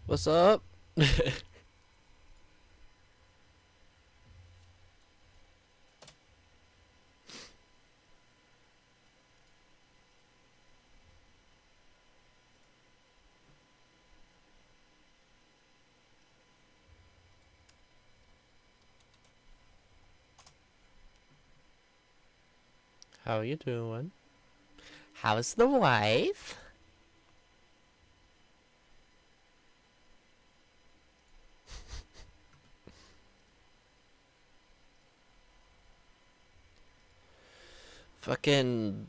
What's up? How you doing? How's the wife? Fucking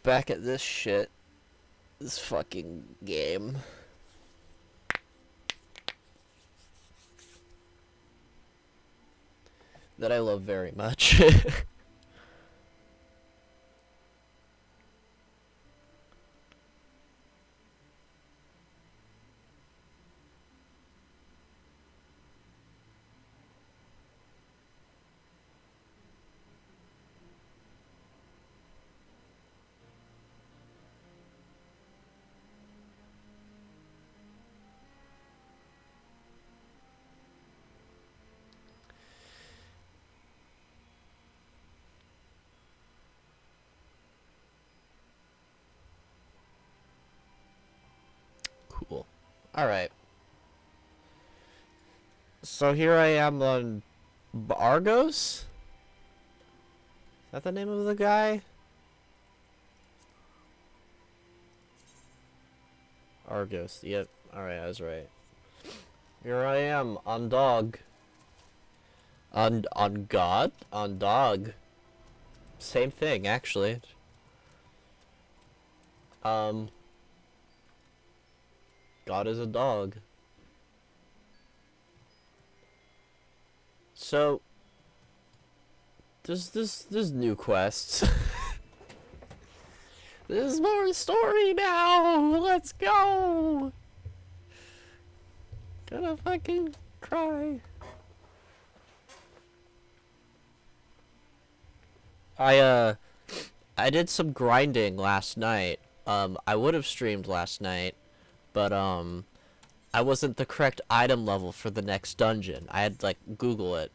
back at this shit. This fucking game that I love very much. Cool. Alright. So here I am on Argos? Is that the name of the guy? Argos. Yep. Alright, I was right. Here I am on dog. On God? On dog. Same thing, actually. God is a dog. So there's new quests. There's more story now. Let's go. Gonna fucking cry. I did some grinding last night. I would have streamed last night, but I wasn't the correct item level for the next dungeon. I had like Google it.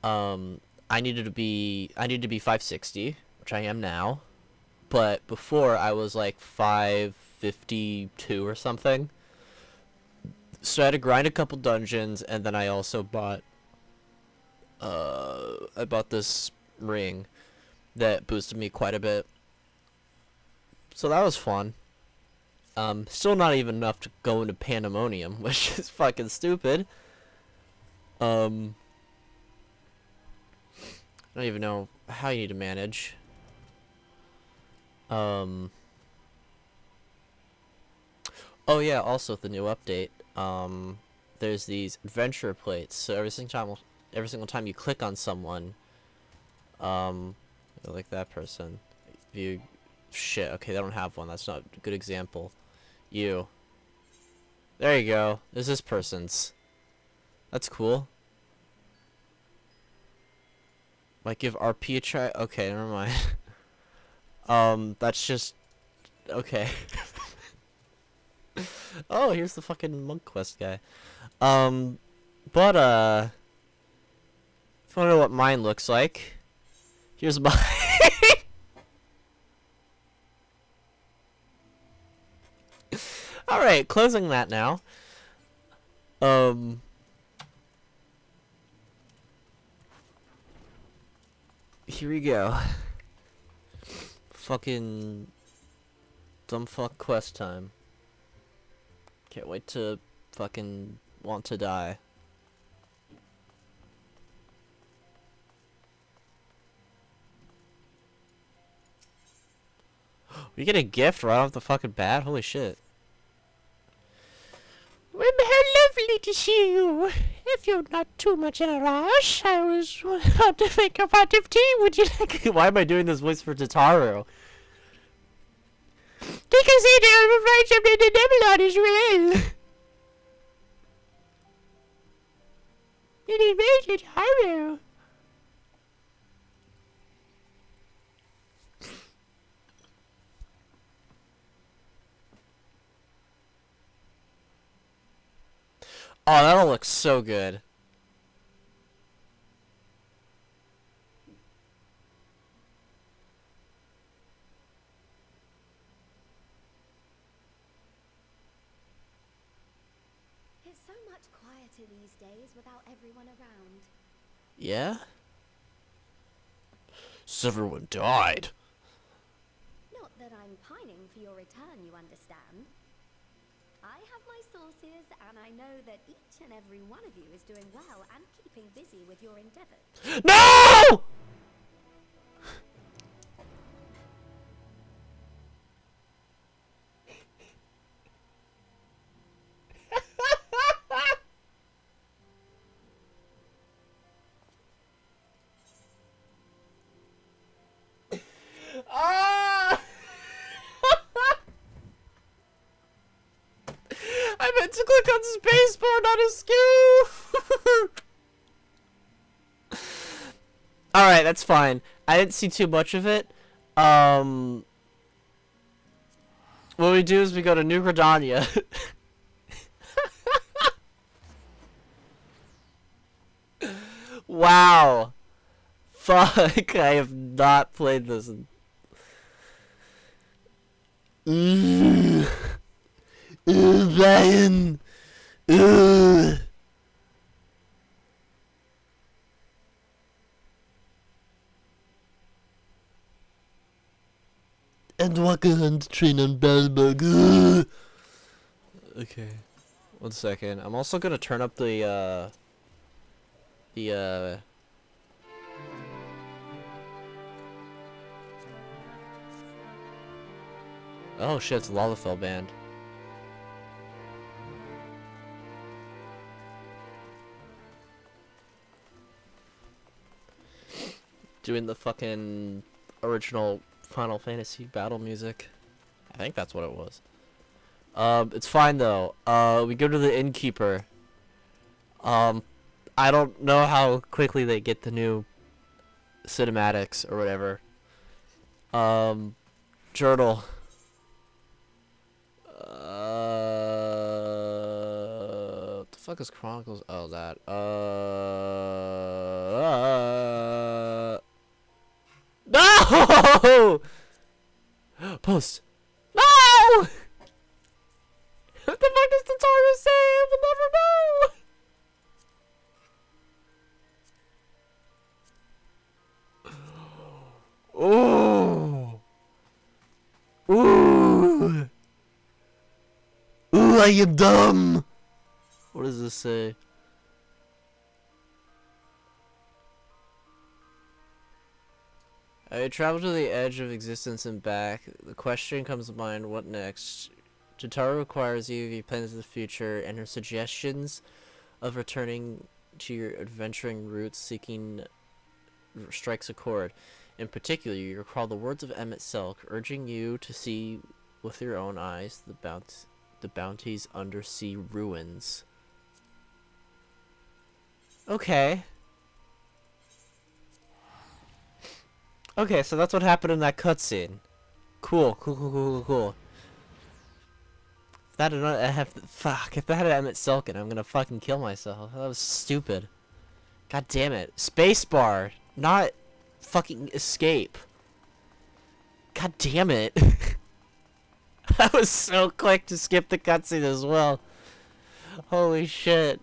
I needed to be 560, which I am now. But before I was like 552 or something. So I had to grind a couple dungeons, and then I also bought I bought this ring that boosted me quite a bit. So that was fun. Still not even enough to go into Pandemonium, which is fucking stupid. I don't even know how you need to manage. Oh yeah, also with the new update, there's these adventure plates. So every single time you click on someone, like that person, you shit. Okay, they don't have one. That's not a good example. You. There you go. There's this person's. That's cool. Might give RP a try. Okay, never mind. That's just okay. Oh, here's the fucking monk quest guy. But if you wanna know what mine looks like, here's mine. All right, closing that now. Here we go. Fucking dumb fuck quest time. Can't wait to fucking want to die. We get a gift right off the fucking bat? Holy shit. Well, how lovely to see you. If you're not too much in a rush, I was about to make a pot of tea. Would you like? Why am I doing this voice for Tataru? Because I don't find something to nibble on as well. It is very Tataru. Oh, that'll look so good. It's so much quieter these days without everyone around. Yeah? So everyone died. Not that I'm pining for your return, you understand. I have my sources, and I know that each and every one of you is doing well and keeping busy with your endeavors. No! Ah! I meant to click on spacebar, not escape. All right, that's fine. I didn't see too much of it. What we do is we go to New Gradania. Wow. Fuck, I have not played this. Brian. Endwalker and train on Bellberg. Okay. 1 second. I'm also gonna turn up the oh shit, it's Lalafell Band. Doing the fucking original Final Fantasy battle music. I think that's what it was. It's fine though. We go to the innkeeper. I don't know how quickly they get the new cinematics or whatever. Journal. What the fuck is Chronicles? Oh, that. No! Post. No! What the fuck does the timer say? We'll never know. Ooh. Ooh. Ooh, I am dumb. What does this say? I travel to the edge of existence and back. The question comes to mind, what next? Jotaro requires you if you plan for the future, and her suggestions of returning to your adventuring roots seeking strikes a chord. In particular, you recall the words of Emmett Selk, urging you to see with your own eyes the bounty's undersea ruins. Okay. Okay, so that's what happened in that cutscene. Cool. If that had if that had Emmett Selkin, I'm gonna fucking kill myself. That was stupid. God damn it. Spacebar, not fucking escape. God damn it. I was so quick to skip the cutscene as well. Holy shit.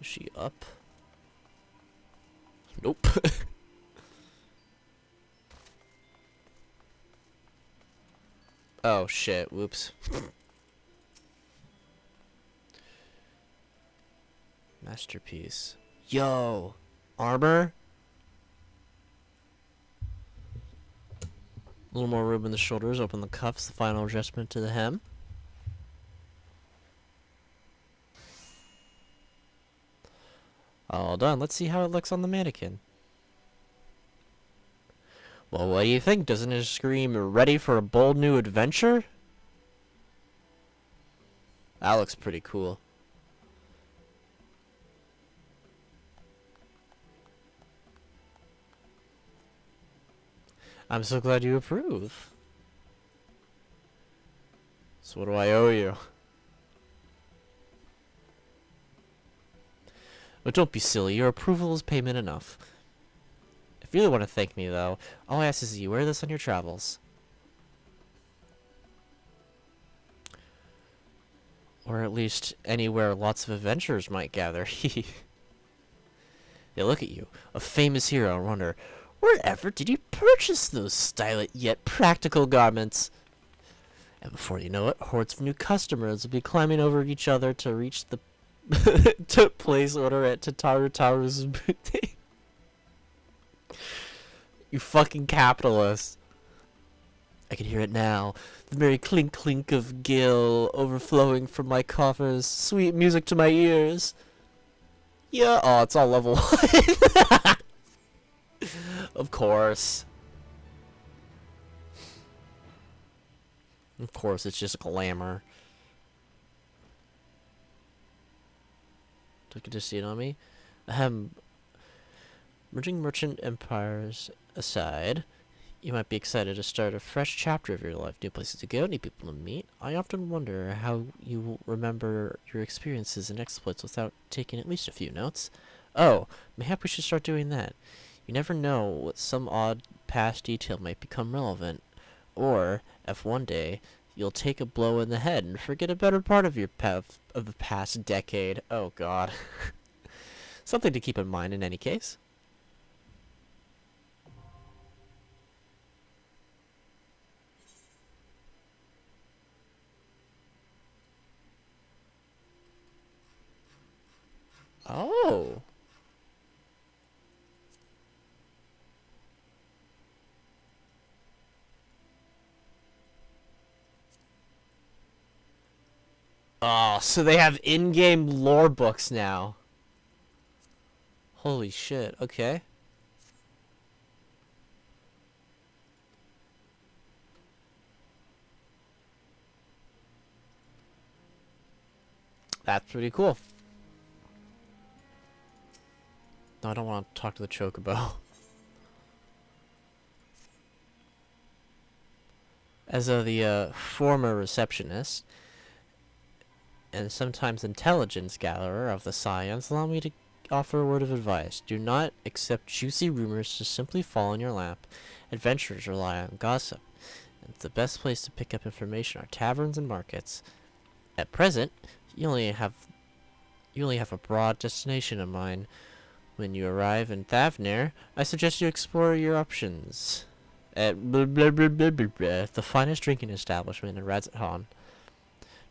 Is she up? Nope. Oh shit, whoops. Masterpiece. Yo! Armor? A little more room in the shoulders, open the cuffs, the final adjustment to the hem. All done. Let's see how it looks on the mannequin. Well, what do you think? Doesn't it scream ready for a bold new adventure? That looks pretty cool. I'm so glad you approve. So what do I owe you? But don't be silly, your approval is payment enough. If you really want to thank me, though, all I ask is that you wear this on your travels. Or at least anywhere lots of adventurers might gather. They look at you, a famous hero, and wonder, wherever did you purchase those stylish yet practical garments? And before you know it, hordes of new customers will be climbing over each other to reach the to place order at Tataru's boutique. You fucking capitalist. I can hear it now. The merry clink clink of gil overflowing from my coffers. Sweet music to my ears. Yeah, oh, it's all level 1. Of course. Of course, it's just glamour. Took it to see it on me. Ahem. Merging merchant empires aside, you might be excited to start a fresh chapter of your life. New places to go, new people to meet. I often wonder how you will remember your experiences and exploits without taking at least a few notes. Oh, mayhap we should start doing that. You never know what some odd past detail might become relevant. Or, if one day, you'll take a blow in the head and forget a better part of your of the past decade. Oh god. Something to keep in mind in any case. Oh. Oh, so they have in-game lore books now. Holy shit, okay. That's pretty cool. No, I don't want to talk to the chocobo. As the former receptionist, and sometimes intelligence gatherer of the science, allow me to offer a word of advice. Do not accept juicy rumors to simply fall in your lap. Adventurers rely on gossip. And the best place to pick up information are taverns and markets. At present, you only have a broad destination in mind. When you arrive in Thavnir, I suggest you explore your options at the finest drinking establishment in Razathan.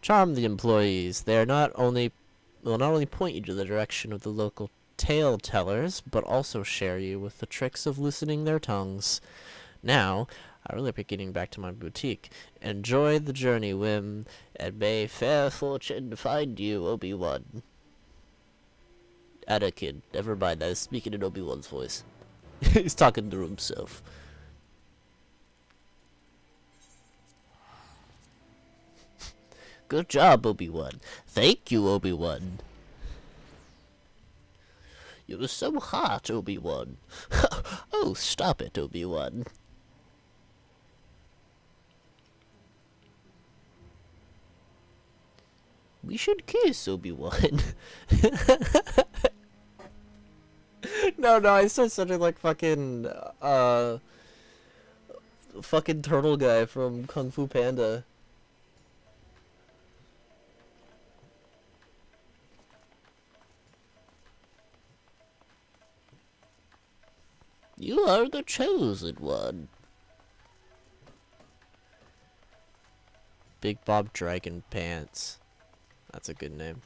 Charm the employees. They are will not only point you to the direction of the local tale tellers, but also share you with the tricks of loosening their tongues. Now, I really be getting back to my boutique. Enjoy the journey, Wim, and may fair fortune find you, Obi-Wan. Anakin, never mind, I was speaking in Obi-Wan's voice. He's talking to himself. Good job, Obi-Wan. Thank you, Obi-Wan. You're so hot, Obi-Wan. Oh, stop it, Obi-Wan. We should kiss, Obi-Wan. No, I start sounding like fucking turtle guy from Kung Fu Panda. You are the chosen one. Big Bob Dragon Pants. That's a good name.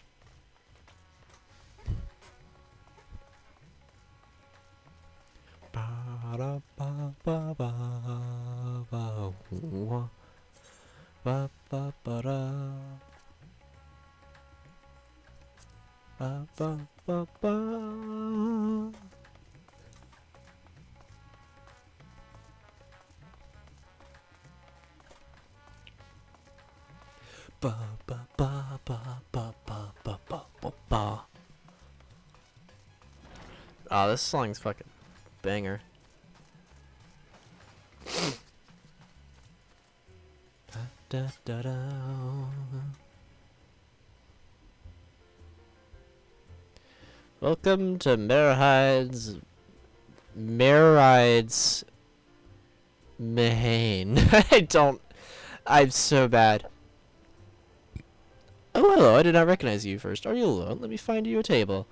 Oh, this song's fucking banger. Da, da, da. Welcome to Maride's Mahane. I'm so bad. Oh, hello, I did not recognize you first. Are you alone? Let me find you a table.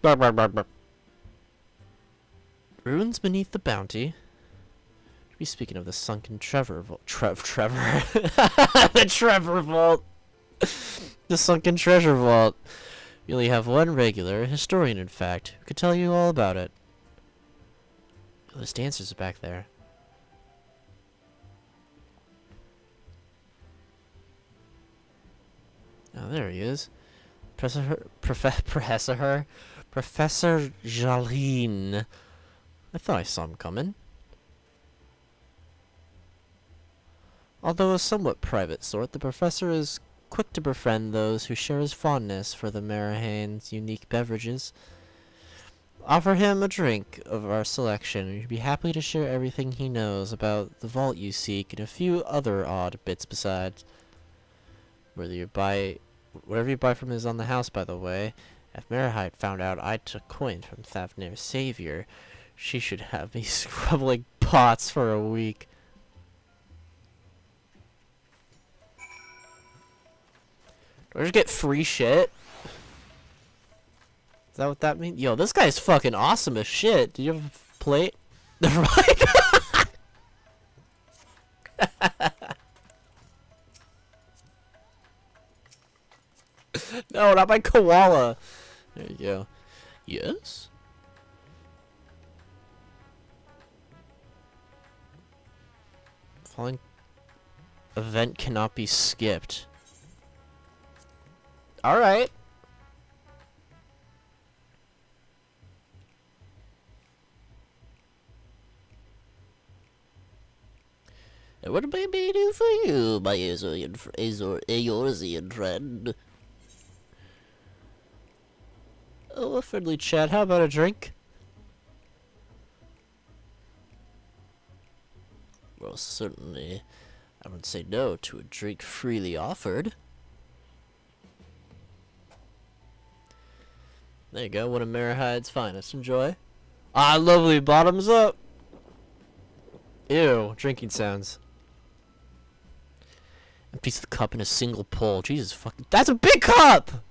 Bark, bark, bark, bark. Ruins beneath the bounty. Be speaking of the sunken Trevor Vault. Trevor. The Trevor Vault. The sunken treasure vault. You only have one regular, a historian in fact, who could tell you all about it. Those dancers are back there. Oh, there he is. Professor Jaline. I thought I saw him coming. Although a somewhat private sort, the professor is quick to befriend those who share his fondness for the Marahane's unique beverages. Offer him a drink of our selection, and he'd be happy to share everything he knows about the vault you seek and a few other odd bits besides. Whatever you buy from is on the house, by the way. If Marahide found out I took coins from Thavnir's savior, she should have me scrubbing pots for a week. Do I just get free shit? Is that what that means? Yo, this guy's fucking awesome as shit. Do you have a plate? Never mind. No, not my koala. There you go. Yes? Following event cannot be skipped. Alright. What may I do for you, my Eorzean friend? Oh, a friendly chat. How about a drink? Well, certainly. I would say no to a drink freely offered. There you go, one of Marahide's finest. Enjoy. Ah, lovely. Bottoms up. Ew, drinking sounds. Empties the cup in a single pull. Jesus fucking. That's a big cup!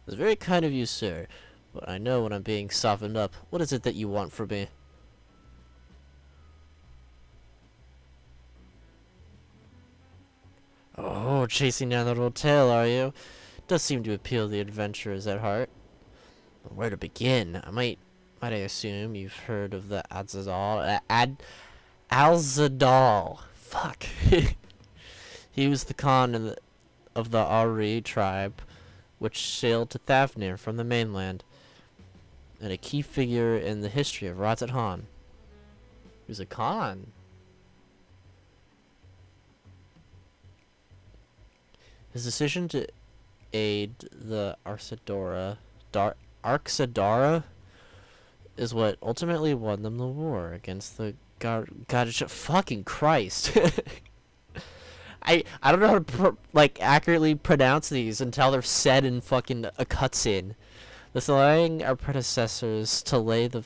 It's very kind of you, sir. But I know when I'm being softened up. What is it that you want from me? Oh, chasing down that old tale, are you? Does seem to appeal to the adventurers at heart. But where to begin? Might I assume you've heard of the Alzadal. Fuck. He was the Khan of the Ari tribe, which sailed to Thavnir from the mainland, and a key figure in the history of Razat Han. He was a Khan. His decision to aid the Arxadara is what ultimately won them the war against the God, fucking Christ. I don't know how to accurately pronounce these until they're said in fucking a cutscene. Thus allowing our predecessors to lay the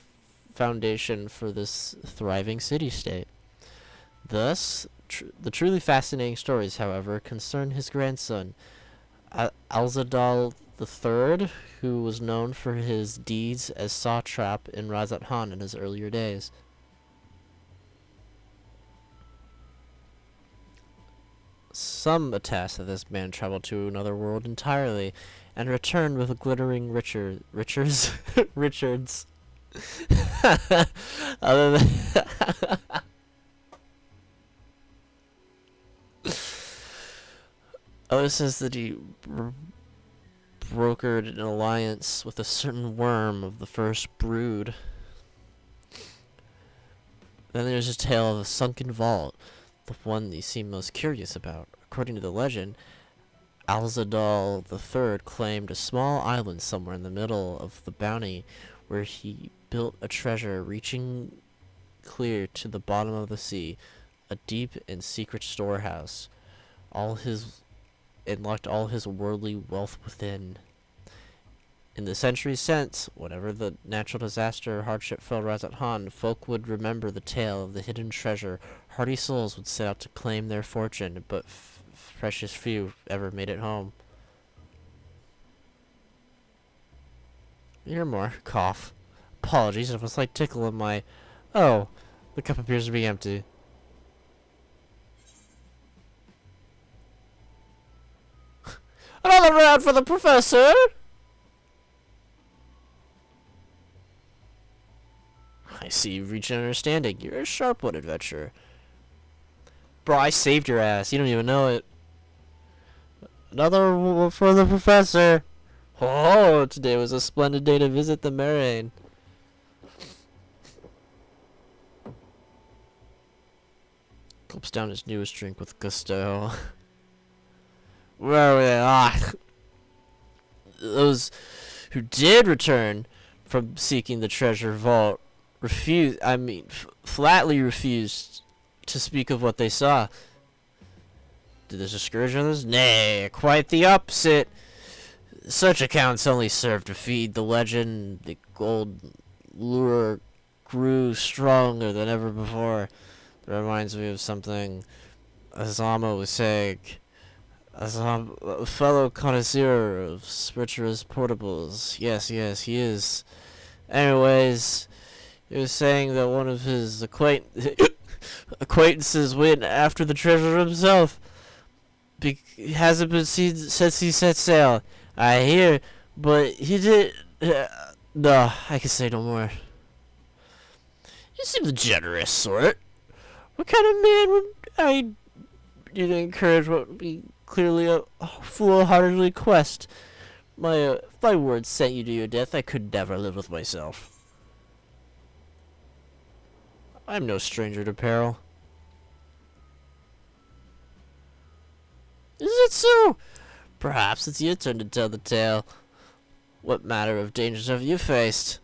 foundation for this thriving city-state. Thus, the truly fascinating stories, however, concern his grandson, Alzadal III, who was known for his deeds as satrap in Razat Han in his earlier days. Some attest that this man traveled to another world entirely, and returned with a glittering Richards. Other than it says that he brokered an alliance with a certain worm of the first brood. Then there's a tale of a sunken vault, the one you seem most curious about. According to the legend, Alzadal III claimed a small island somewhere in the middle of the bounty where he built a treasure reaching clear to the bottom of the sea, a deep and secret storehouse. Locked all his worldly wealth within. In the centuries since, whenever the natural disaster or hardship fell Razat Han, folk would remember the tale of the hidden treasure. Hardy souls would set out to claim their fortune, but precious few ever made it home. Hear more. Cough. Apologies, I have a slight tickle in my... Oh, the cup appears to be empty. Another round for the professor! I see you've reached an understanding. You're a sharp one, adventurer. Bro, I saved your ass. You don't even know it. Another one for the professor. Oh, today was a splendid day to visit the Marraine. Gulps down his newest drink with gusto. Where are we? Ah. Those who did return from seeking the treasure vault flatly refused to speak of what they saw. Did this discourage others? Nay, quite the opposite. Such accounts only served to feed the legend. The gold lure grew stronger than ever before. It reminds me of something Azama was saying. A fellow connoisseur of spirituous portables. Yes, he is. Anyways, he was saying that one of his acquaintances went after the treasure himself. He hasn't been seen since he set sail. I hear, but he did... no, I can say no more. You seem the generous sort. What kind of man would you to encourage what would be clearly a foolhardy request? My words sent you to your death. I could never live with myself. I'm no stranger to peril. Is it so? Perhaps it's your turn to tell the tale. What manner of dangers have you faced?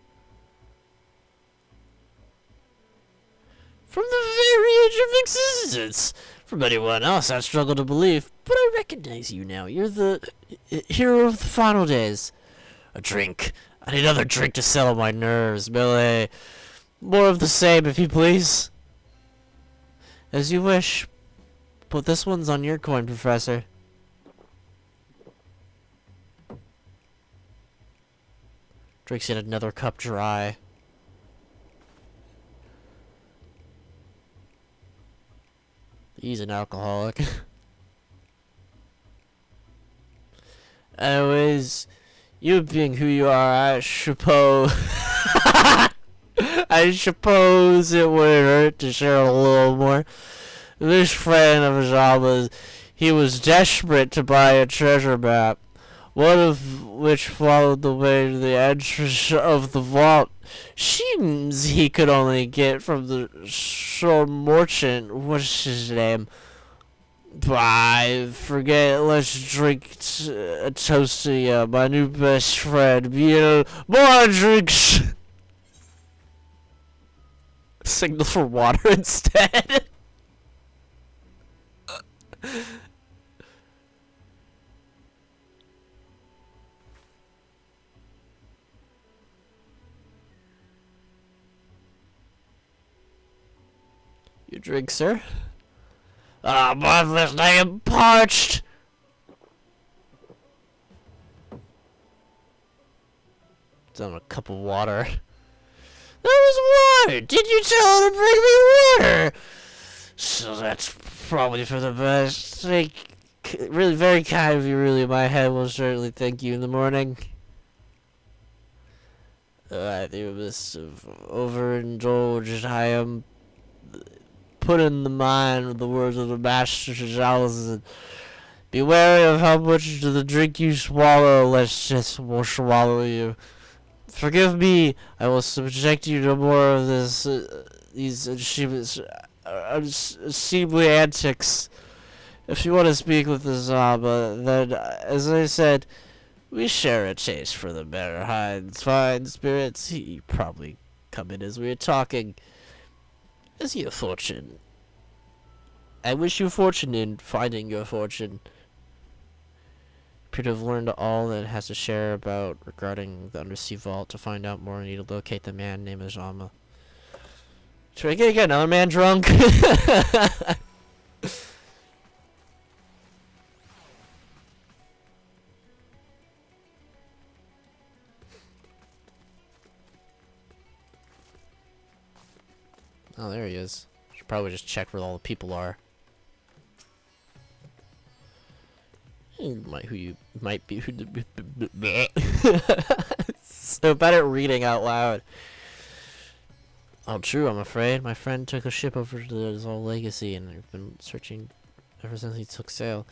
From the very age of existence. From anyone else, I struggle to believe, but I recognize you now. You're the hero of the final days. A drink. I need another drink to settle my nerves, Billy. More of the same, if you please. As you wish. But this one's on your coin, Professor. Drinks in another cup dry. He's an alcoholic. Anyways, you being who you are, I suppose it would hurt to share a little more. This friend of Jabba's, he was desperate to buy a treasure map, one of which followed the way to the entrance of the vault. Seems he could only get from the shore merchant. What's his name? I forget. Let's drink a toast to you, my new best friend. More drinks. Signal for water instead. You drink, sir? Ah, Marvelous, I am parched! Down a cup of water. That was water! Did you tell her to bring me water? So that's probably for the best. Really very kind of you, really. My head will certainly thank you in the morning. I think this overindulged. I am put in the mind with the words of the master Jalazan. Be wary of how much of the drink you swallow, lest it will swallow you. Forgive me, I will subject you to more of these unseemly antics. If you want to speak with the Zaba, then, as I said, we share a taste for the Marraine's fine spirits. He probably come in as we were talking. Is your fortune? I wish you fortune in finding your fortune. Appear to have learned all that it has to share about regarding the undersea vault. To find out more, I need to locate the man named Ajama. Should I get another man drunk? Oh, there he is. Should probably just check where all the people are. Who you might be. So bad at reading out loud. Oh, true, I'm afraid. My friend took a ship over to the Zal Legacy, and I've been searching ever since he took sail.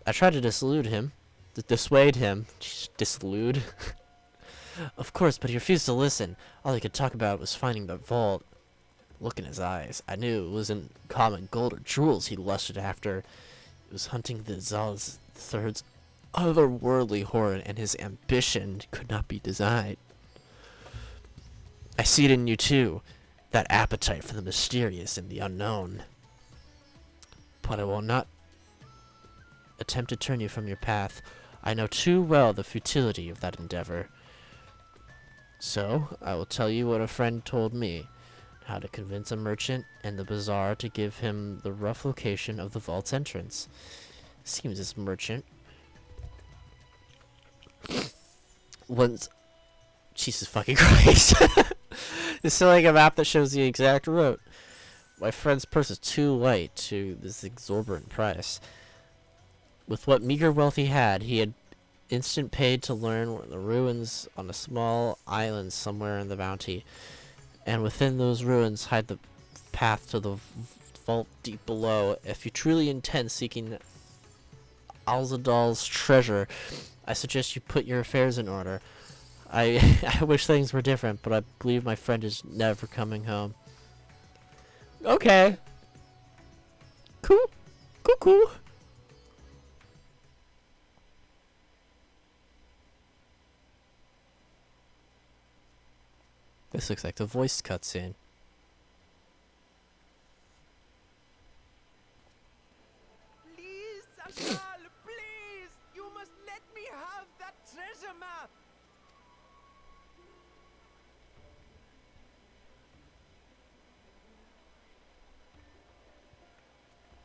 I tried to dissuade him. Dissuade him. Dissuade? Of course, but he refused to listen. All he could talk about was finding the vault. Look in his eyes. I knew it wasn't common gold or jewels he lusted after. It was hunting the Zal's third's otherworldly horror, and his ambition could not be denied. I see it in you too, that appetite for the mysterious and the unknown. But I will not attempt to turn you from your path. I know too well the futility of that endeavor. So, I will tell you what a friend told me. How to convince a merchant and the bazaar to give him the rough location of the vault's entrance. Seems this merchant once... Jesus fucking Christ. It's like a map that shows the exact route. My friend's purse is too light to this exorbitant price. With what meager wealth he had instant paid to learn the ruins on a small island somewhere in the bounty. And within those ruins hide the path to the vault deep below. If you truly intend seeking Alzadal's treasure, I suggest you put your affairs in order. I wish things were different, but I believe my friend is never coming home. Okay. Cool. Cool. This looks like the voice cutscene. Please, Ashal, please! You must let me have that treasure map!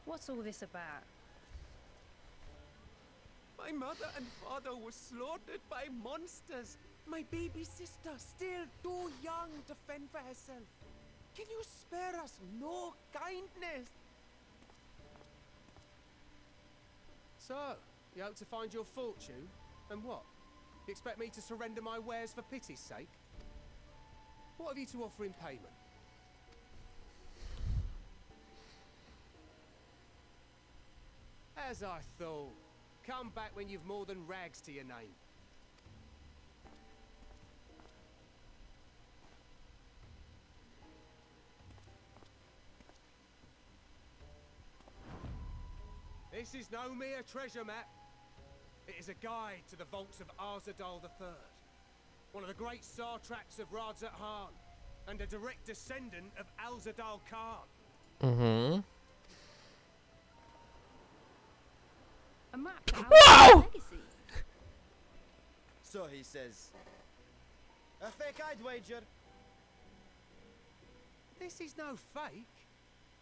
What's all this about? My mother and father were slaughtered by monsters. My baby sister, still too young to fend for herself. Can you spare us no kindness? So, you hope to find your fortune? And what? You expect me to surrender my wares for pity's sake? What have you to offer in payment? As I thought. Come back when you've more than rags to your name. This is no mere treasure map. It is a guide to the vaults of Arzadal III, one of the great satraps of Radzat Han, and a direct descendant of Alzadal Khan. Mm-hmm. A map of Wow! our legacy. So he says. A fake, I'd wager. This is no fake.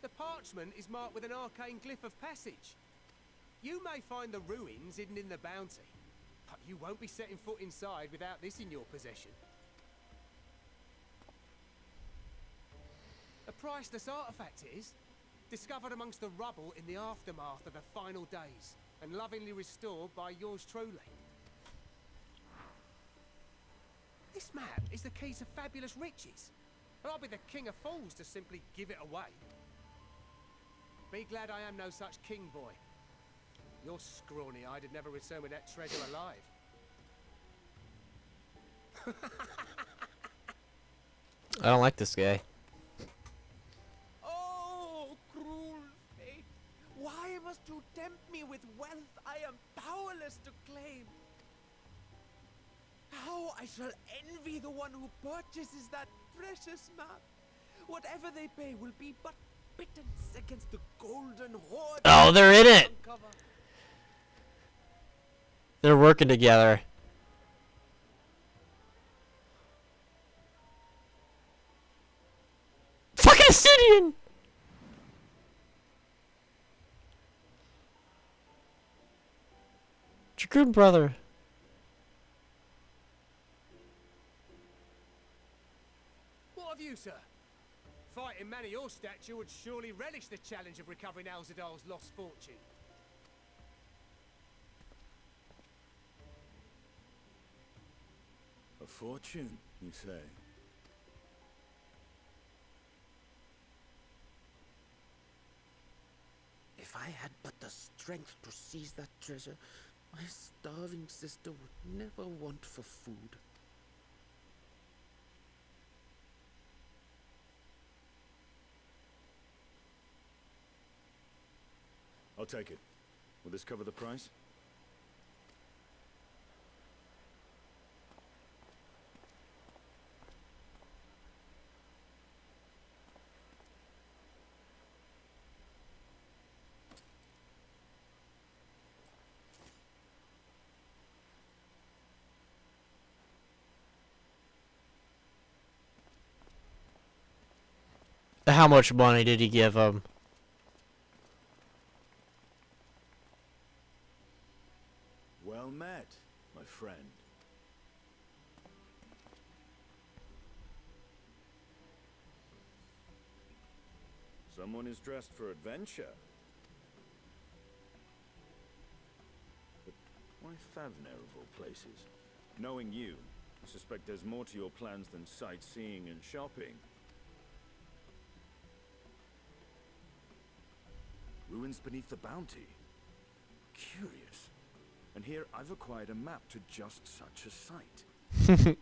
The parchment is marked with an arcane glyph of passage. You may find the ruins hidden in the bounty, but you won't be setting foot inside without this in your possession. A priceless artifact it is, discovered amongst the rubble in the aftermath of the final days, and lovingly restored by yours truly. This map is the key to fabulous riches, and I'll be the king of fools to simply give it away. Be glad I am no such king, boy. Your scrawny eyed had never return with that treasure alive. I don't like this guy. Oh, cruel fate! Why must you tempt me with wealth I am powerless to claim? How I shall envy the one who purchases that precious map. Whatever they pay will be but pittance against the golden hoard. Oh, they're in it. Uncover. They're working together. Fucking Obsidian! Dragoon brother. What have you, sir? Fighting man of your stature would surely relish the challenge of recovering Alzadal's lost fortune. A fortune, you say? If I had but the strength to seize that treasure, my starving sister would never want for food. I'll take it. Will this cover the price? How much money did he give him? Well met, my friend. Someone is dressed for adventure. But why Favner of all places? Knowing you, I suspect there's more to your plans than sightseeing and shopping. Ruins beneath the Bounty. Curious. And here I've acquired a map to just such a site.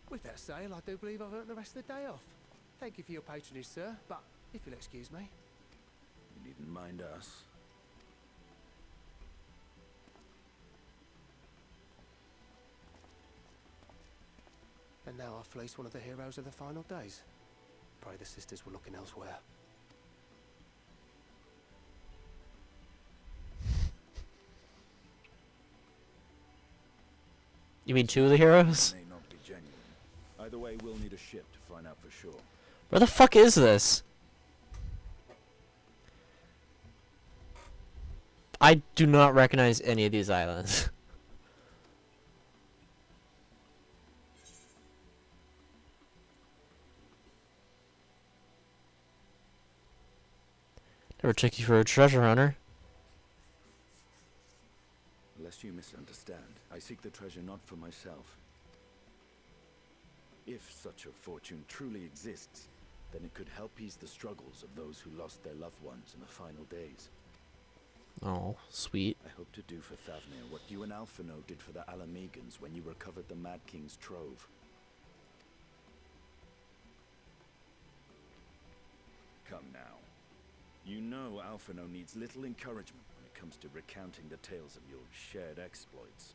With that sale, I do believe I've earned the rest of the day off. Thank you for your patronage, sir, but if you'll excuse me. You needn't mind us. And now I've fleeced one of the heroes of the final days. Pray the sisters were looking elsewhere. You mean two of the heroes? May not be genuine. Either way, we'll need a ship to find out for sure. Where the fuck is this? I do not recognize any of these islands. Never took you for a treasure hunter. Lest you misunderstand, I seek the treasure not for myself. If such a fortune truly exists, then it could help ease the struggles of those who lost their loved ones in the final days. Oh, sweet. I hope to do for Thavnir what you and Alphino did for the Alamegans when you recovered the Mad King's trove. Come now. You know Alphino needs little encouragement when it comes to recounting the tales of your shared exploits.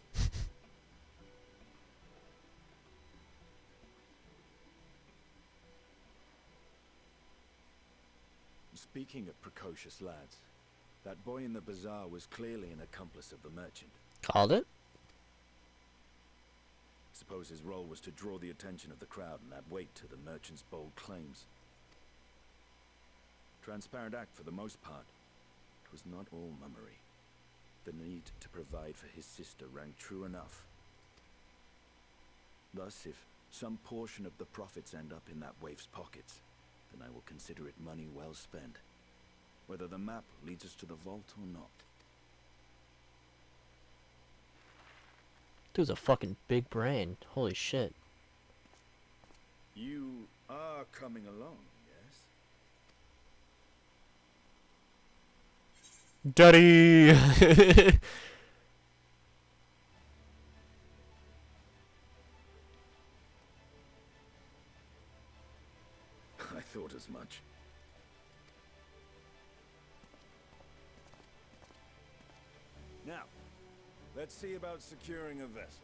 Speaking of precocious lads, that boy in the bazaar was clearly an accomplice of the merchant. Called it? Suppose his role was to draw the attention of the crowd and add weight to the merchant's bold claims. Transparent act for the most part. It was not all mummery. The need to provide for his sister rang true enough. Thus, if some portion of the profits end up in that waif's pockets, then I will consider it money well spent. Whether the map leads us to the vault or not. Dude's a fucking big brain. Holy shit. You are coming along, yes? Daddy! I thought as much. Now, Let's see about securing a vessel.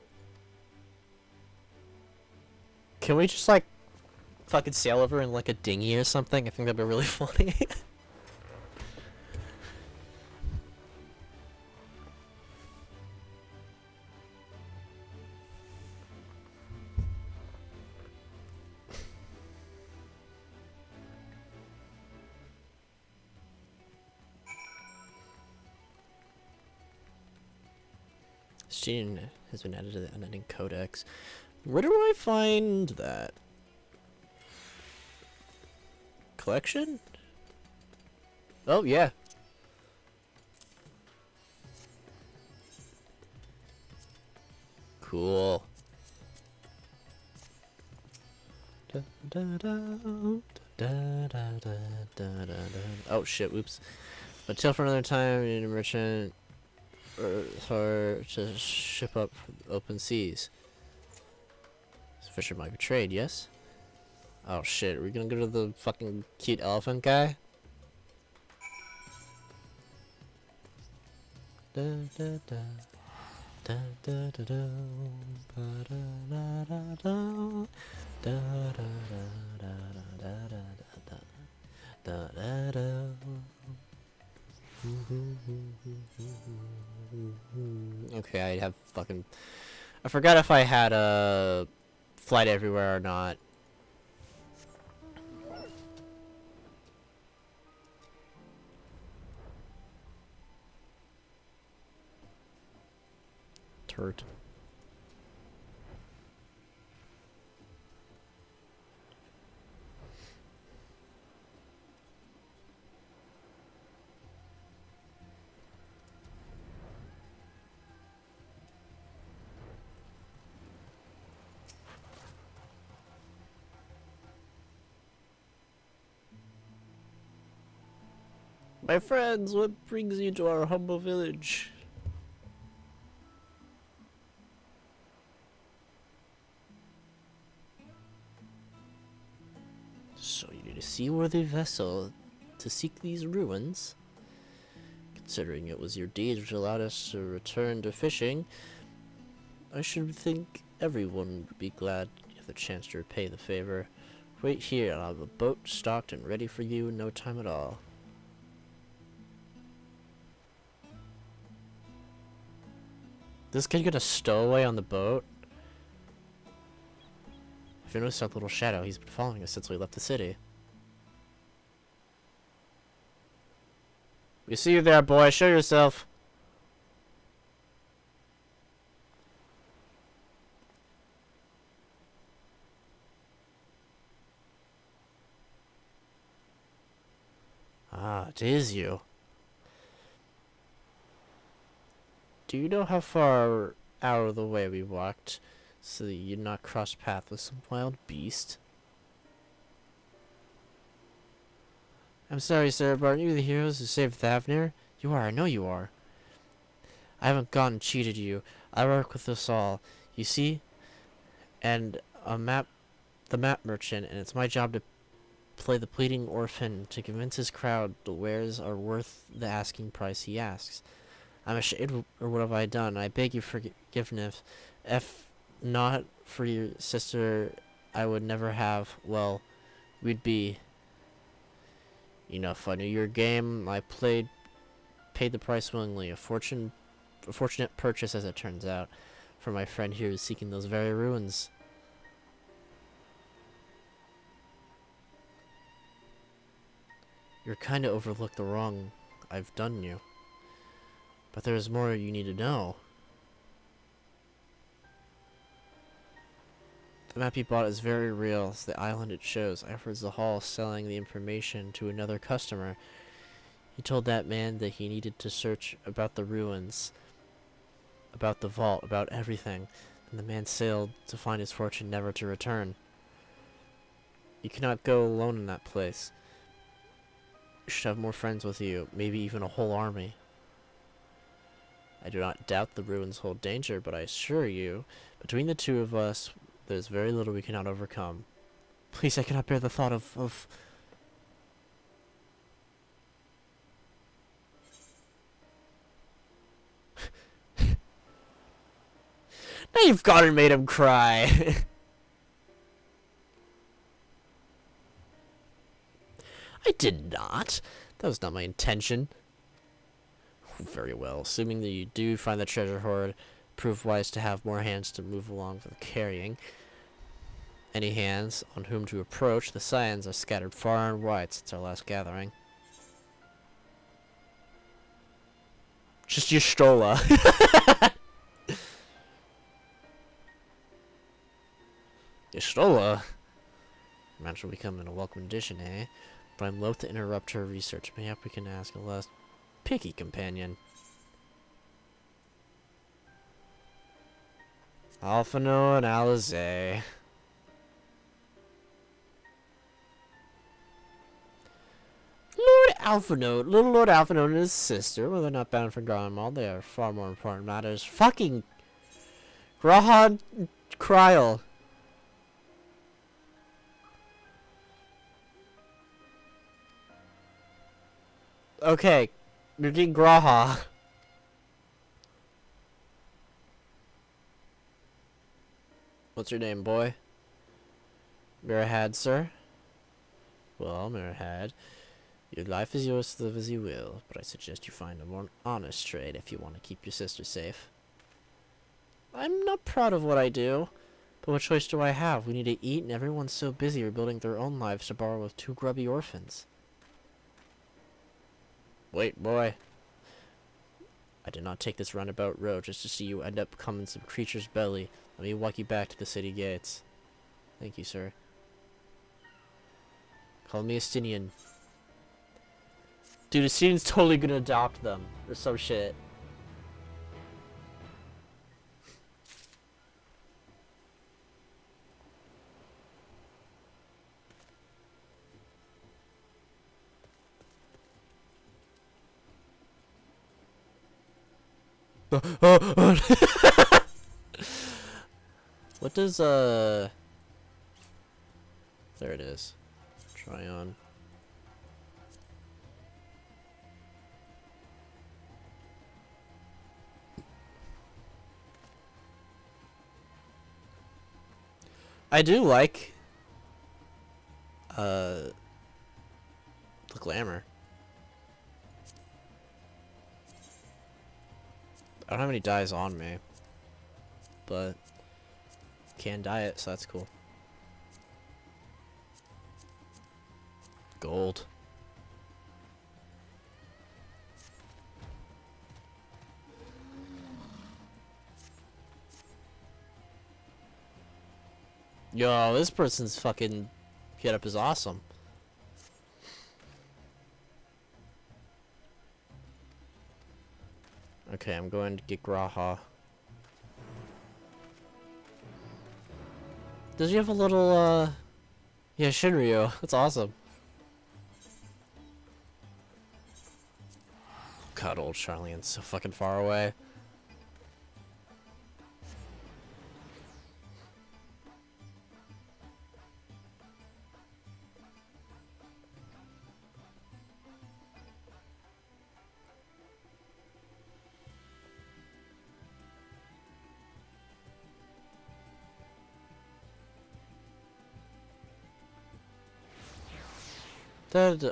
Can we just like fucking sail over in like a dinghy or something? I think that'd be really funny. Student has been added to the unending codex. Where do I find that? Collection? Oh, yeah. Cool. Oh shit, whoops. Until for another time, you need a merchant or to ship up open seas. This fisher might be trade, yes? Oh shit, are we gonna go to the fucking cute elephant guy? Da, da, da. Da, da, da, da. Ba, da, da, da, da. Da, da, da, da, da, da, da, da, da. Okay, I have fucking... I forgot if I had a flight everywhere or not. Turd. My friends, what brings you to our humble village? So you need a seaworthy vessel to seek these ruins? Considering it was your deed which allowed us to return to fishing, I should think everyone would be glad you have the chance to repay the favor. Wait here, I'll have a boat stocked and ready for you in no time at all. This kid got a stowaway on the boat? If you notice that little shadow, he's been following us since we left the city. We see you there, boy. Show yourself. Ah, it is you. Do you know how far out of the way we walked so that you'd not cross paths with some wild beast? I'm sorry, sir, but aren't you the heroes who saved Thavnir? You are, I know you are. I haven't gone and cheated you. I work with us all, you see? And the map merchant, and it's my job to play the pleading orphan to convince his crowd the wares are worth the asking price he asks. I'm ashamed, or what have I done? I beg your forgiveness. If not for your sister, I would never have, well, we'd be... Enough, I knew your game. I paid the price willingly. A fortunate purchase, as it turns out, for my friend here who's seeking those very ruins. You're kinda overlooked the wrong I've done you. But there's more you need to know. The map you bought is very real. It's the island it shows. Afterwards, the hall selling the information to another customer. He told that man that he needed to search about the ruins, about the vault, about everything. And the man sailed to find his fortune, never to return. You cannot go alone in that place. You should have more friends with you, maybe even a whole army. I do not doubt the ruins hold danger, but I assure you, between the two of us, there's very little we cannot overcome. Please, I cannot bear the thought of... You've gone and made him cry. I did not. That was not my intention. Very well. Assuming that you do find the treasure hoard, prove wise to have more hands to move along with the carrying. Any hands on whom to approach, the signs are scattered far and wide since our last gathering. Just Y'shtola. Y'shtola? Match will become a welcome addition, eh? But I'm loath to interrupt her research. Maybe we can ask a less picky companion. Alphino and Alizé. Little Lord Alphino and his sister, well, they're not bound for Grandma. They are far more important matters. Fucking Graha Kryl. Okay, you're getting Graha. What's your name, boy? Mirahad, sir? Well, Mirahad, your life is yours to live as you will, but I suggest you find a more honest trade if you want to keep your sister safe. I'm not proud of what I do, but what choice do I have? We need to eat, and everyone's so busy rebuilding their own lives to borrow with 2 grubby orphans. Wait, boy. I did not take this roundabout road just to see you end up coming some creature's belly. Let me walk you back to the city gates. Thank you, sir. Call me Estinian. Dude, Estinian's totally gonna adopt them. Or some shit. What does, there it is. Try on. I do like, the glamour. I don't have any dyes on me, but can dye it, so that's cool. Gold. Yo, this person's fucking getup is awesome. Okay, I'm going to get Graha. Does he have a little, yeah, Shinryu. That's awesome. God, old Charlene's so fucking far away.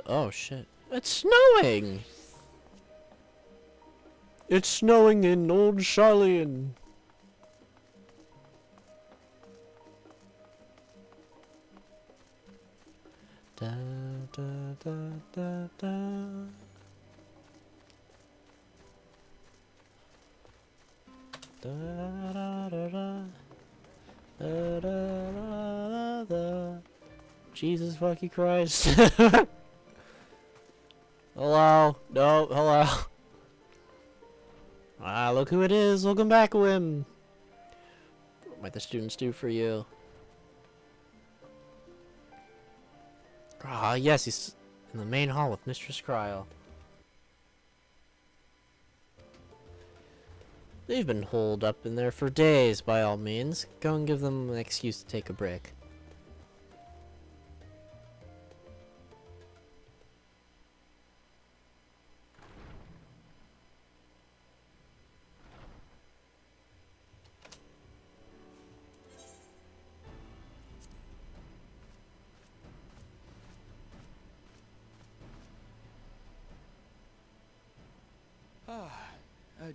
Oh shit. It's snowing! It's snowing in old Charlene. Da, da, da, da, da. Da, da, da, da. Da, da, da, da. Jesus fucking Christ. Hello? No, hello. Ah, look who it is. Welcome back, Wim. What might the students do for you? Ah, yes, he's in the main hall with Mistress Cryle. They've been holed up in there for days, by all means. Go and give them an excuse to take a break.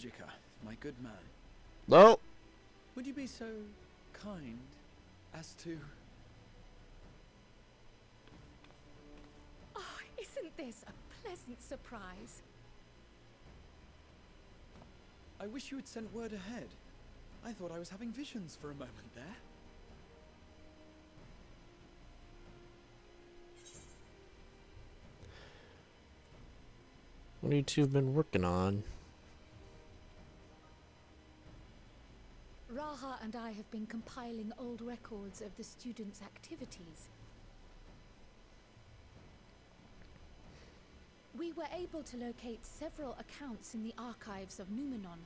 Logica, my good man. No. Would you be so kind as to... Oh, isn't this a pleasant surprise? I wish you had sent word ahead. I thought I was having visions for a moment there. What have you two been working on? Raha and I have been compiling old records of the students' activities. We were able to locate several accounts in the archives of Numenon,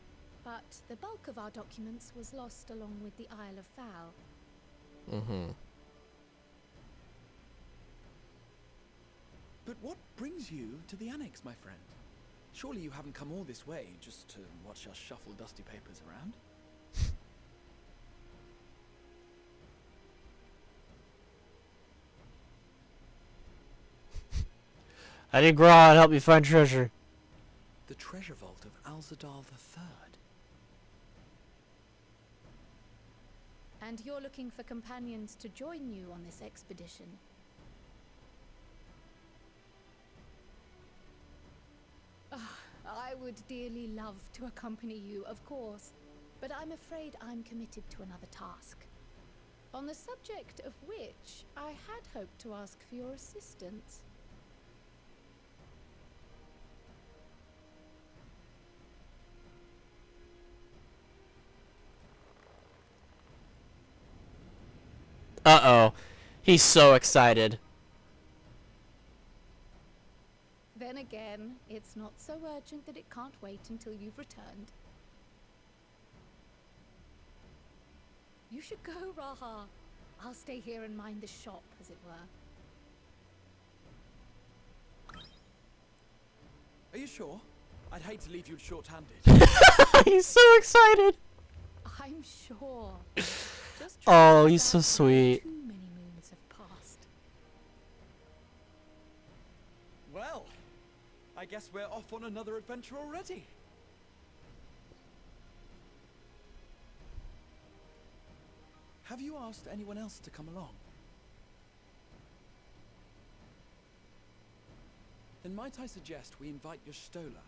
but the bulk of our documents was lost along with the Isle of Fowl. Mm-hmm. But what brings you to the annex, my friend? Surely you haven't come all this way just to watch us shuffle dusty papers around? I need Gra to help me find treasure. The treasure vault of Alzadal III. And you're looking for companions to join you on this expedition. I would dearly love to accompany you, of course, but I'm afraid I'm committed to another task. On the subject of which I had hoped to ask for your assistance. Uh-oh. He's so excited. Then again, it's not so urgent that it can't wait until you've returned. You should go, Raha. I'll stay here and mind the shop, as it were. Are you sure? I'd hate to leave you short-handed. He's so excited. I'm sure. Just Oh, try he's so that sweet. Too many moons have passed. Well, I guess we're off on another adventure already. Have you asked anyone else to come along? Then might I suggest we invite your Stola?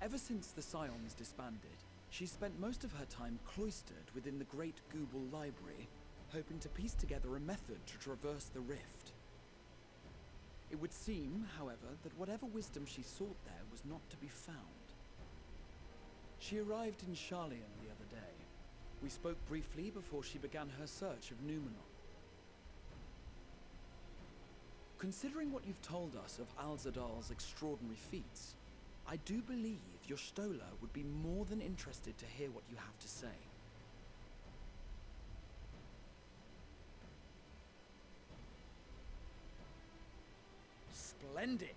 Ever since the Scions disbanded, she's spent most of her time cloistered within the Great Google Library, hoping to piece together a method to traverse the rift. It would seem, however, that whatever wisdom she sought there was not to be found. She arrived in Charlian the other day. We spoke briefly before she began her search of Numenon. Considering what you've told us of Alzadal's extraordinary feats, I do believe your Stola would be more than interested to hear what you have to say. Splendid!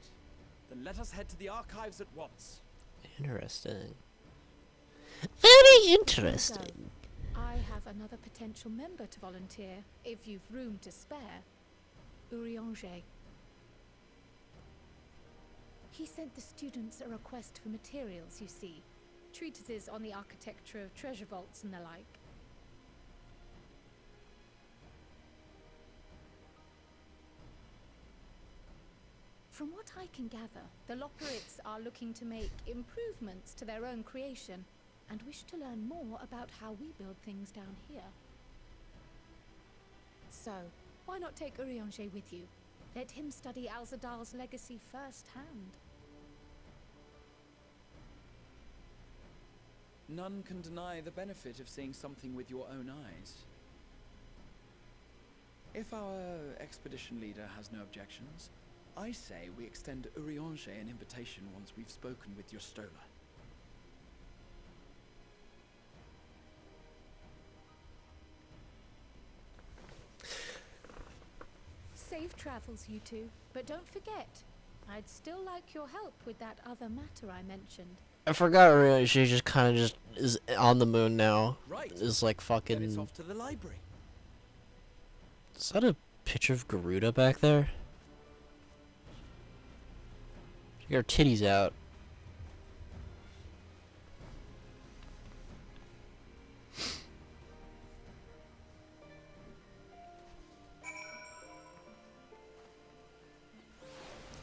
Then let us head to the archives at once. Interesting. Very interesting. So, I have another potential member to volunteer, if you've room to spare. Urianger. He sent the students a request for materials, you see. Treatises on the architecture of treasure vaults and the like. From what I can gather, the Loporrits are looking to make improvements to their own creation, and wish to learn more about how we build things down here. So, why not take Urianger with you? Let him study Alzadal's legacy firsthand. None can deny the benefit of seeing something with your own eyes. If our expedition leader has no objections, I say we extend Urianger an invitation once we've spoken with your Stola. Safe travels, you two. But don't forget, I'd still like your help with that other matter I mentioned. I forgot really she just kind of just is on the moon now. Right. Is like Then it's fucking... off to the library. Is that a picture of Garuda back there? She got her titties out.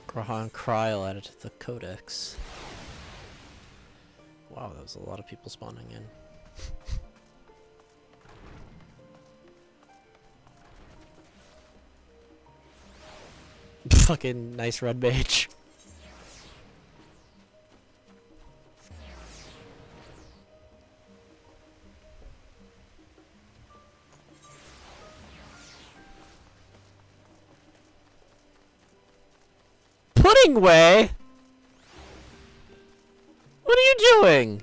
Grahan Kryl added to the codex. Wow, that was a lot of people spawning in. Fucking nice red mage. Pudding way? What are you doing?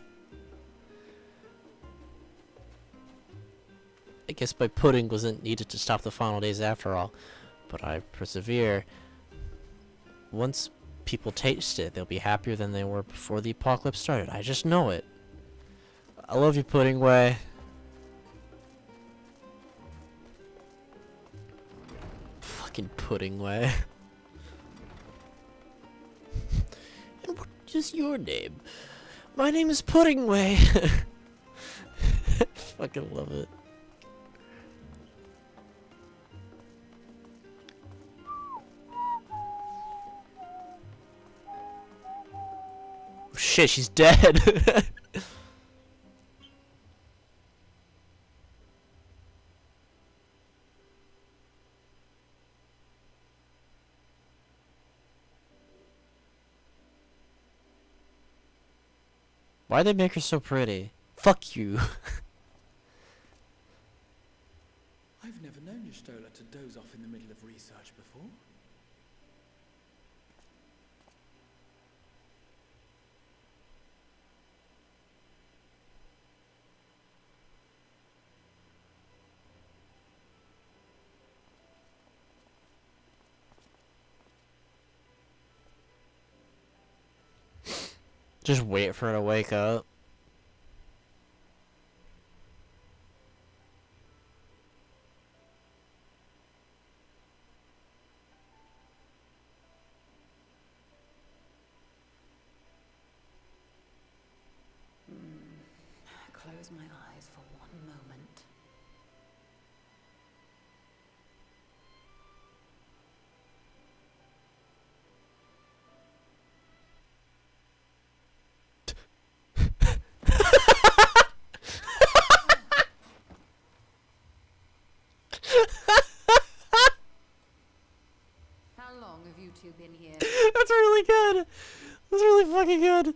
I guess my pudding wasn't needed to stop the final days after all, but I persevere. Once people taste it, they'll be happier than they were before the apocalypse started. I just know it. I love you, Pudding Way. Fucking Pudding Way. And what is your name? My name is Pudding Way. Fucking love it. Shit, she's dead. Why'd they make her so pretty? Fuck you. I've never known Y'shtola to doze off in the middle of research before. Just wait for her to wake up. Close my eyes for one moment. How long have you two been here? That's really good. That's really fucking good.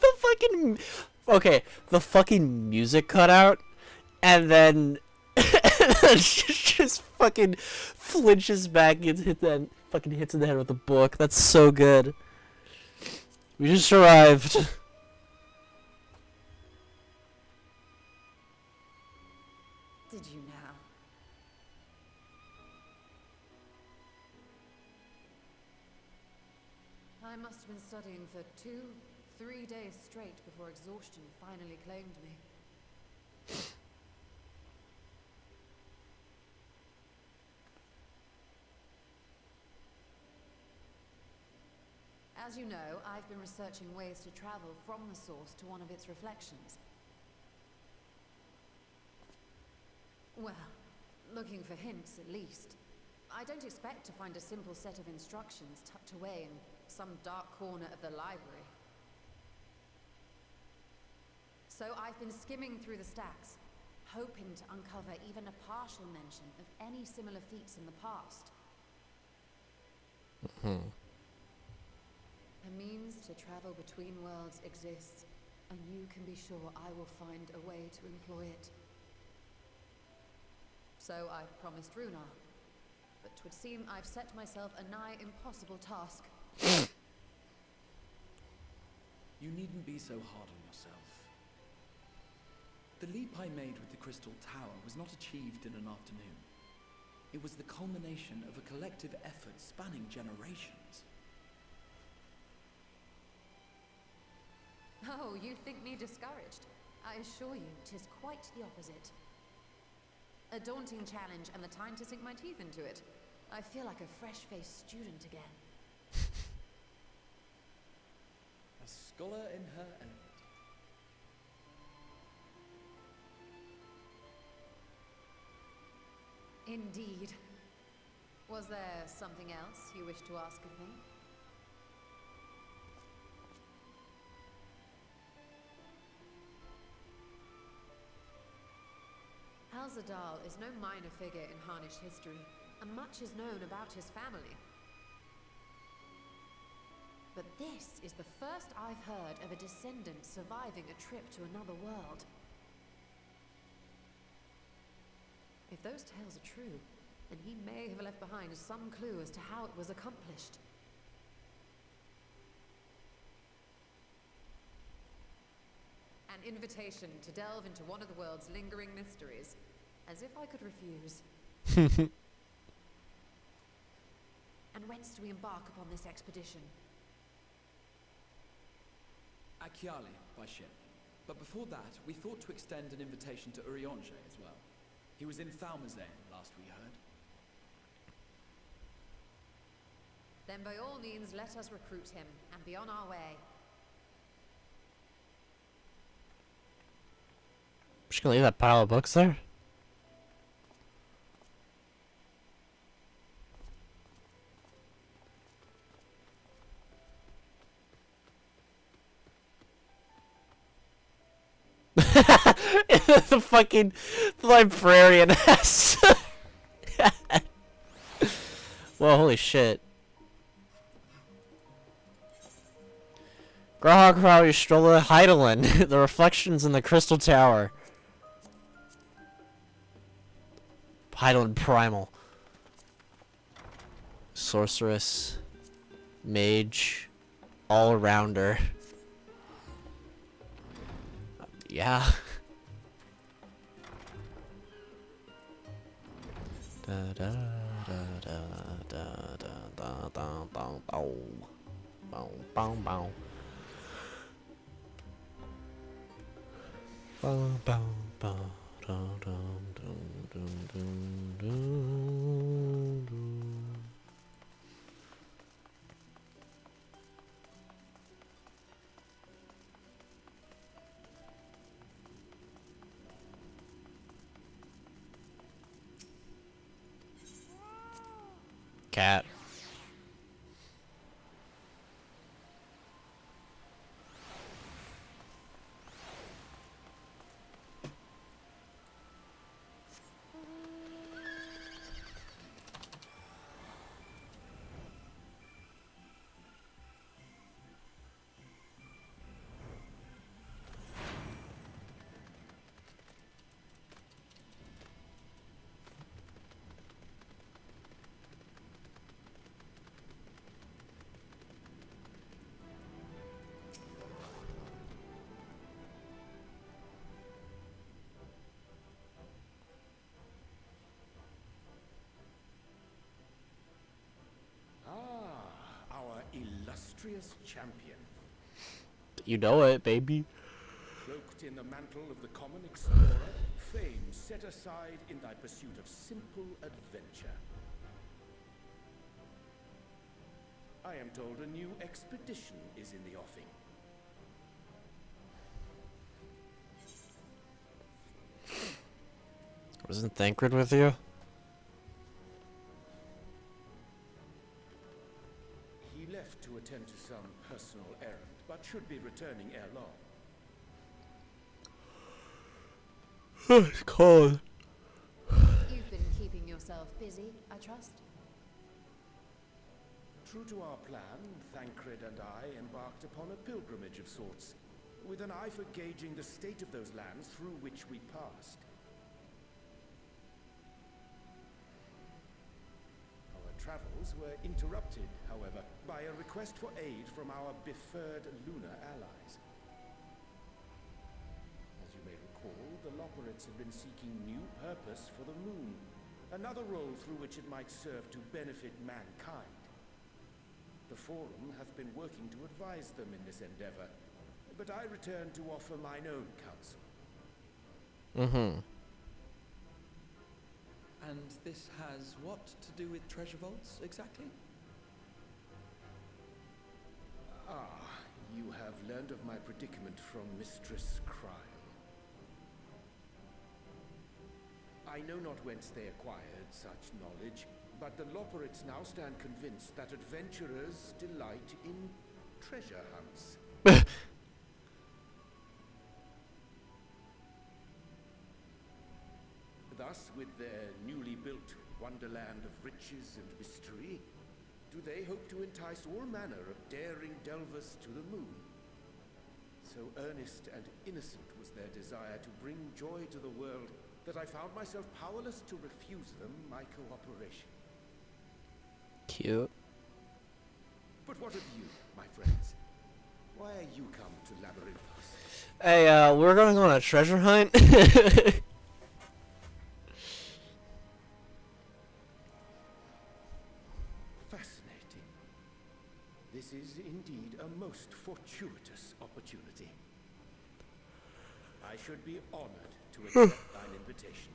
The fucking okay, the fucking music cut out, and then she just fucking flinches back and fucking hits in the head with a book. That's so good. We just arrived. Did you now? I must have been studying for 2-3 days straight before exhaustion finally claimed me. As you know, I've been researching ways to travel from the source to one of its reflections. Well, looking for hints at least. I don't expect to find a simple set of instructions tucked away in some dark corner of the library. So I've been skimming through the stacks, hoping to uncover even a partial mention of any similar feats in the past. A means to travel between worlds exists, and you can be sure I will find a way to employ it. So I've promised Runar, but 'twould seem I've set myself a nigh impossible task. You needn't be so hard on yourself. The leap I made with the Crystal Tower was not achieved in an afternoon. It was the culmination of a collective effort spanning generations. Oh, you think me discouraged? I assure you, 'tis quite the opposite. A daunting challenge and the time to sink my teeth into it. I feel like a fresh-faced student again. A scholar in her element. Indeed. Was there something else you wish to ask of me? Alzadal is no minor figure in Harnish history, and much is known about his family. But this is the first I've heard of a descendant surviving a trip to another world. If those tales are true, then he may have left behind some clue as to how it was accomplished. An invitation to delve into one of the world's lingering mysteries. As if I could refuse. And whence do we embark upon this expedition? Achiali, by ship. But before that, we thought to extend an invitation to Urianger as well. He was in Falmazane last we heard. Then by all means let us recruit him and be on our way. Just gonna leave that pile of books there? The fucking librarian has. Well, holy shit. Grahog Rao Strolla Heidelin. The reflections in the crystal tower. Heidelin Primal. Sorceress. Mage. All-rounder. Yeah. Da da da da da da da da bow bow bow bow bow bow bow dum dum dum dum dum dum. Cat. Illustrious champion. You know it, baby. Cloaked in the mantle of the common explorer, fame set aside in thy pursuit of simple adventure. I am told a new expedition is in the offing. Wasn't Thancred with you? He left to attend to some personal errand, but should be returning ere long. It's cold. You've been keeping yourself busy, I trust? True to our plan, Thancred and I embarked upon a pilgrimage of sorts, with an eye for gauging the state of those lands through which we passed. Our travels were interrupted, however, by a request for aid from our befurred lunar allies. As you may recall, the Loperates have been seeking new purpose for the moon, another role through which it might serve to benefit mankind. The Forum hath been working to advise them in this endeavor, but I return to offer mine own counsel. And this has what to do with treasure vaults, exactly? Ah, you have learned of my predicament from Mistress Cryle. I know not whence they acquired such knowledge, but the Loporrits now stand convinced that adventurers delight in treasure hunts. Thus, with their newly built wonderland of riches and mystery, do they hope to entice all manner of daring delvers to the moon? So earnest and innocent was their desire to bring joy to the world that I found myself powerless to refuse them my cooperation. Cute. But what of you, my friends? Why are you come to Labyrinthos? Hey, we're going on a treasure hunt. Fascinating. This is indeed a most fortuitous opportunity. I should be honored to accept thine invitation.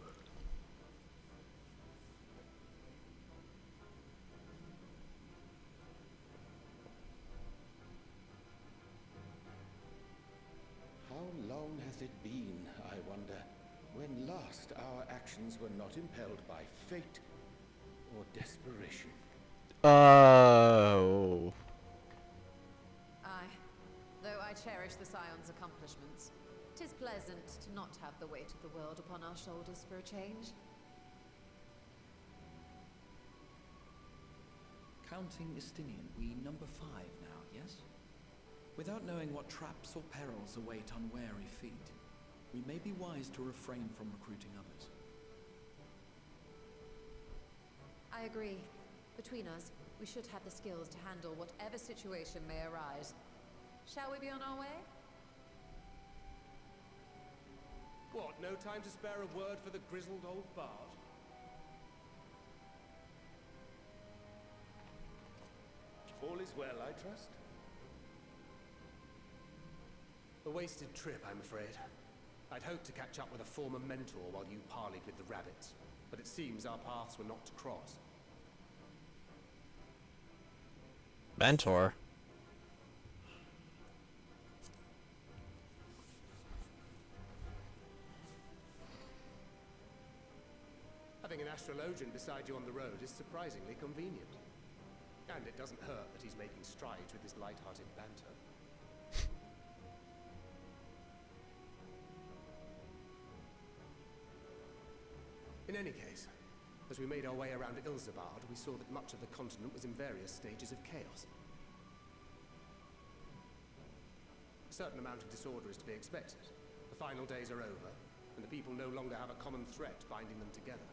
How long hath it been, I wonder, when last our actions were not impelled by fate or desperation? Oh. Aye. Though I cherish the Scion's accomplishments, 'tis pleasant to not have the weight of the world upon our shoulders for a change. Counting Estinian, we number 5 now, yes? Without knowing what traps or perils await unwary feet, we may be wise to refrain from recruiting others. I agree. Between us, we should have the skills to handle whatever situation may arise. Shall we be on our way? What, no time to spare a word for the grizzled old bard? All is well, I trust? A wasted trip, I'm afraid. I'd hoped to catch up with a former mentor while you parleyed with the rabbits, but it seems our paths were not to cross. Mentor. Having an astrologian beside you on the road is surprisingly convenient. And it doesn't hurt that he's making strides with his light-hearted banter. In any case, as we made our way around Ilzabard, we saw that much of the continent was in various stages of chaos. A certain amount of disorder is to be expected. The final days are over, and the people no longer have a common threat binding them together.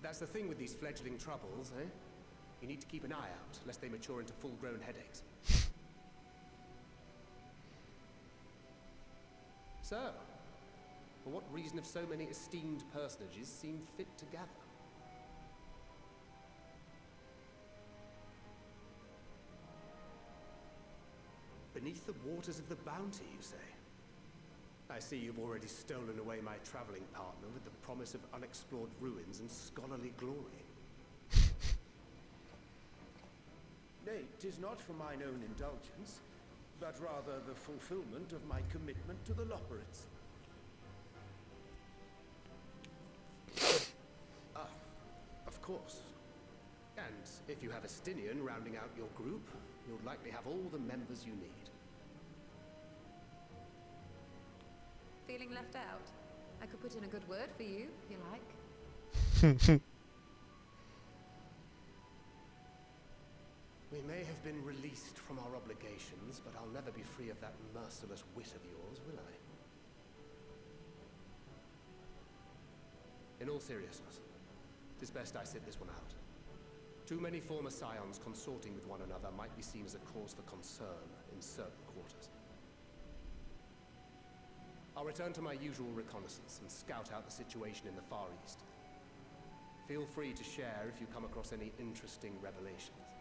That's the thing with these fledgling troubles, eh? You need to keep an eye out, lest they mature into full-grown headaches. So, for what reason have so many esteemed personages seen fit to gather? Beneath the waters of the bounty, you say? I see you've already stolen away my traveling partner with the promise of unexplored ruins and scholarly glory. Nay, 'tis not for mine own indulgence, but rather the fulfillment of my commitment to the Loporrits. Ah, of course. And if you have Estinian rounding out your group, you'll likely have all the members you need. Feeling left out? I could put in a good word for you, if you like. We may have been released from our obligations, but I'll never be free of that merciless wit of yours, will I? In all seriousness, it is best I sit this one out. Too many former scions consorting with one another might be seen as a cause for concern in certain quarters. I'll return to my usual reconnaissance and scout out the situation in the Far East. Feel free to share if you come across any interesting revelations.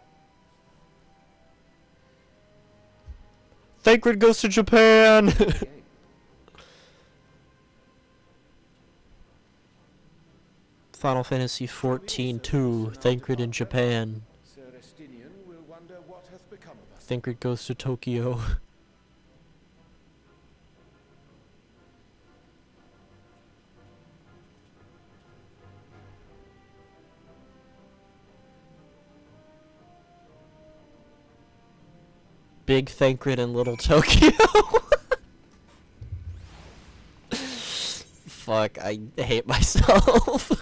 Thancred goes to Japan! Final Fantasy 14-2, Thancred in Japan. Sir Estinian will wonder what hath become of us. Thancred goes to Tokyo. Big Thancred in Little Tokyo. Fuck, I hate myself.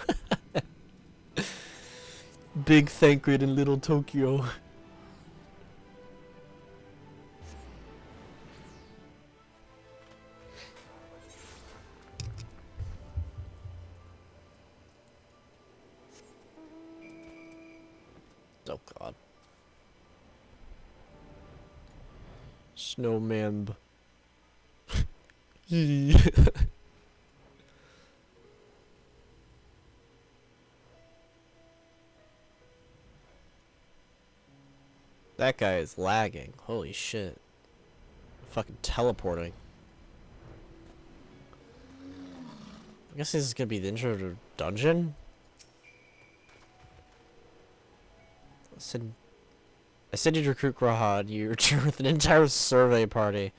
Big Thancred in Little Tokyo. Oh god. Snowman. That guy is lagging. Holy shit. Fucking teleporting. I guess this is gonna be the intro to dungeon? I said you'd recruit Grahad. You return with an entire survey party.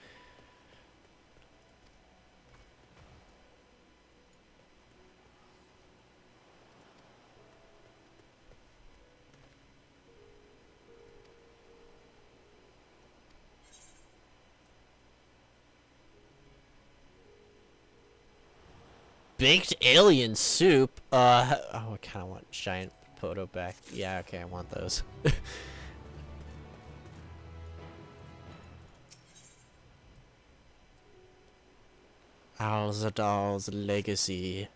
Baked alien soup? Oh, I kinda want giant Poto back. Yeah, okay, I want those. Alzadal's legacy.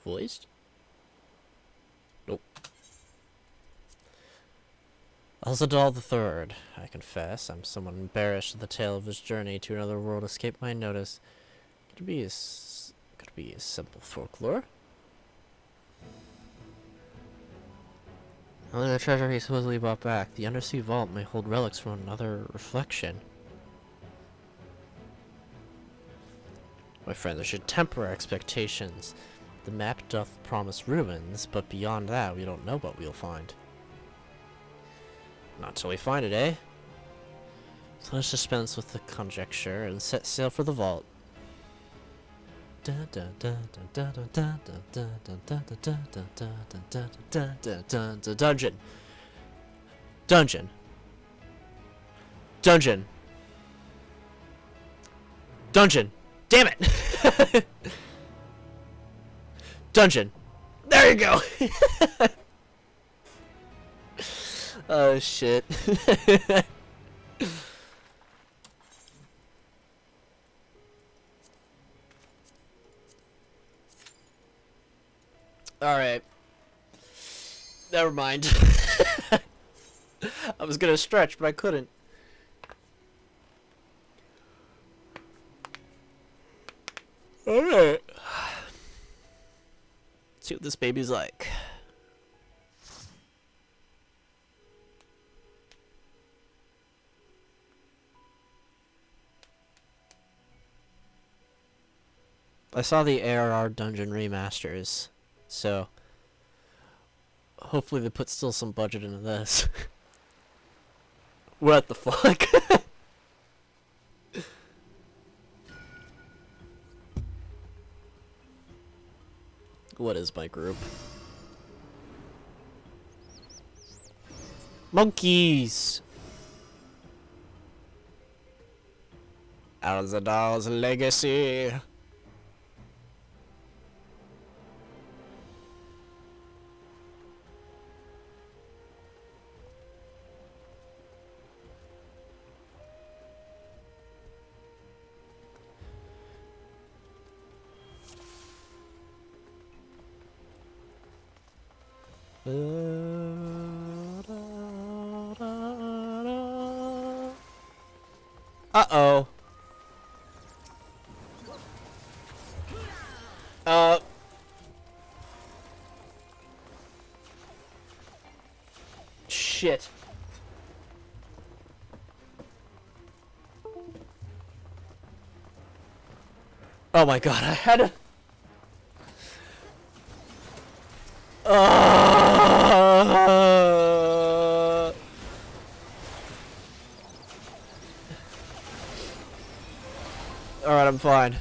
Voiced? Nope. Alzadal III. I confess, I'm somewhat embarrassed that the tale of his journey to another world escaped my notice. Could it be a simple folklore? Only the treasure he supposedly brought back. The undersea vault may hold relics from another reflection. My friend, there should temper our expectations. The map doth promise ruins, but beyond that, we don't know what we'll find. Not till we find it, eh? So let's dispense with the conjecture and set sail for the vault. Dungeon. Dungeon. Dungeon. Dungeon. Damn it! Dungeon. There you go! Oh shit. Alright. Never mind. I was gonna stretch, but I couldn't. Alright. See what this baby's like. I saw the ARR dungeon remasters, so hopefully they put still some budget into this. What the fuck? What is my group? Monkeys! Alzadal's legacy! Uh-oh. Shit. Oh my god, I had to... Alright, I'm fine.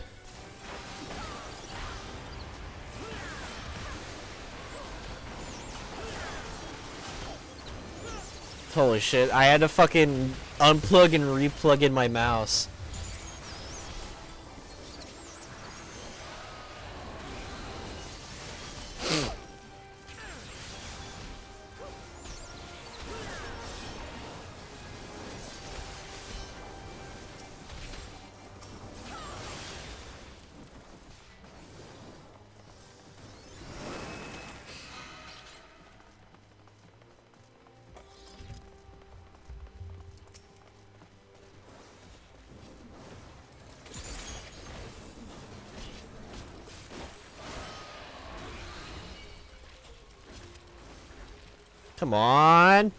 Holy shit, I had to fucking unplug and replug in my mouse. Come on.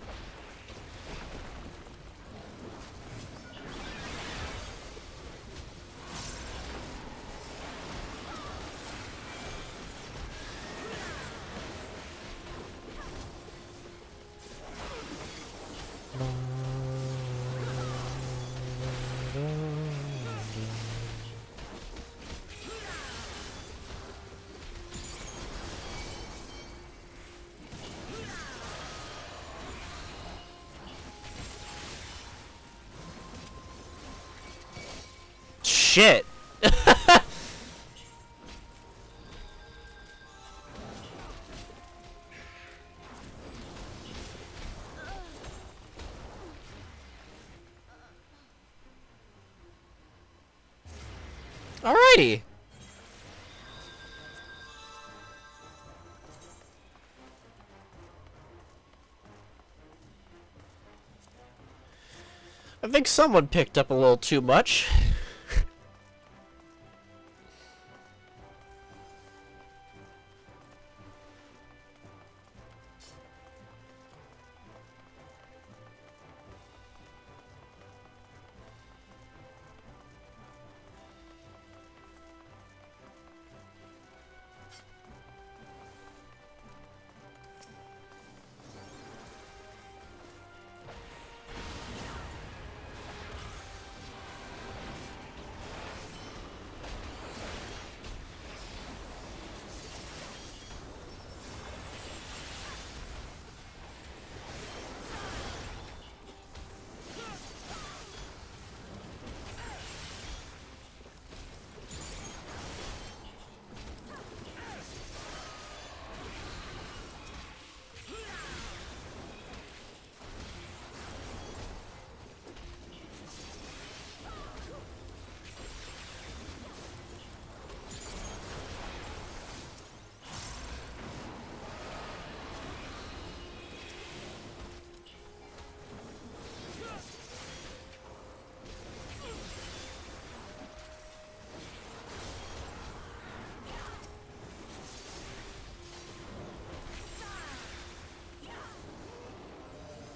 Shit. Alrighty. I think someone picked up a little too much.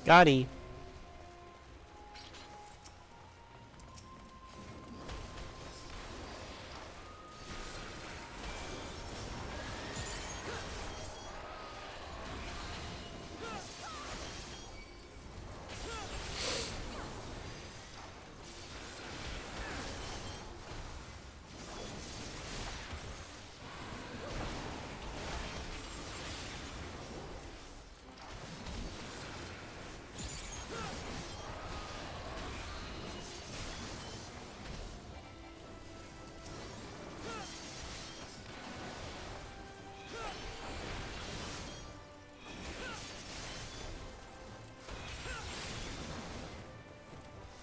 Gotti.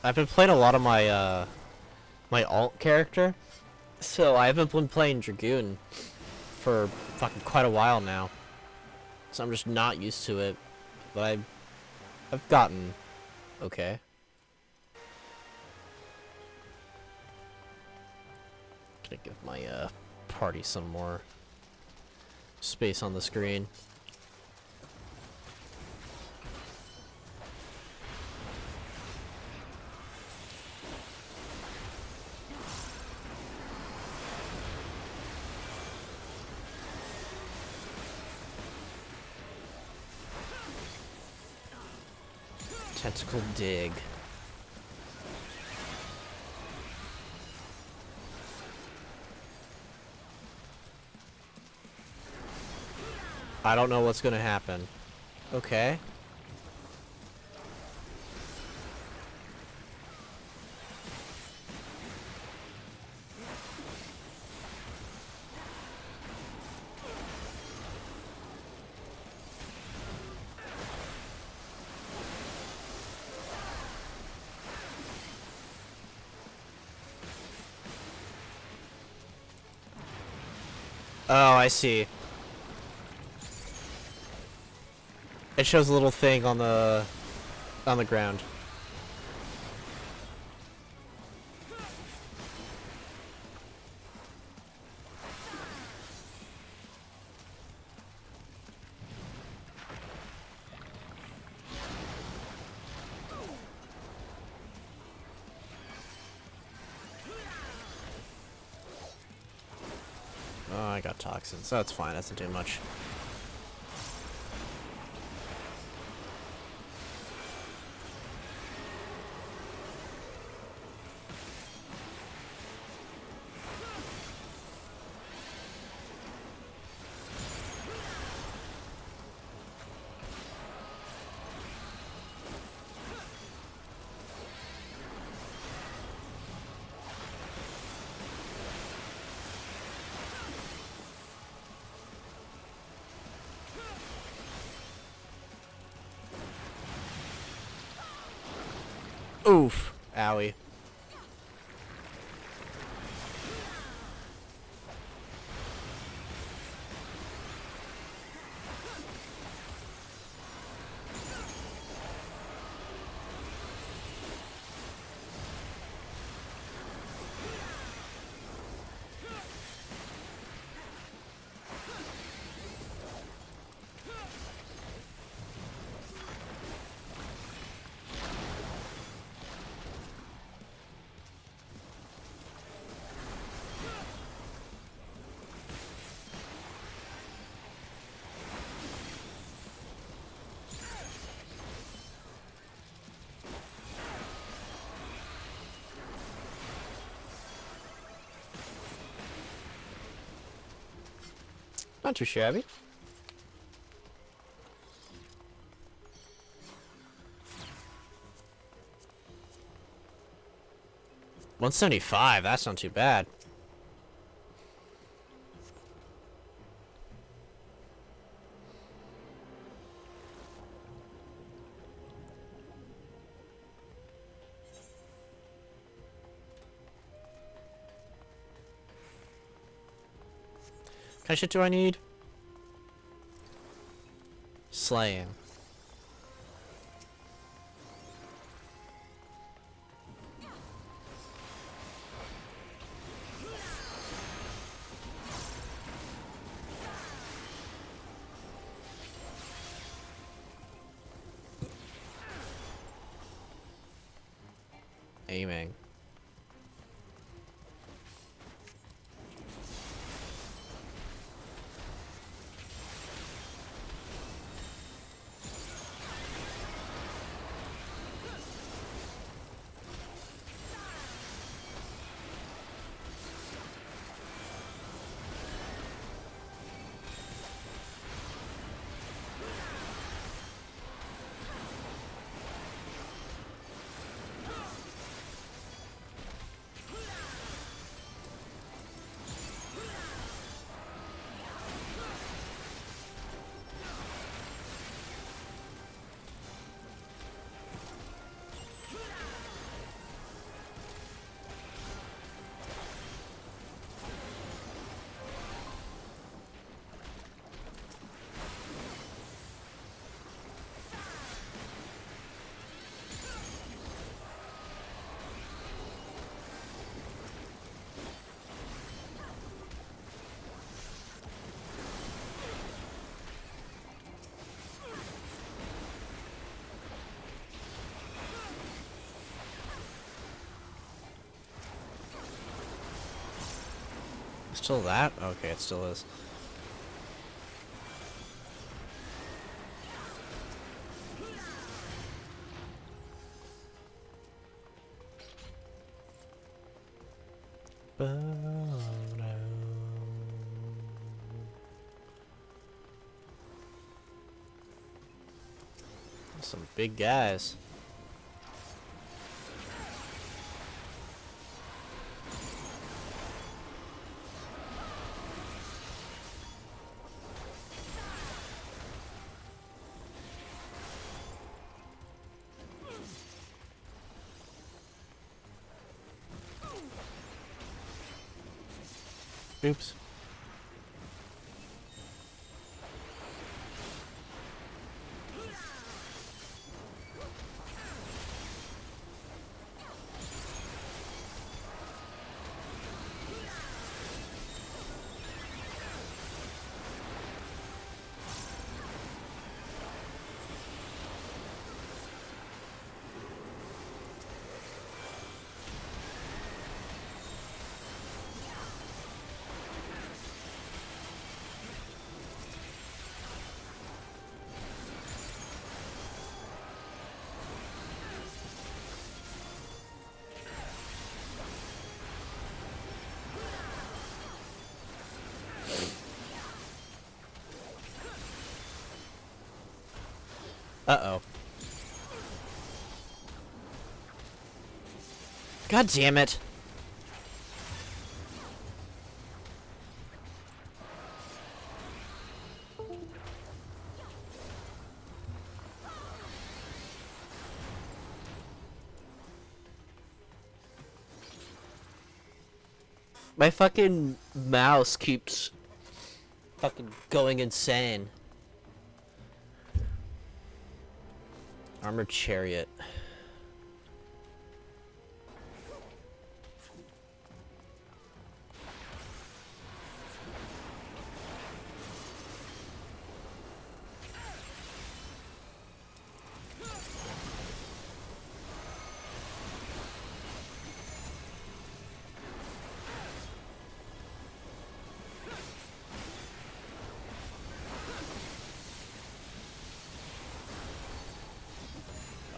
I've been playing a lot of my my alt character, so I haven't been playing Dragoon for fucking quite a while now. So I'm just not used to it, but I've gotten okay. Gonna give my party some more space on the screen. Tentacle dig. I don't know what's gonna happen. Okay. Oh, I see. It shows a little thing on the ground. Oh, I got toxins. That's fine. That doesn't do much. Oof. Owie. Not too shabby. $175. That's not too bad. What kind of shit do I need? Slaying. Aiming. Still that? Okay, it still is. Some big guys. Oops. Uh-oh. God damn it. My fucking mouse keeps fucking going insane. Armored chariot.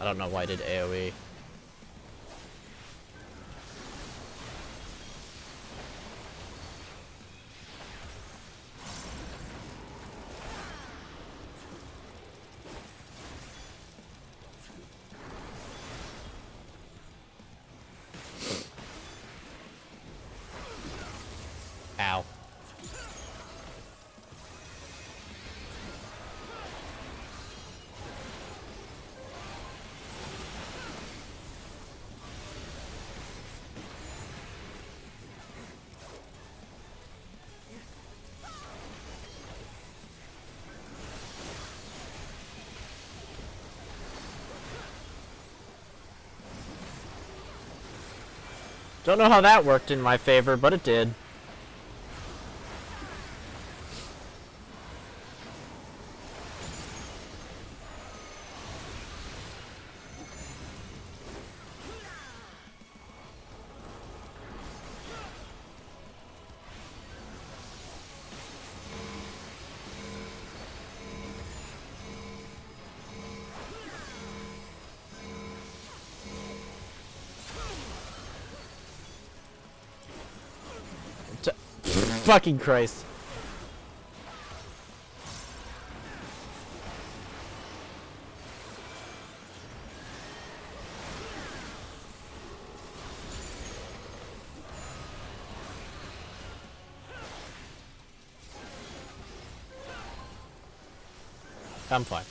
I don't know why I did AoE. Ow. Don't know how that worked in my favor, but it did. Fucking Christ. I'm fine.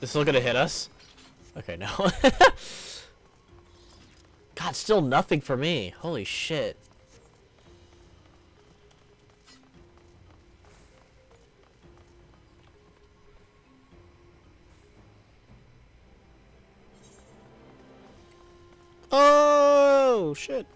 This still gonna hit us? Okay, no. God, still nothing for me. Holy shit. Oh, shit.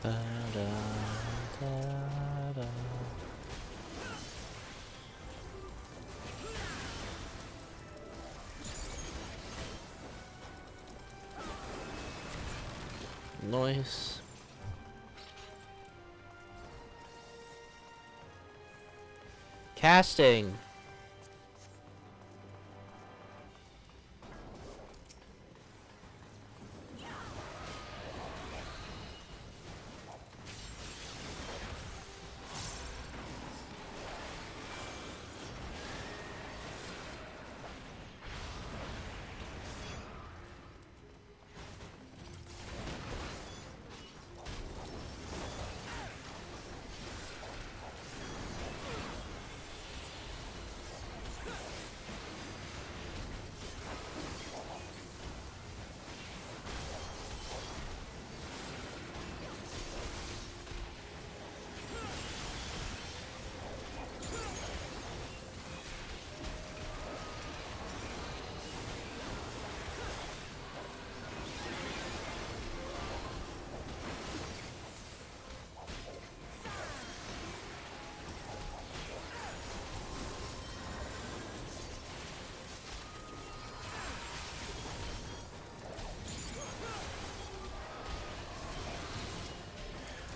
Da, da, da, da. Nice. Casting.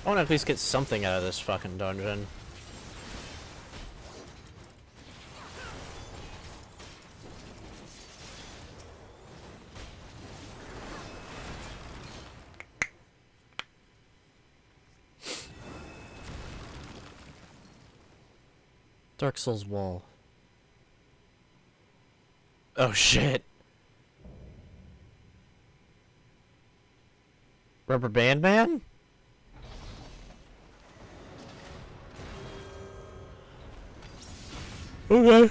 I want to at least get something out of this fucking dungeon. Dark Souls wall. Oh shit. Rubber Band Man? Okay.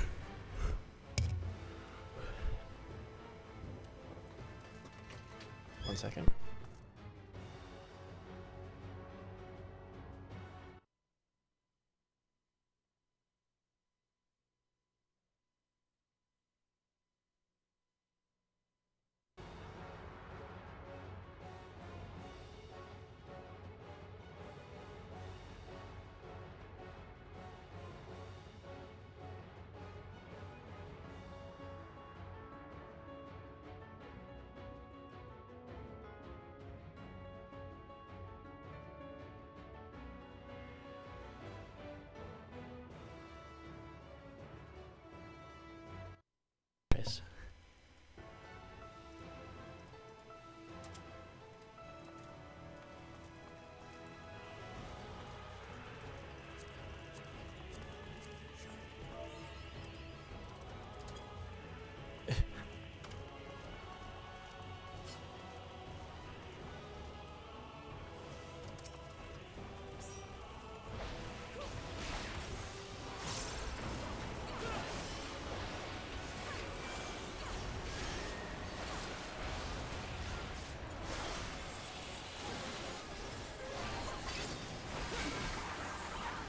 One second. Nice.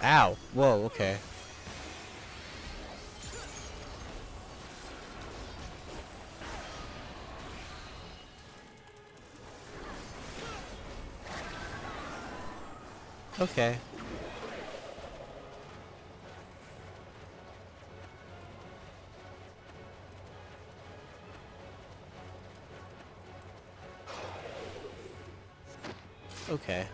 Ow. Whoa, okay. Okay. Okay.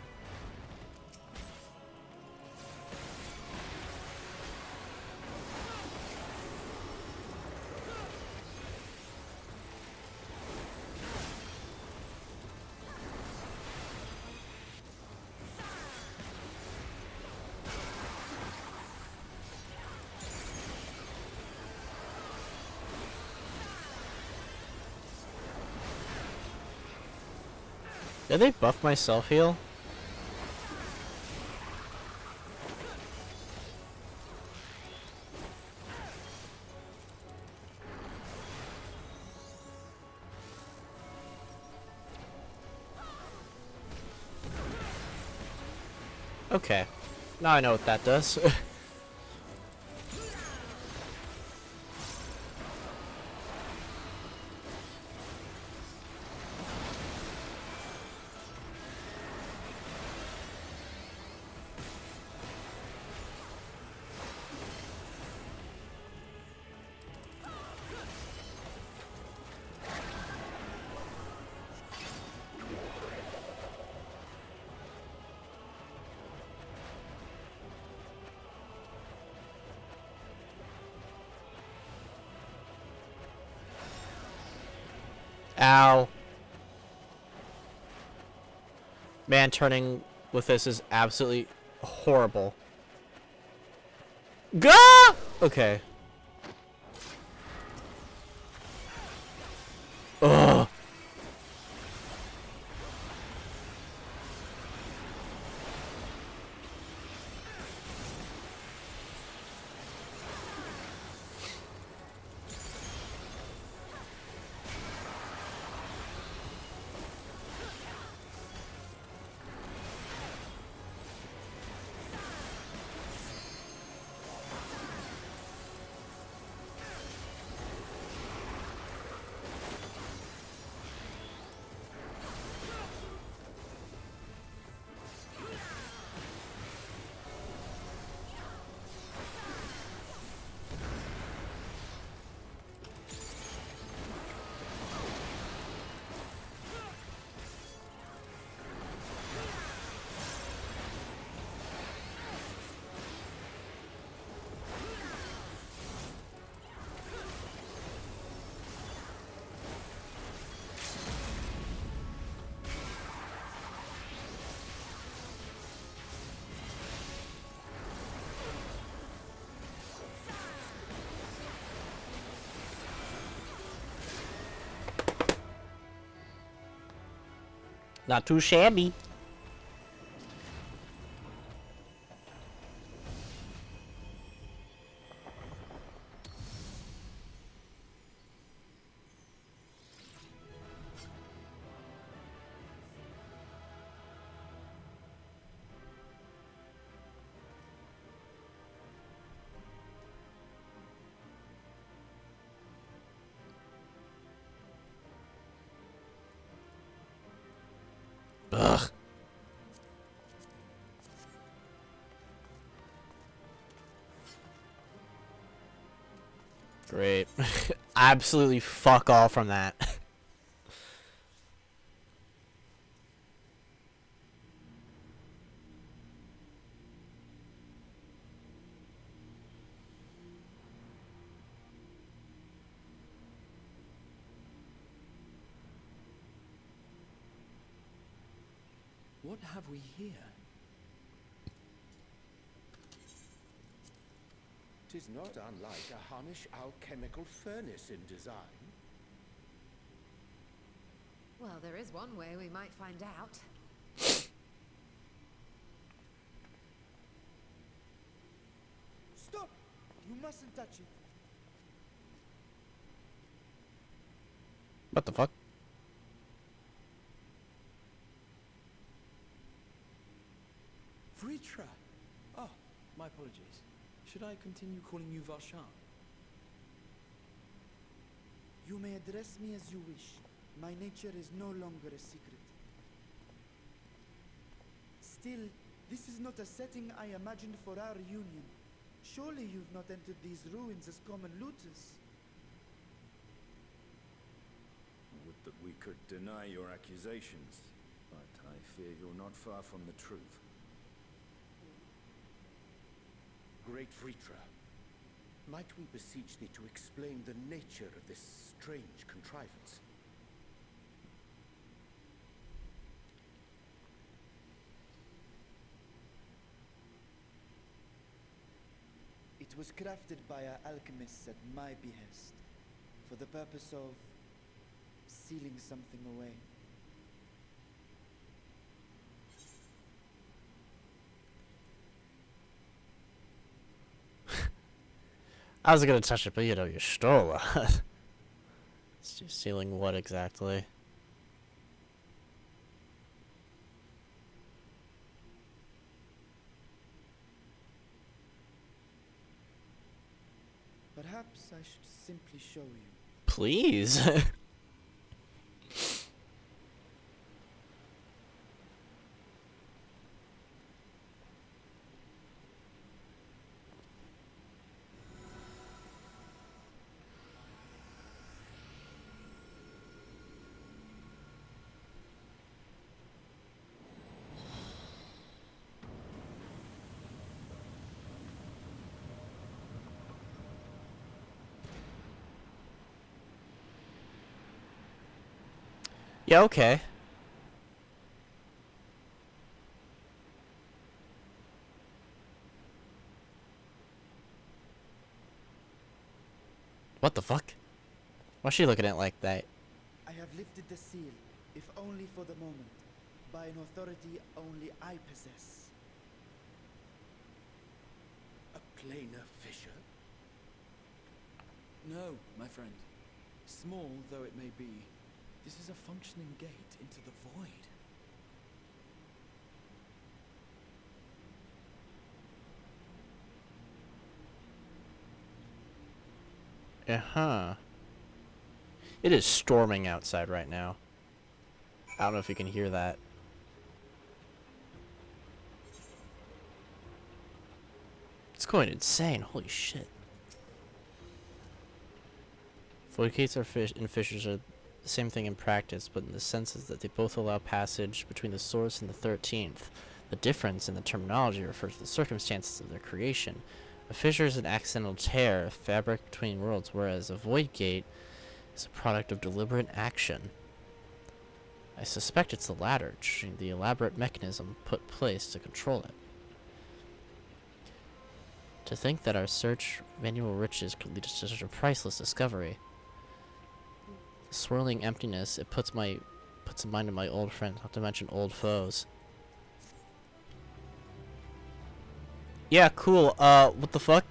Did they buff my self heal? Okay. Now I know what that does. Ow. Man, turning with this is absolutely horrible. Gah! Okay. Ugh. Not too shabby. Ugh. Great. Absolutely fuck all from that. What have we here? Tis not unlike a Hunnish alchemical furnace in design. Well, there is one way we might find out. Stop! You mustn't touch it. What the fuck? Vritra! Oh, my apologies. Should I continue calling you Varshan? You may address me as you wish. My nature is no longer a secret. Still, This is not a setting I imagined for our reunion. Surely you've not entered these ruins as common looters. Would that we could deny your accusations, but I fear you're not far from the truth. Great Vritra, might we beseech thee to explain the nature of this strange contrivance? It was crafted by our alchemists at my behest, for the purpose of sealing something away. I was gonna touch it, but you know, you stole it. Sealing what exactly? Perhaps I should simply show you. Please. Yeah, okay. What the fuck? Why's she looking at it like that? I have lifted the seal, if only for the moment, by an authority only I possess. A planar fissure? No, my friend. Small though it may be, this is a functioning gate into the void. Uh-huh. It is storming outside right now. I don't know if you can hear that. It's going insane. Holy shit. Void gates are and fissures are the same thing in practice, but in the sense is that they both allow passage between the source and the 13th. The difference in the terminology refers to the circumstances of their creation. A fissure is an accidental tear, a fabric between worlds, whereas a void gate is a product of deliberate action. I suspect it's the latter, judging the elaborate mechanism put in place to control it. To think that our search for manual riches could lead us to such a priceless discovery. The swirling emptiness, it puts in mind of my old friends, not to mention old foes. Yeah, cool. What the fuck?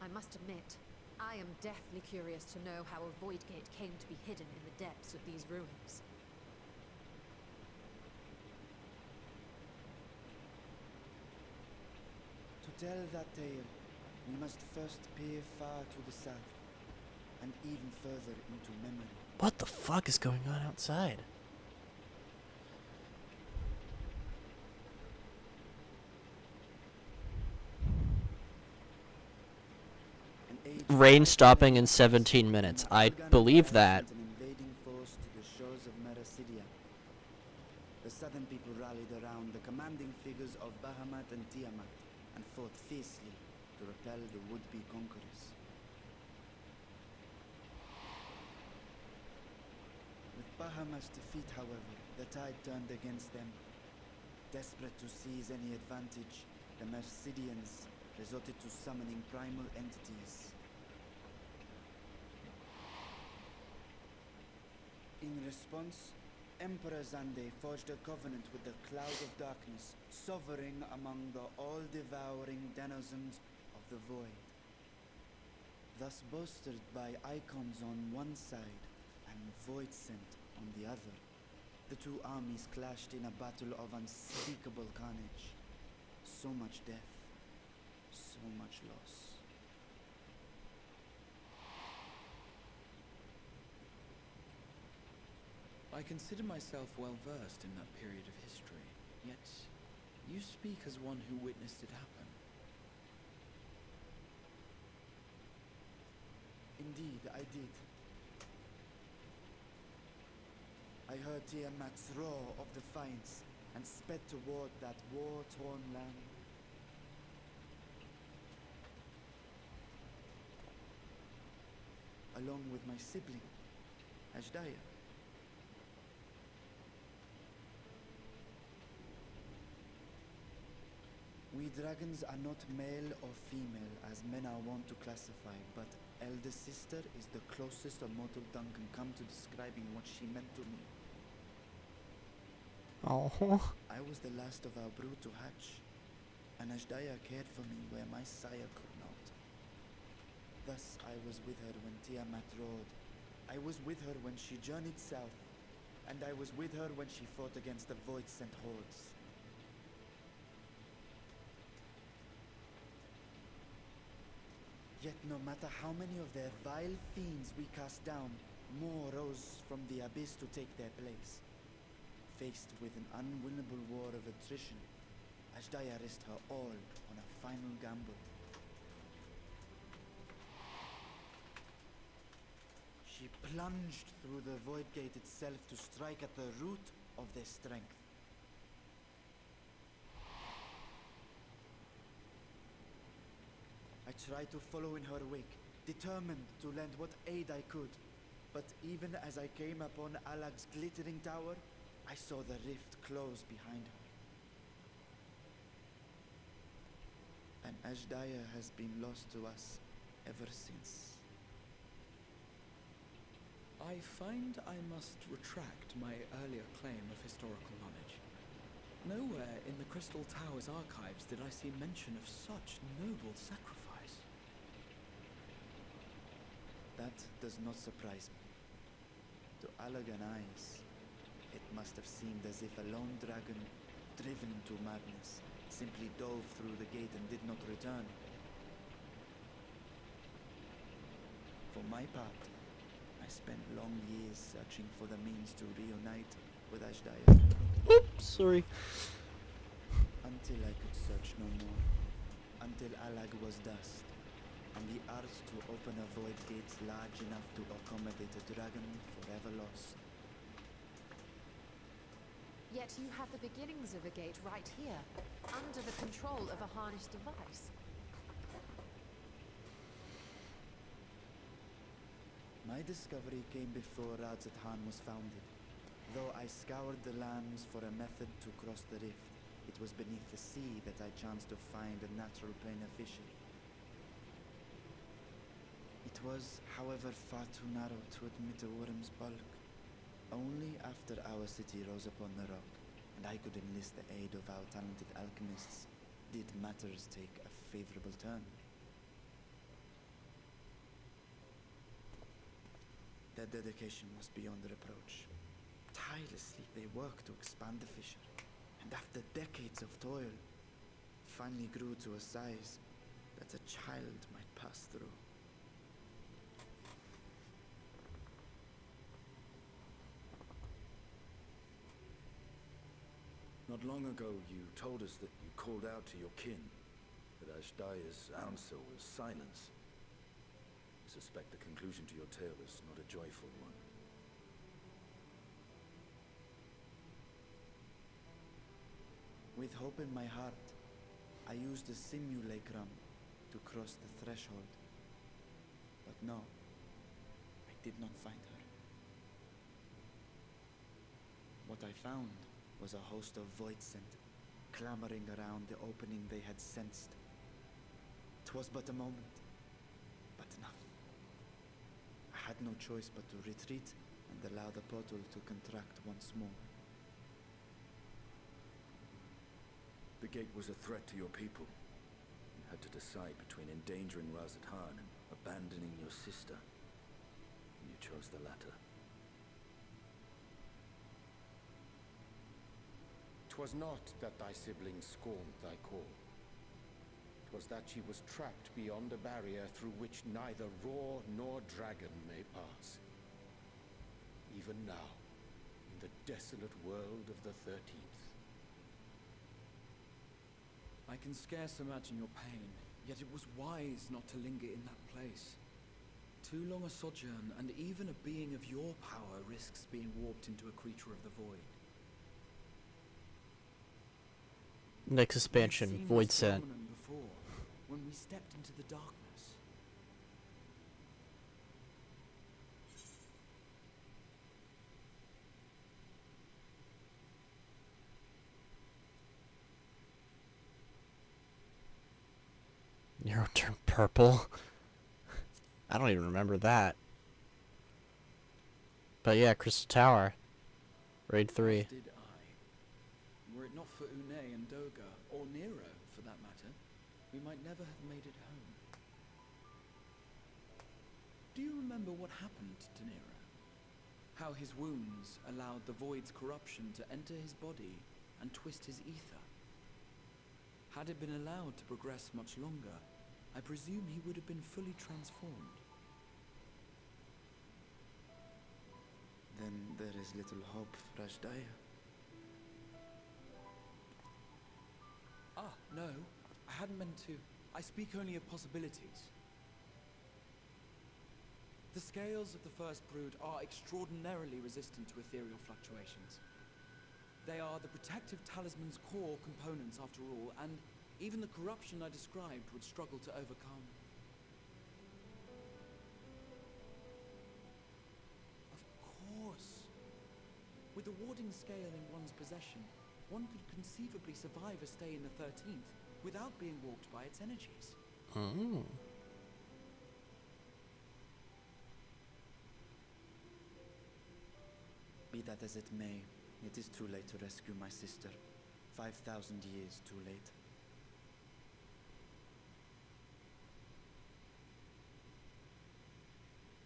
I must admit, I am deathly curious to know how a void gate came to be hidden in the depths of these ruins. To tell that tale, we must first peer far to the south, and even further into memory. What the fuck is going on outside? Rain stopping in 17 minutes. I believe that. An invading force to the shores of Mericidia. The southern people rallied around the commanding figures of Bahamut and Tiamat and fought fiercely to repel the would-be conquerors. With Bahamut's defeat, however, the tide turned against them. Desperate to seize any advantage, the Mercidians resorted to summoning primal entities. In response, Emperor Zande forged a covenant with the Cloud of Darkness, sovereign among the all-devouring denizens of the Void. Thus bolstered by icons on one side and Voidsent on the other. The two armies clashed in a battle of unspeakable carnage. So much death, so much loss. I consider myself well versed in that period of history, yet you speak as one who witnessed it happen. Indeed, I did. I heard Tiamat's roar of defiance and sped toward that war-torn land. Along with my sibling, Ashdaya. We dragons are not male or female as men are wont to classify, but elder sister is the closest a mortal tongue can come to describing what she meant to me. Oh. I was the last of our brood to hatch, and Ashdaya cared for me where my sire could not. Thus I was with her when Tiamat roared. I was with her when she journeyed south, and I was with her when she fought against the Void-sent hordes. Yet no matter how many of their vile fiends we cast down, more rose from the abyss to take their place. Faced with an unwinnable war of attrition, Ashdaya risked her all on a final gamble. She plunged through the void gate itself to strike at the root of their strength. I tried to follow in her wake, determined to lend what aid I could. But even as I came upon Alag's glittering tower, I saw the rift close behind her. And Ashdaya has been lost to us ever since. I find I must retract my earlier claim of historical knowledge. Nowhere in the Crystal Tower's archives did I see mention of such noble sacrifice. That does not surprise me. To Alagan eyes, it must have seemed as if a lone dragon, driven to madness, simply dove through the gate and did not return. For my part, I spent long years searching for the means to reunite with Ashdaya. Oops, sorry. Until I could search no more. Until Alag was dust, and the art to open a void gate large enough to accommodate a dragon forever lost. Yet you have the beginnings of a gate right here, under the control of a harnessed device. My discovery came before Radzat-Han was founded. Though I scoured the lands for a method to cross the rift, it was beneath the sea that I chanced to find a natural plane of fishing. It was, however, far too narrow to admit a worm's bulk. Only after our city rose upon the rock, and I could enlist the aid of our talented alchemists, did matters take a favorable turn. Their dedication was beyond reproach. Tirelessly they worked to expand the fissure, and after decades of toil, finally grew to a size that a child might pass through. Not long ago, you told us that you called out to your kin, that Ashdaya's answer was silence. I suspect the conclusion to your tale is not a joyful one. With hope in my heart, I used the simulacrum to cross the threshold. But no, I did not find her. What I found was a host of Voidsent, clamoring around the opening they had sensed. 'Twas but a moment, but enough. I had no choice but to retreat and allow the portal to contract once more. The gate was a threat to your people. You had to decide between endangering Radzat-Han and abandoning your sister. And you chose the latter. 'Twas not that thy sibling scorned thy call. 'Twas that she was trapped beyond a barrier through which neither roar nor dragon may pass. Even now, in the desolate world of the 13th. I can scarce imagine your pain, yet it was wise not to linger in that place. Too long a sojourn, and even a being of your power risks being warped into a creature of the void. Next expansion, We've seen Void this Scent. phenomenon before, when we stepped into the darkness. Nero turned purple. I don't even remember that. But yeah, Crystal Tower. Raid 3. As did I. Were it not for Une and Doga, or Nero for that matter, we might never have made it home. Do you remember what happened to Nero? How his wounds allowed the void's corruption to enter his body and twist his ether? Had it been allowed to progress much longer, I presume he would have been fully transformed. Then there is little hope for Ashdaya. Ah, no. I hadn't meant to. I speak only of possibilities. The scales of the first brood are extraordinarily resistant to ethereal fluctuations. They are the protective talisman's core components after all, and even the corruption I described would struggle to overcome. Of course. With the warding scale in one's possession, one could conceivably survive a stay in the 13th without being warped by its energies. Oh. Be that as it may, it is too late to rescue my sister. 5,000 years too late.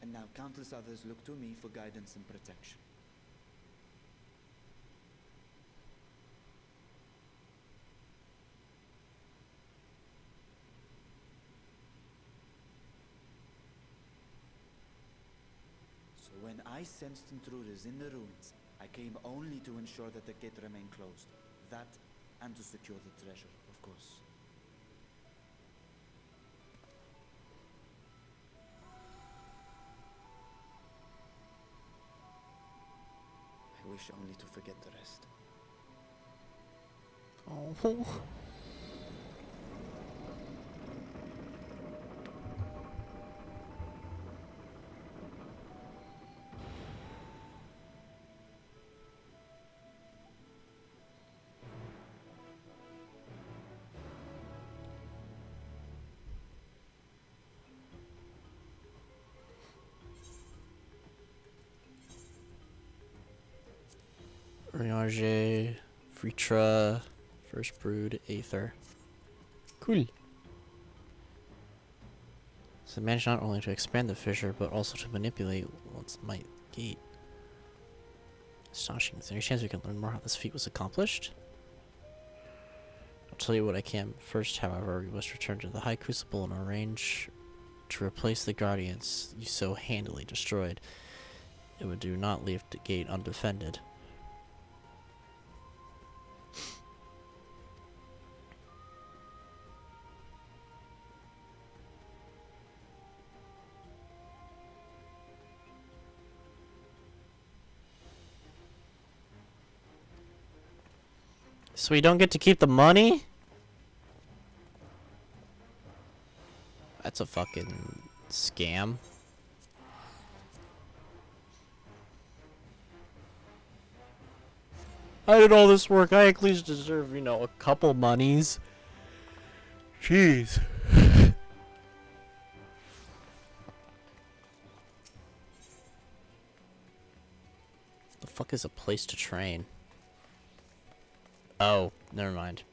And now countless others look to me for guidance and protection. So when I sensed intruders in the ruins, I came only to ensure that the gate remained closed. That, and to secure the treasure, of course. I wish only to forget the rest. Oh. Riage, Fritra, First Brood, Aether. Cool. So managed not only to expand the fissure, but also to manipulate its might gate. Astonishing. Is there any chance we can learn more how this feat was accomplished? I'll tell you what I can. First, however, we must return to the High Crucible and arrange to replace the Guardians you so handily destroyed. It would do not leave the gate undefended. So we don't get to keep the money? That's a fucking scam. I did all this work. I at least deserve, you know, a couple monies. Jeez. The fuck is a place to train? Oh, never mind.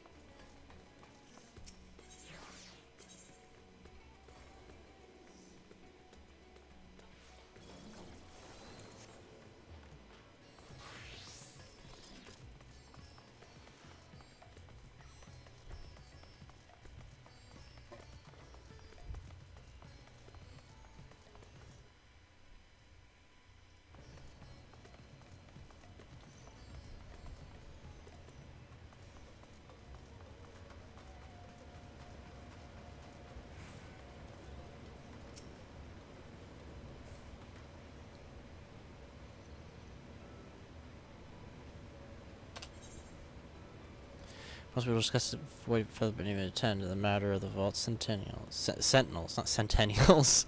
Must be discussed wait further but even attend to the matter of the vault sentinels, not centennials.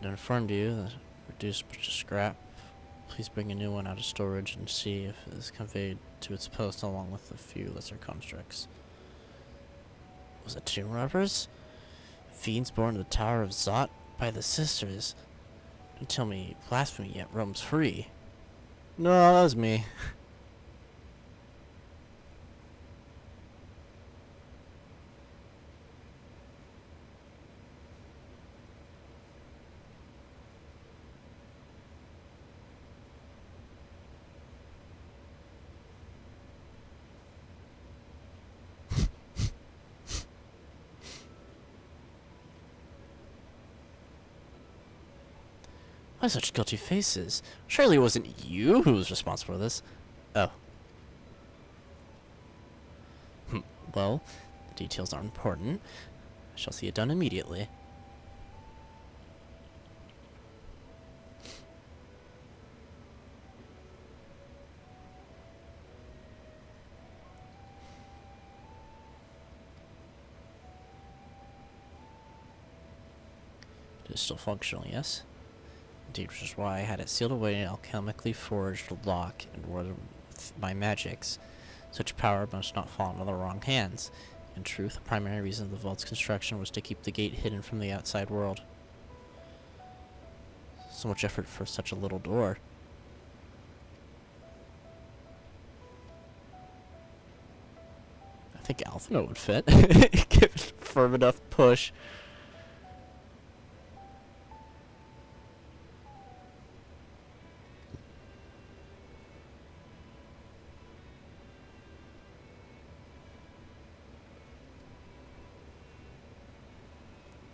I informed you that reduced to scrap. Please bring a new one out of storage and see if it is conveyed to its post along with a few lesser constructs. Was it tomb robbers? Fiends born in the Tower of Zot by the sisters? Don't tell me blasphemy yet roams free. No, that was me. Why such guilty faces? Surely it wasn't you who was responsible for this. Oh. Well, the details aren't important. I shall see it done immediately. It is still functional, yes? Indeed, which is why I had it sealed away in an alchemically forged lock and warded with my magics. Such power must not fall into the wrong hands. In truth, the primary reason of the vault's construction was to keep the gate hidden from the outside world. So much effort for such a little door. I think Alphino would fit. Give it a firm enough push.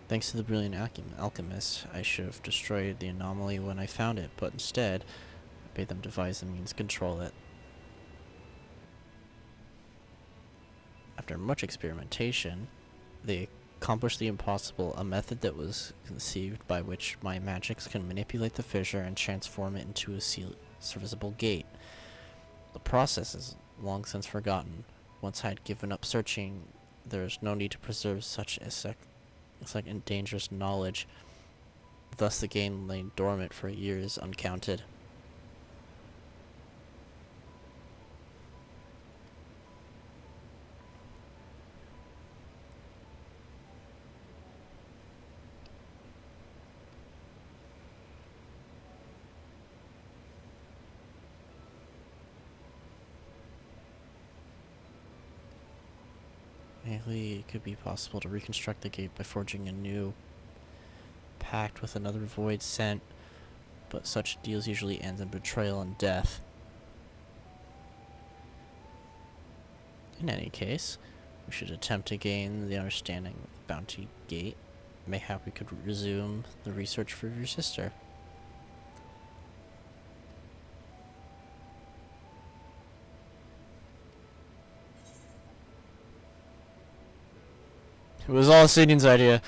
Thanks to the brilliant alchemist, I should have destroyed the anomaly when I found it, but instead, I bade them devise the means to control it. After much experimentation, they accomplished the impossible, a method that was conceived by which my magics can manipulate the fissure and transform it into a serviceable gate. The process is long since forgotten. Once I had given up searching, there is no need to preserve such a and dangerous knowledge. Thus the game lay dormant for years uncounted. Maybe it could be possible to reconstruct the gate by forging a new pact with another void sent, but such deals usually end in betrayal and death. In any case, we should attempt to gain the understanding of the bounty gate. Mayhap we could resume the research for your sister. It was all Sidion's idea.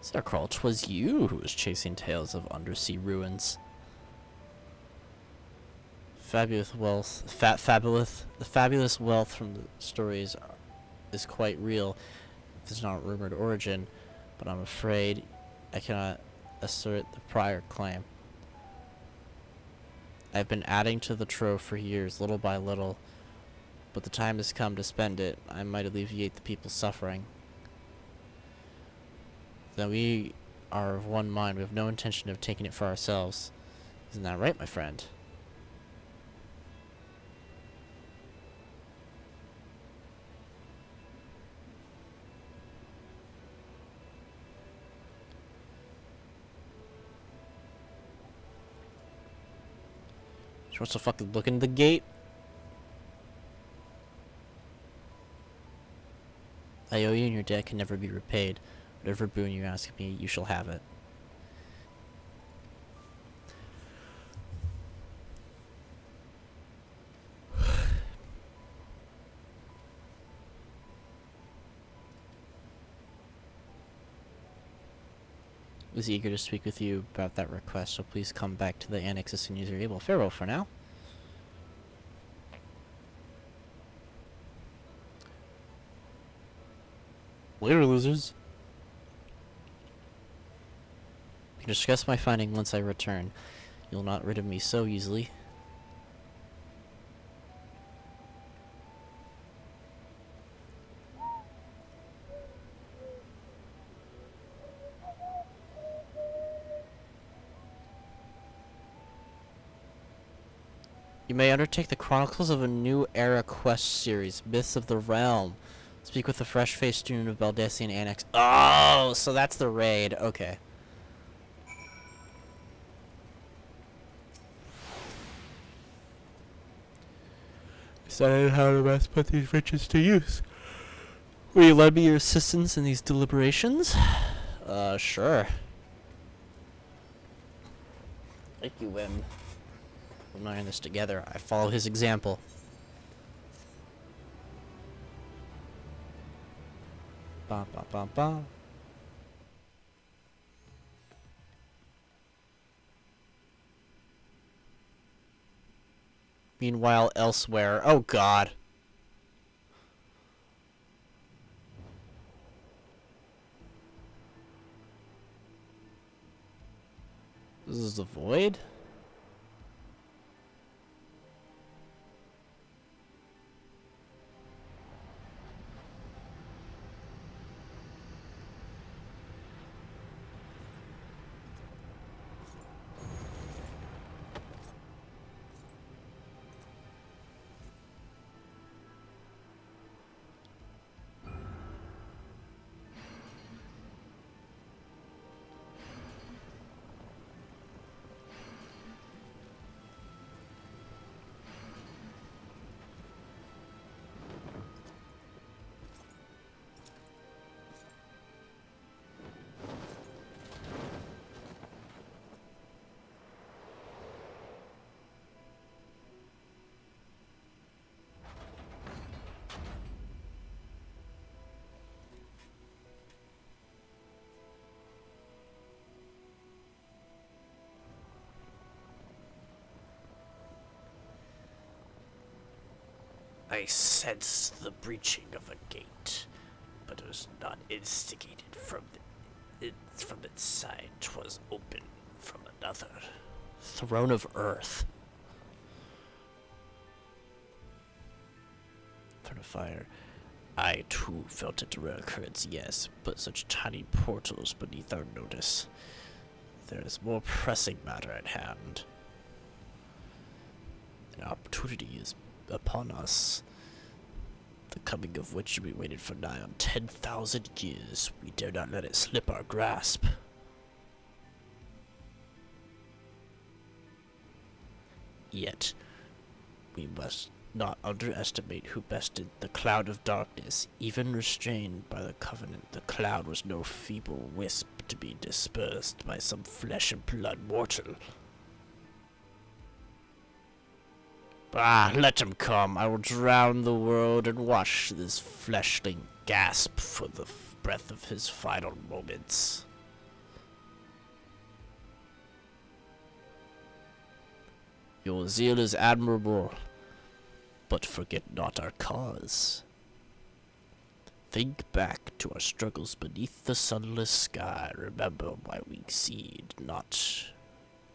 Zarkarl, 'twas you who was chasing tales of undersea ruins. Fabulous wealth, the fabulous wealth from the stories is quite real, if it's not a rumored origin, but I'm afraid I cannot assert the prior claim. I've been adding to the trove for years, little by little, but the time has come to spend it. I might alleviate the people's suffering. Then we are of one mind. We have no intention of taking it for ourselves. Isn't that right, my friend? She wants to fucking look into the gate. I owe you, and your debt can never be repaid. Whatever boon you ask me, you shall have it. was eager to speak with you about that request, so please come back to the annex as soon as you're able. Farewell for now. Later, losers. You can discuss my finding once I return. You'll not rid of me so easily. You may undertake the Chronicles of a New Era quest series, Myths of the Realm. Speak with the fresh-faced student of Baldesion Annex. Oh, so that's the raid. Okay. Decided how to best put these riches to use. Will you lend me your assistance in these deliberations? Sure. Thank you, Wim. We're in this together. I follow his example. Ba ba ba ba. Meanwhile, elsewhere. Oh God. This is the void? I sensed the breaching of a gate, but it was not instigated from its side. 'Twas open from another. Throne of Earth. Throne of Fire. I too felt it a rare occurrence, yes, but such tiny portals beneath our notice. There is more pressing matter at hand. An opportunity is upon us, the coming of which we waited for nigh on 10,000 years. We dare not let it slip our grasp. Yet, we must not underestimate who bested the cloud of darkness. Even restrained by the covenant, the cloud was no feeble wisp to be dispersed by some flesh and blood mortal. Ah, let him come. I will drown the world and watch this fleshling gasp for the breath of his final moments. Your zeal is admirable, but forget not our cause. Think back to our struggles beneath the sunless sky. Remember why we exceed, not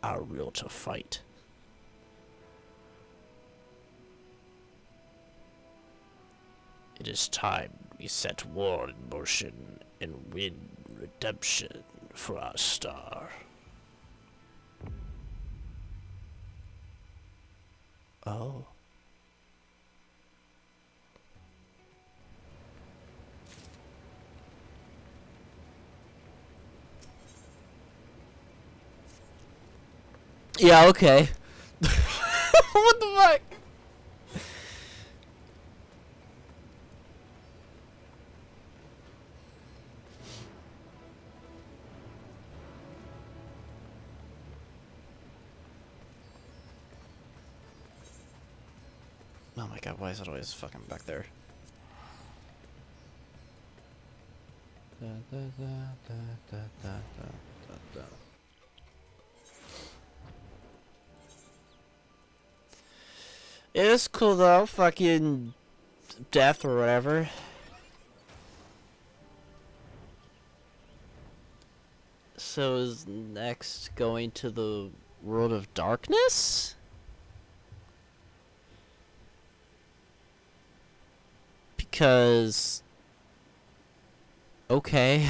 our will to fight. It is time we set war in motion and win redemption for our star. Oh. Yeah, okay. What the fuck? Oh my god, why is it always fucking back there? Da, da, da, da, da, da, da. It was cool though, fucking death or whatever. So is next going to the world of darkness? Because... okay.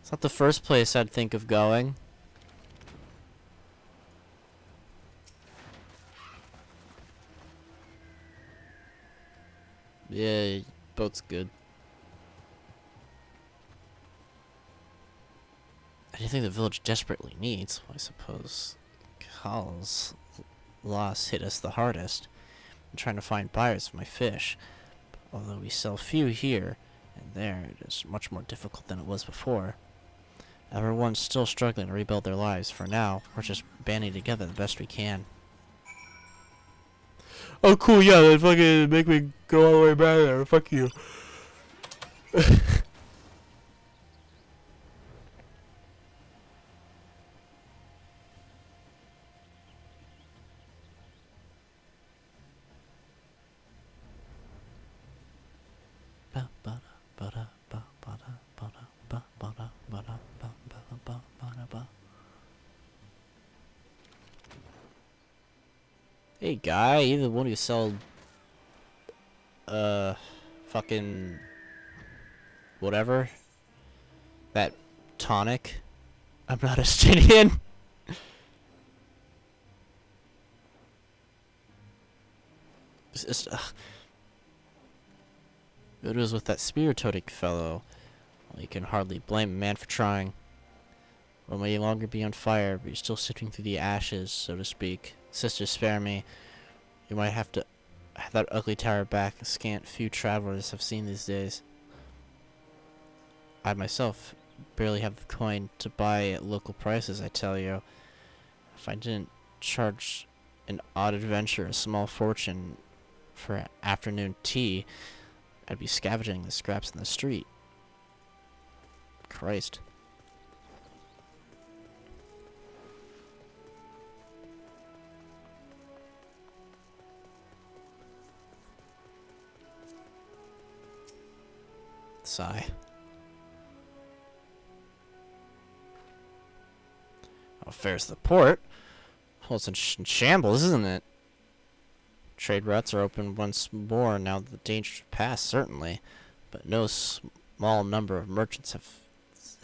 It's not the first place I'd think of going. Yeah, boat's good. Anything the village desperately needs, well, I suppose. Carl's loss hit us the hardest. I'm trying to find buyers for my fish. Although we sell few here and there, it is much more difficult than it was before. Everyone's still struggling to rebuild their lives. For now, we're just banding together the best we can. Oh, cool, yeah, then fucking make me go all the way back there. Fuck you. Hey guy, you the one who sold fucking whatever that tonic. I'm not a Styrian. It was with that spear-toting fellow. Well, you can hardly blame a man for trying. Well, may you longer be on fire, but you're still sifting through the ashes, so to speak. Sister, spare me. You might have to have that ugly tower back. A scant few travelers have seen these days. I myself barely have the coin to buy at local prices, I tell you. If I didn't charge an odd adventure a small fortune for afternoon tea, I'd be scavenging the scraps in the street. Christ. Sigh. Oh, affairs of the port? Well, it's in shambles, isn't it? Trade routes are open once more now that the dangers have passed, certainly. But no small number of merchants have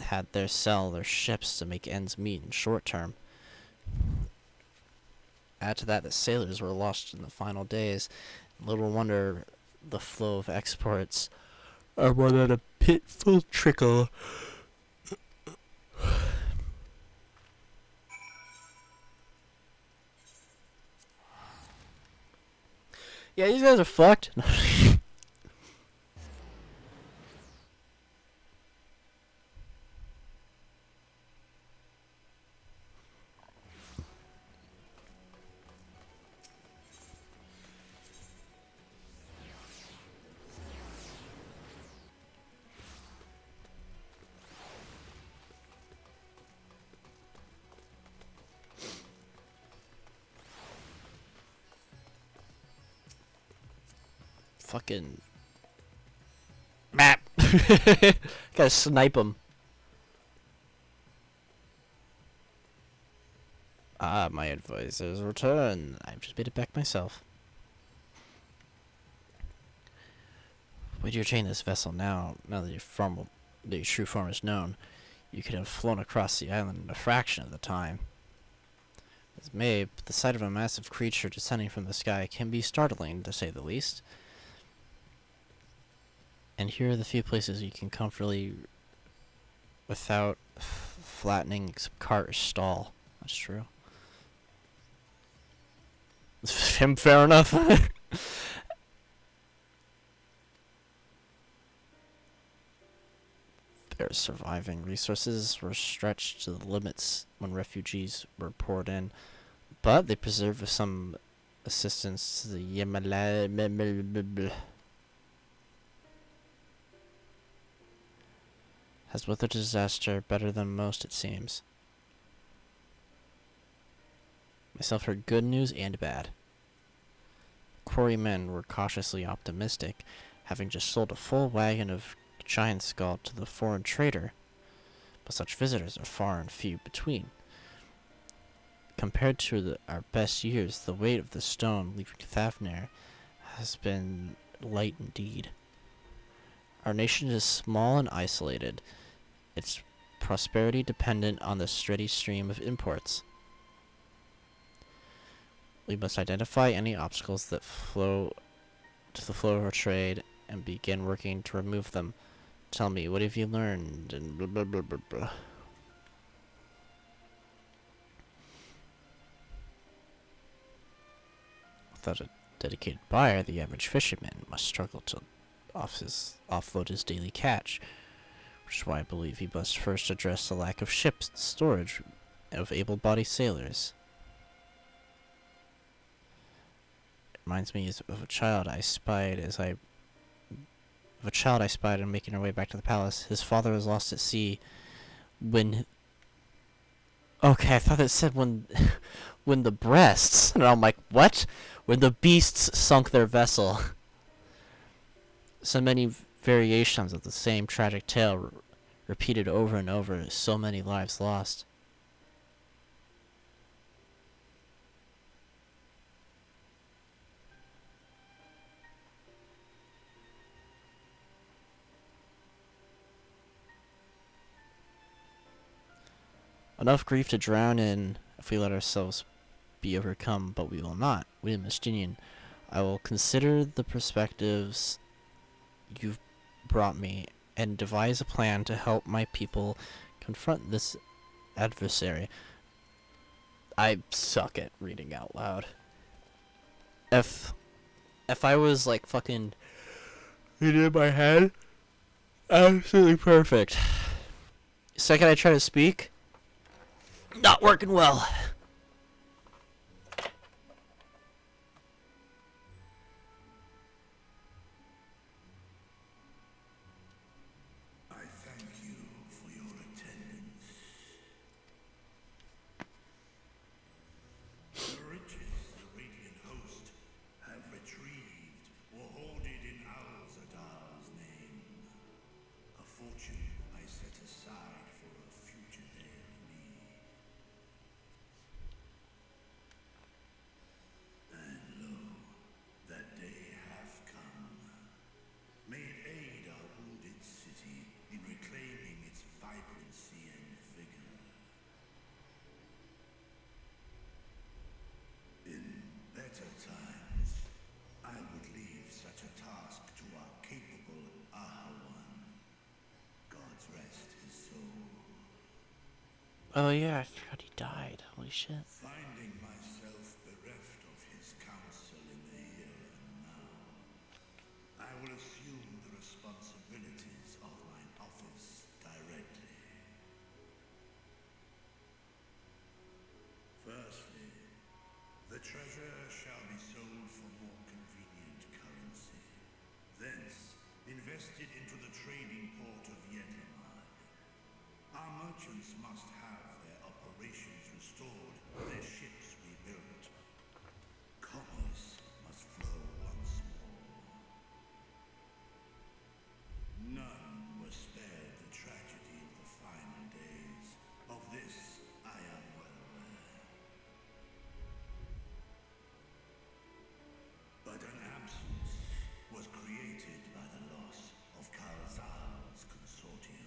had their sell their ships to make ends meet in short term. Add to that, the sailors were lost in the final days. Little wonder the flow of exports are more than a pitiful trickle. Yeah, these guys are fucked. Fucking map. Gotta snipe him. Ah, my advisor's return. I've just made it back myself. Wait to retain this vessel now that your true form is known. You could have flown across the island in a fraction of the time. As may, but the sight of a massive creature descending from the sky can be startling, to say the least. And here are the few places you can comfortably, without flattening cart or stall. That's true. Fair enough. Their surviving resources were stretched to the limits when refugees were poured in, but they preserved with some assistance to the has weathered disaster better than most, it seems. Myself heard good news and bad. Quarrymen were cautiously optimistic, having just sold a full wagon of giant skull to the foreign trader, but such visitors are far and few between. Compared to our best years, the weight of the stone leaving Thavner has been light indeed. Our nation is small and isolated, its prosperity dependent on the steady stream of imports. We must identify any obstacles that flow to the flow of our trade and begin working to remove them. Tell me, what have you learned? And blah blah blah blah blah. Without a dedicated buyer, the average fisherman must struggle to offload his daily catch, which is why I believe he must first address the lack of ships and storage of able-bodied sailors. It reminds me of a child I spied and making her way back to the palace. His father was lost at sea when... Okay, I thought it said when the breasts. And I'm like, what? When the beasts sunk their vessel. So many variations of the same tragic tale repeated over and over. So many lives lost. Enough grief to drown in if we let ourselves be overcome, but we will not. William Justinian, I will consider the perspectives you've brought me and devise a plan to help my people confront this adversary. I suck at reading out loud. If I was like fucking reading in my head, absolutely perfect. Second I try to speak, not working well. I thank you for your attendance. The riches the Radiant Host have retrieved or hoarded in Al-Zadar's name. A fortune I set aside for a future day of need. And lo, that day hath come. May it aid our wounded city in reclaiming its vibrancy and vigor. In better times, I would leave such a task to our capable Ahawan. God's rest his soul. Oh yeah, I forgot he died. Holy shit. Finding myself bereft of his counsel in the here and now, I will assume the responsibilities of mine office directly. Firstly, the treasure shall be sold for more convenient currency. Thence, invested into the trading port of Yedlamad. Our merchants must have their operations restored, their ships rebuilt. Commerce must flow once more. None were spared the tragedy of the final days. Of this I am well aware. But an absence was created by the loss of Karazal's consortium.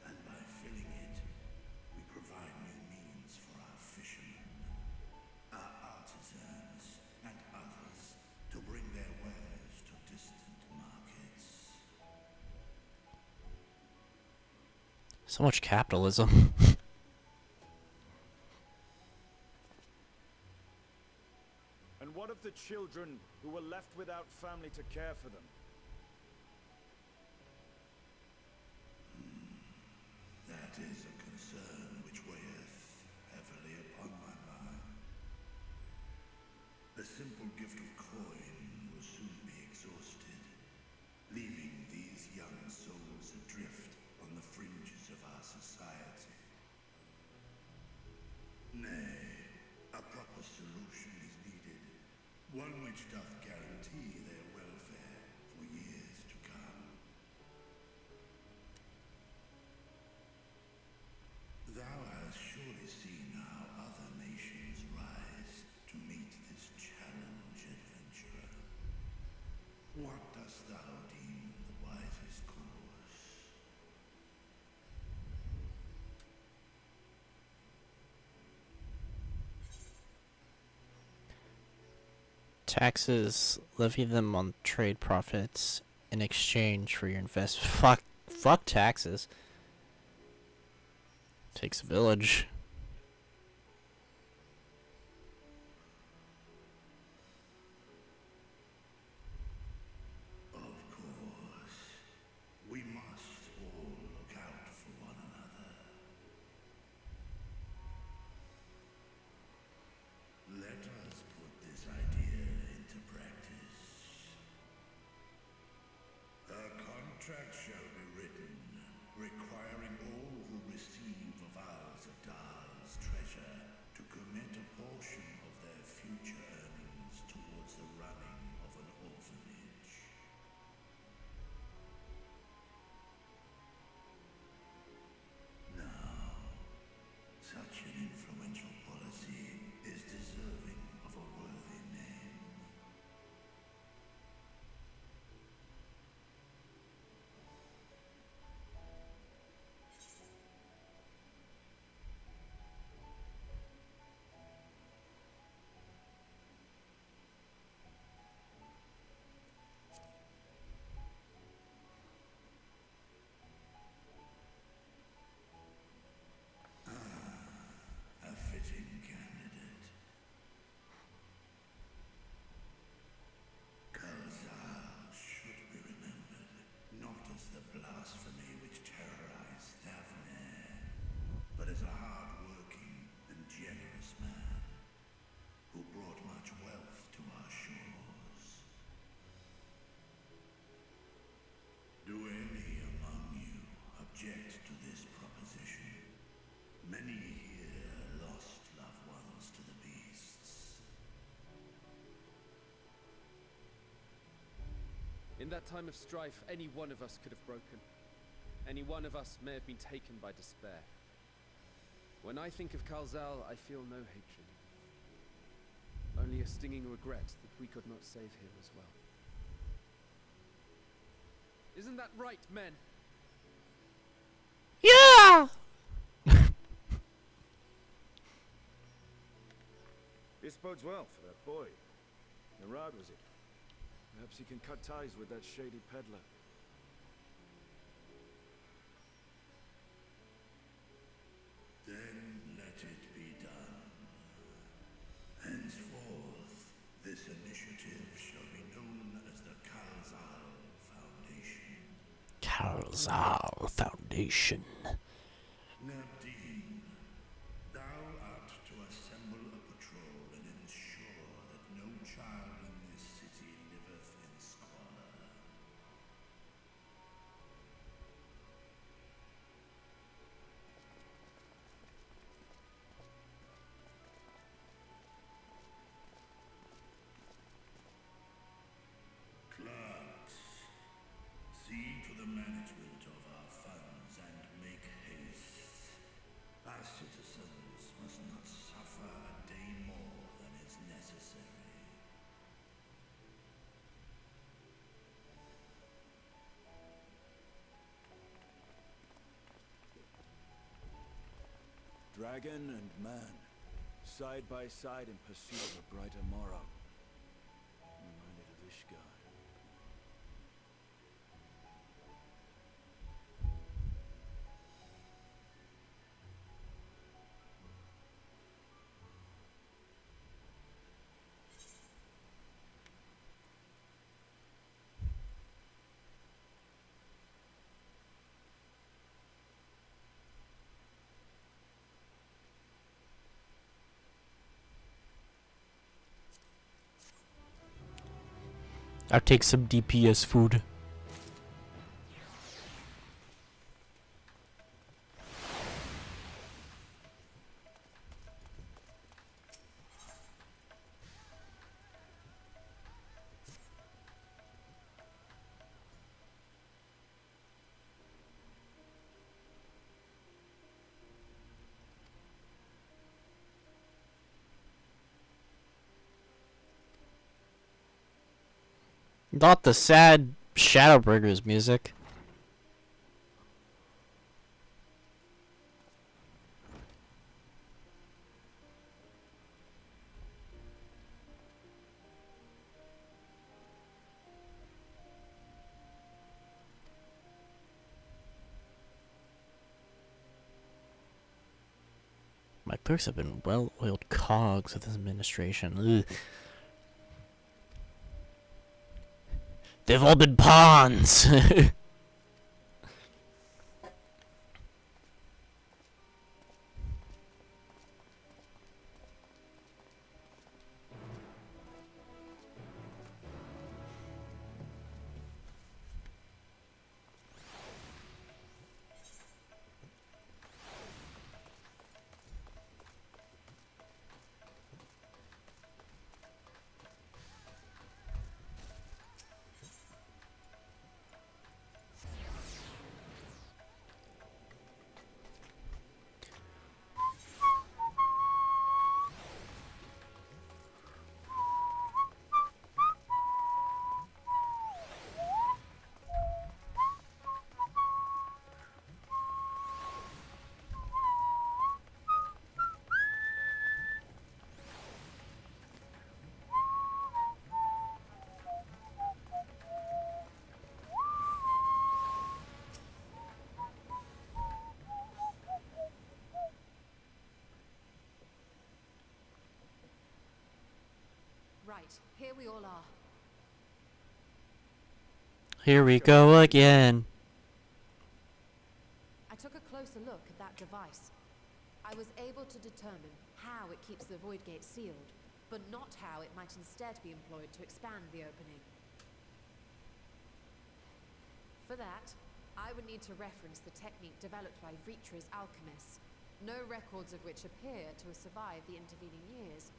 And by filling it, we provide new means for our fishermen, our artisans, and others to bring their wares to distant markets. So much capitalism. And what of the children who were left without family to care for them? That is a concern which weigheth heavily upon my mind. The simple gift of coin will soon be exhausted, leaving these young souls adrift on one which doth guarantee their welfare for years to come. Thou hast surely seen how other nations rise to meet this challenge, adventurer. What dost thou deem the wisest course? Taxes, levy them on trade profits in exchange for your investment. Fuck taxes. Takes a village. Of course, we must all look out for one another. Let us put this idea into practice. A contract shall be written, requiring all who receive of ours of Dahl's treasure to commit a portion of their future earnings towards the running of an orphanage. Now, such an influential policy is deserving of a worthy name. A fitting candidate. Kalzal should be remembered, not as the blasphemy which terrorized Thavnair, but as a hard-working and generous man who brought much wealth to our shores. Do any among you object to this proposition? Many here lost loved ones to the beasts. In that time of strife, any one of us could have broken. Any one of us may have been taken by despair. When I think of Kalzal, I feel no hatred. Only a stinging regret that we could not save him as well. Isn't that right, men? Yeah! This bodes well for that boy. Narad, was it? Perhaps he can cut ties with that shady peddler. Then let it be done. Henceforth, this initiative shall be known as the Kalzal Foundation. Kalzal Foundation. Nabdeen, thou art to assemble a patrol and ensure that no child in this city liveth in squalor. Clerks, see to the management of our funds and make haste. Our citizens must not suffer a day more than is necessary. Dragon and man, side by side in pursuit of a brighter morrow. Reminded of Ishgar. I'll take some DPS food. Not the sad Shadowbringers music. My clerks have been well-oiled cogs of this administration. Ugh. They've all been pawns! Right, here we all are. Here we go again. I took a closer look at that device. I was able to determine how it keeps the void gate sealed, but not how it might instead be employed to expand the opening. For that, I would need to reference the technique developed by Vritra's alchemists, no records of which appear to have survived the intervening years.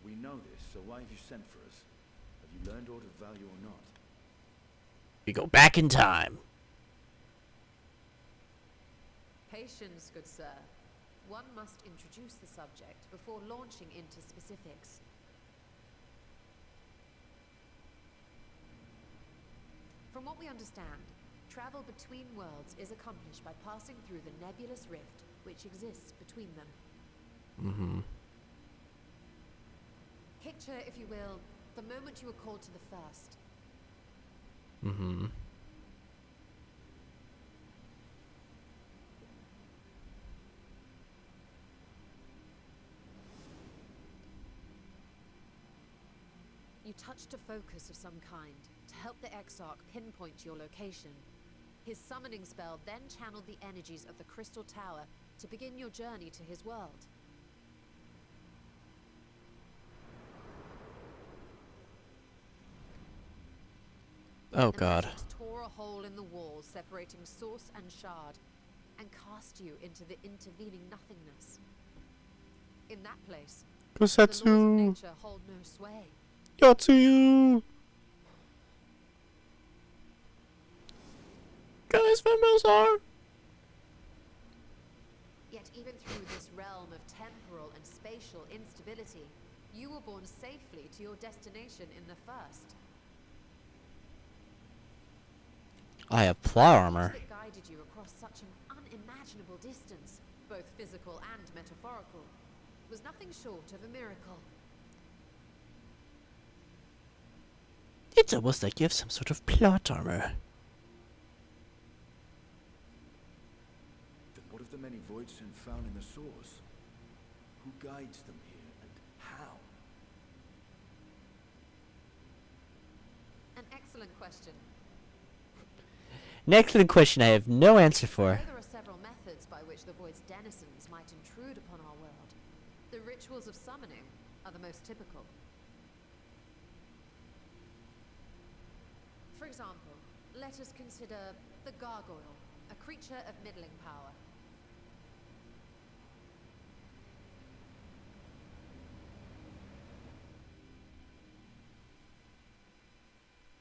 We know this, so why have you sent for us? Have you learned aught of value or not? We go back in time. Patience, good sir. One must introduce the subject before launching into specifics. From what we understand, travel between worlds is accomplished by passing through the nebulous rift which exists between them. Mm-hmm. Picture, if you will, the moment you were called to the first. Mm-hmm. You touched a focus of some kind to help the Exarch pinpoint your location. His summoning spell then channeled the energies of the Crystal Tower to begin your journey to his world. Oh The god. magics tore a hole in the wall separating source and shard, and cast you into the intervening nothingness. In that place, the laws of Kusetsu. nature hold no sway. Yatsuyu. Guys, Venmos are. Yet even through this realm of temporal and spatial instability, you were borne safely to your destination in the first. I have plot armor. That guided you across such an unimaginable distance, both physical and metaphorical, was nothing short of a miracle. It's almost like you have some sort of plot armor. Then what of the many void synth found in the source? Who guides them here, and how? An excellent question. An excellent question I have no answer for. Although there are several methods by which the void's denizens might intrude upon our world, the rituals of summoning are the most typical. For example, let us consider the gargoyle, a creature of middling power.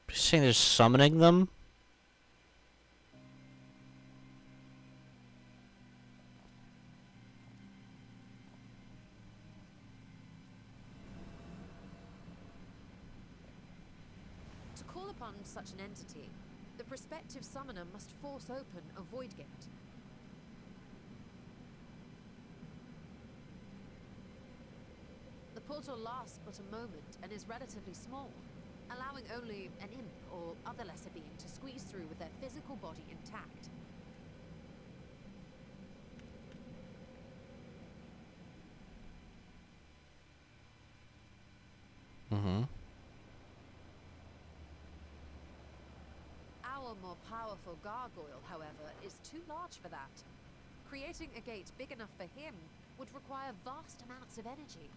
You're saying they're summoning them? call upon such an entity, the prospective summoner must force open a void gate. The portal lasts but a moment and is relatively small, allowing only an imp or other lesser being to squeeze through with their physical body intact. Our more powerful gargoyle, however, is too large for that. Creating a gate big enough for him would require vast amounts of energy,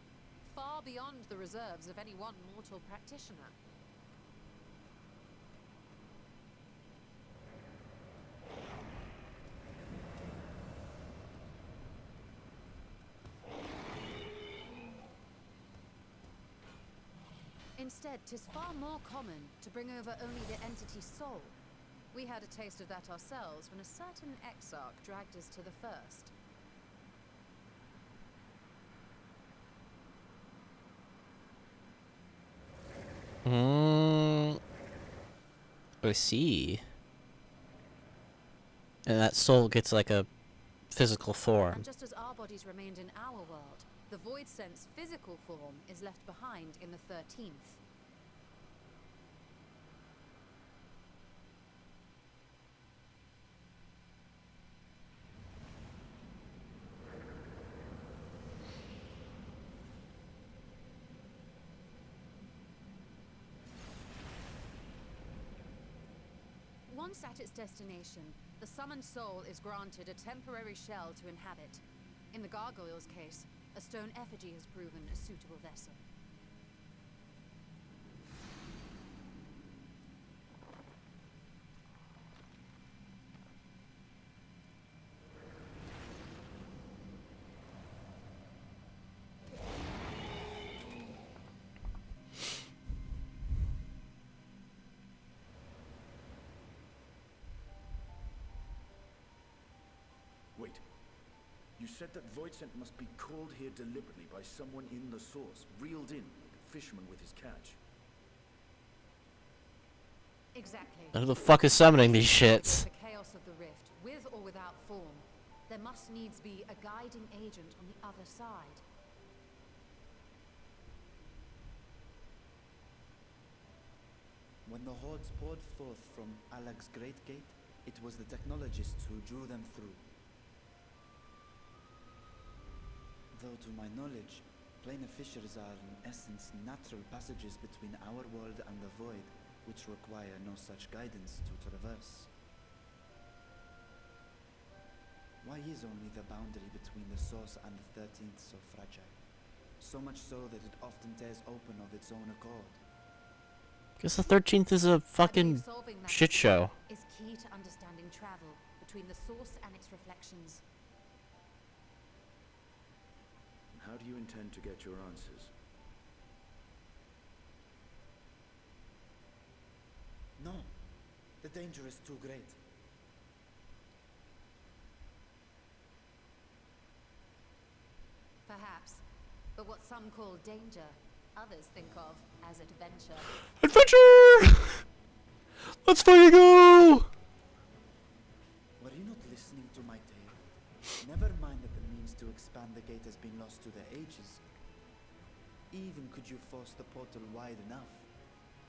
far beyond the reserves of any one mortal practitioner. Instead, 'tis far more common to bring over only the entity's soul. We had a taste of that ourselves when a certain exarch dragged us to the first. I see. And that soul gets like a physical form. And just as our bodies remained in our world, the Void Sense physical form is left behind in the 13th. Once at its destination, the summoned soul is granted a temporary shell to inhabit. In the gargoyle's case, a stone effigy has proven a suitable vessel. Wait. You said that Voidsent must be called here deliberately by someone in the source, reeled in, like a fisherman with his catch. Exactly. Who the fuck is summoning these shits? The chaos of the rift, with or without form, there must needs be a guiding agent on the other side. When the hordes poured forth from Alag's Great Gate, it was the technologists who drew them through. Though to my knowledge, planar fissures are in essence natural passages between our world and the void, which require no such guidance to traverse. Why is only the boundary between the source and the 13th so fragile? So much so that it often tears open of its own accord. Guess the 13th is a fucking shit show. Is key to understanding travel between the source and its reflections. How do you intend to get your answers? No, the danger is too great. Perhaps, but what some call danger, others think of as adventure. Adventure! Let's fucking go! Were you not listening to my tale? Never mind that the means to expand the gate has been lost to the ages. Even could you force the portal wide enough,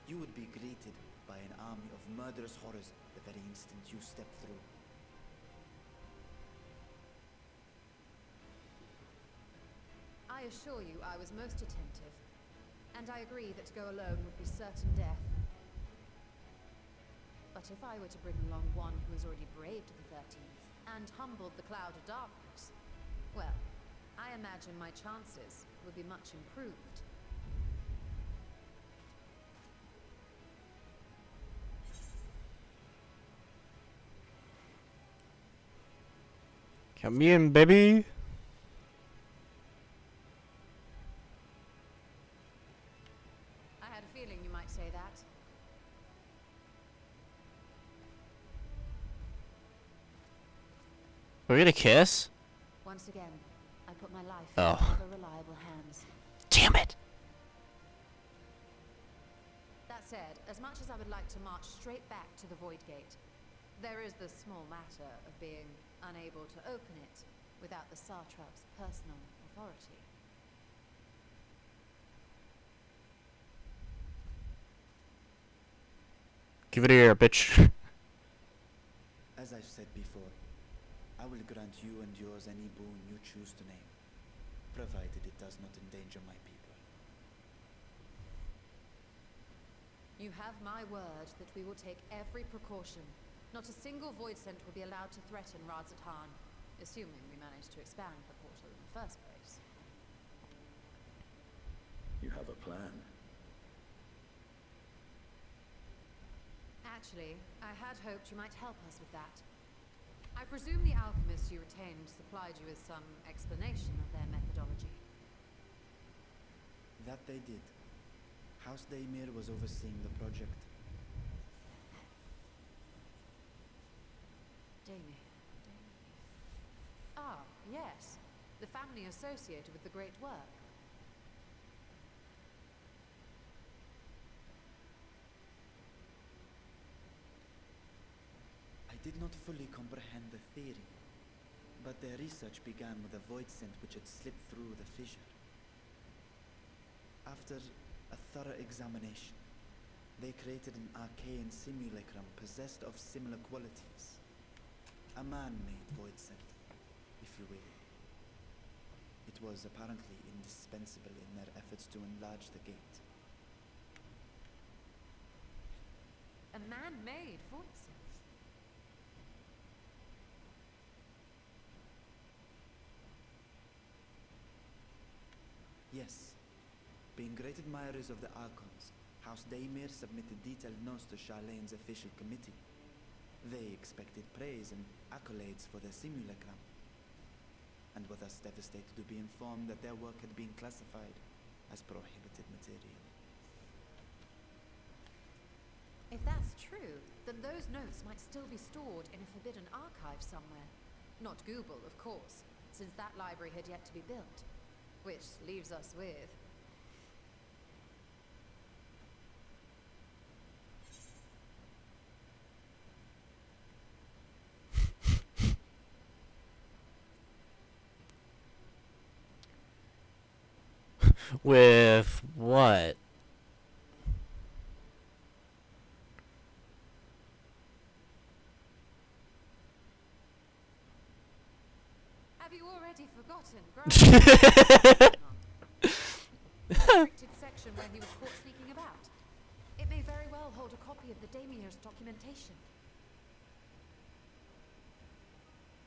you would be greeted by an army of murderous horrors the very instant you step through. I assure you I was most attentive, and I agree that to go alone would be certain death. But if I were to bring along one who has already braved the 13th and humbled the cloud of darkness, well, I imagine my chances would be much improved. Come in, baby. I had a feeling you might say that. Are we gonna kiss? Once again, I put my life Oh. in other reliable hands. Damn it! That said, as much as I would like to march straight back to the Void Gate, there is the small matter of being unable to open it without the Satrap's personal authority. Give it here, bitch. As I've said before, I will grant you and yours any boon you choose to name, provided it does not endanger my people. You have my word that we will take every precaution. Not a single void scent will be allowed to threaten Radzatan, assuming we manage to expand the portal in the first place. You have a plan. Actually, I had hoped you might help us with that. I presume the alchemists you retained supplied you with some explanation of their methodology. That they did. House Daemir was overseeing the project. Daemir. Ah, yes. The family associated with the great work. I did not fully comprehend the theory, but their research began with a void scent which had slipped through the fissure. After a thorough examination, they created an arcane simulacrum possessed of similar qualities. A man-made void scent, if you will. It was apparently indispensable in their efforts to enlarge the gate. A man-made void scent. Yes. Being great admirers of the Archons, House Daemir submitted detailed notes to Charlene's official committee. They expected praise and accolades for their simulacrum, and were thus devastated to be informed that their work had been classified as prohibited material. If that's true, then those notes might still be stored in a forbidden archive somewhere. Not Google, of course, since that library had yet to be built. Which leaves us with... With what? Have you already forgotten? Restricted section where he was caught sneaking about. It may very well hold a copy of the Daemir's documentation.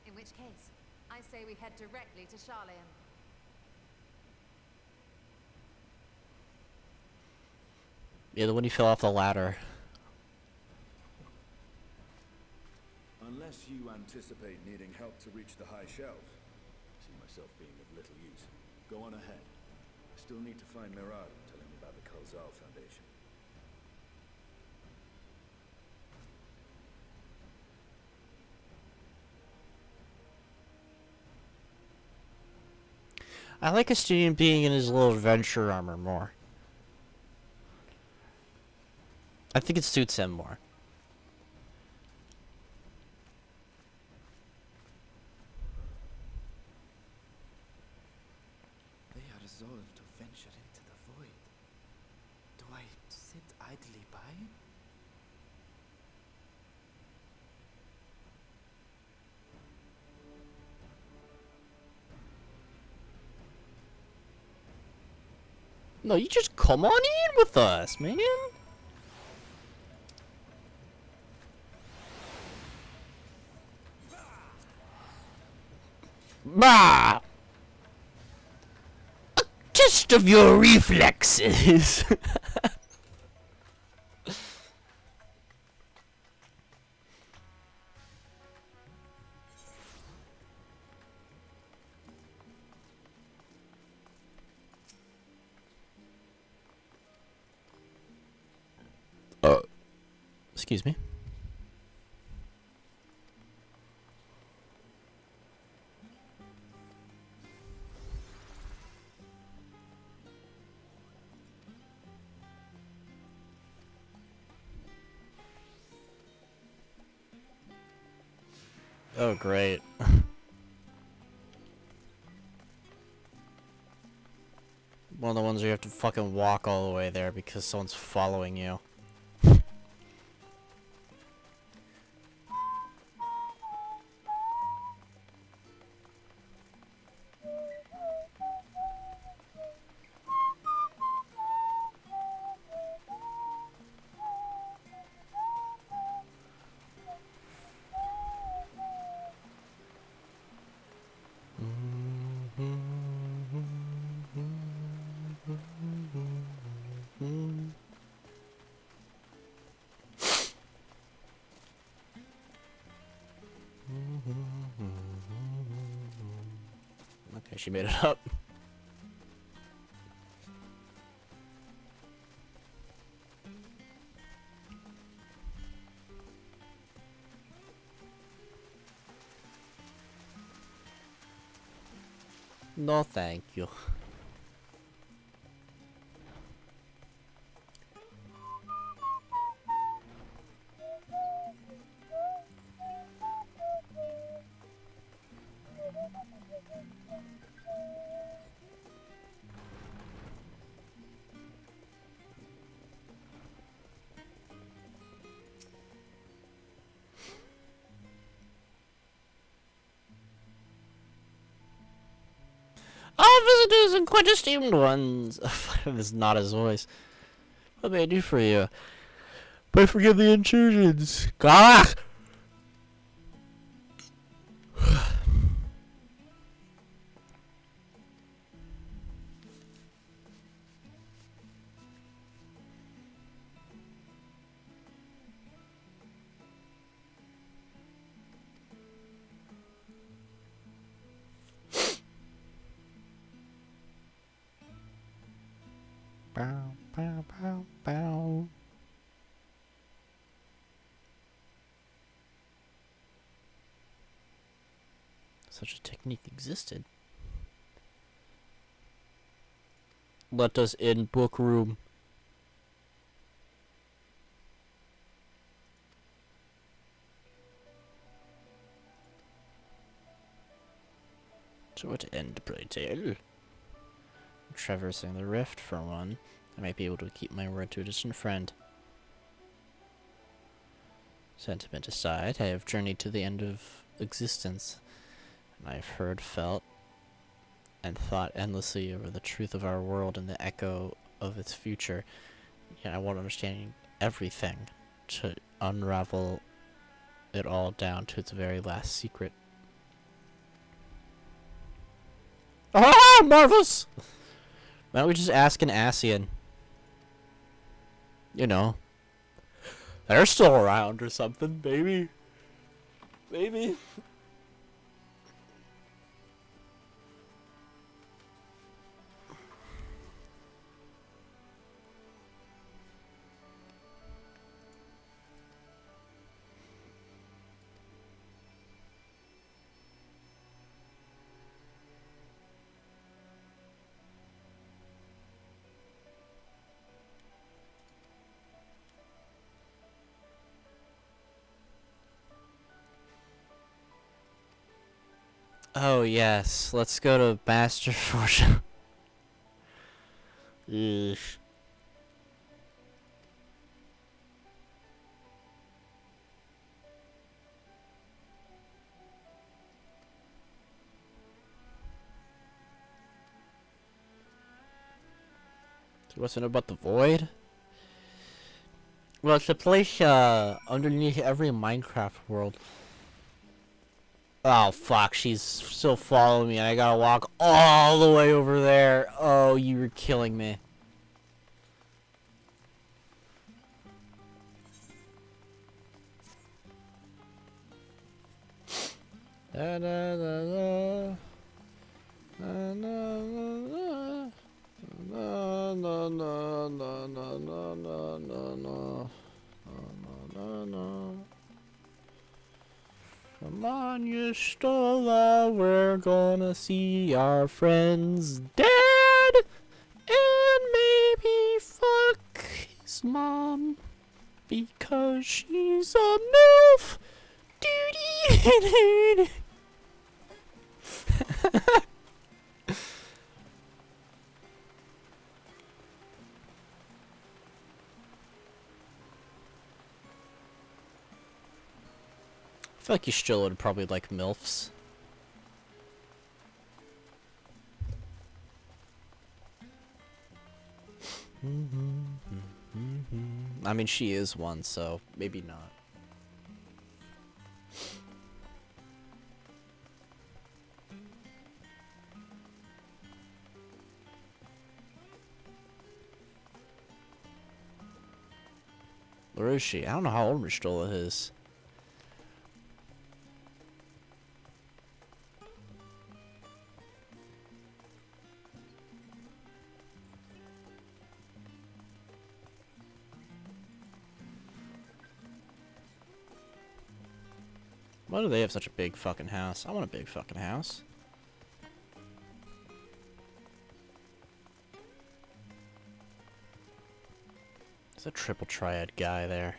In which case, I say we head directly to Charlene. Yeah, the one you fell off the ladder. Unless you anticipate needing help to reach the high shelf, I see myself being of little use. Go on ahead. I still need to find Mirad and tell him about the Kalzal Foundation. I like a student being in his little adventure armor more. I think it suits him more. They are resolved to venture into the void. Do I sit idly by? No, you just come on in with us, man. Bah! A test of your reflexes. Excuse me. Oh, great. One of the ones where you have to fucking walk all the way there because someone's following you. Okay, she made it up. No, thank you. Our visitors and quite esteemed ones. This is not his voice. What may I do for you? But forgive the intrusions. Gah! Bow, bow, bow, bow. Such a technique existed. Let us in book room. To what end, pray tell? Traversing the rift, for one. I might be able to keep my word to a distant friend. Sentiment aside, I have journeyed to the end of existence, and I have heard, felt, and thought endlessly over the truth of our world and the echo of its future. Yet I want understanding everything to unravel it all down to its very last secret. Ah, marvelous! Why don't we just ask an Asian? You know, they're still around or something, maybe. Maybe. Oh yes, let's go to Master Fortune. Ugh. So what's it about the void? Well, it's a place underneath every Minecraft world. Oh fuck, she's still following me and I gotta walk all the way over there. Oh, you were killing me. Da, da, da, da. Na, na, na, na, na, na, na, na, na, na, na, na, na. Come on, you Stola, we're gonna see our friends dead, and maybe fuck his mom, because she's a MILF. I feel like you still would probably like MILFs. I mean, she is one, so maybe not. Where is she? I don't know how old Mistola is. Why do they have such a big fucking house? I want a big fucking house. There's a triple triad guy there.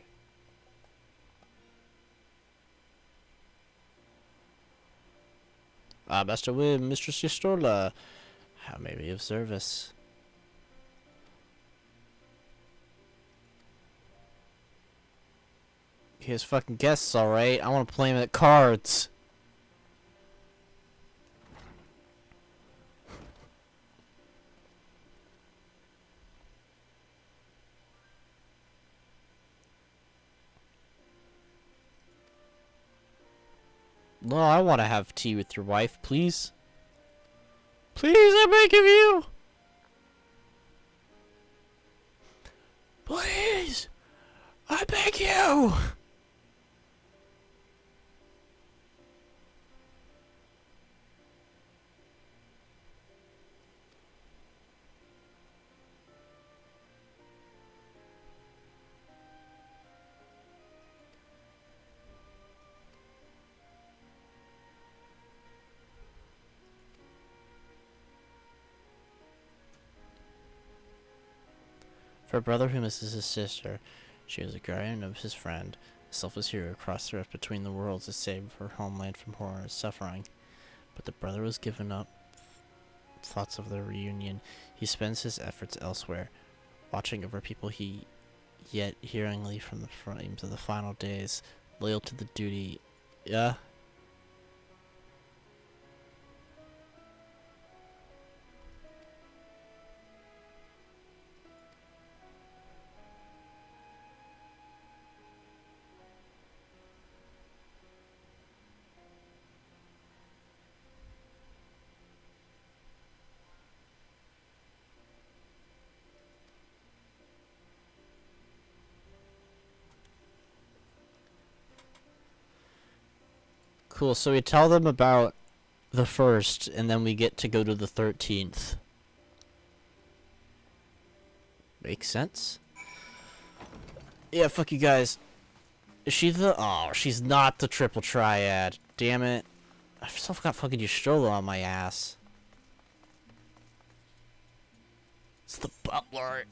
Master Wim, Mistress Yastorla. How may we be of service? He has fucking guests, alright. I want to play him at cards. No, I want to have tea with your wife, please. Please, I beg of you. Please, I beg you. For a brother who misses his sister, she was a guardian of his friend. A selfless hero crossed the rift between the worlds to save her homeland from horror and suffering. But the brother was given up thoughts of their reunion. He spends his efforts elsewhere, watching over people he yet hearingly from the frames of the final days, loyal to the duty. Yeah. Cool, so we tell them about the first, and then we get to go to the 13th. Makes sense? Yeah, fuck you guys. Is she the... Oh, she's not the triple triad. Damn it. I still got fucking Yastrola on my ass. It's the butler.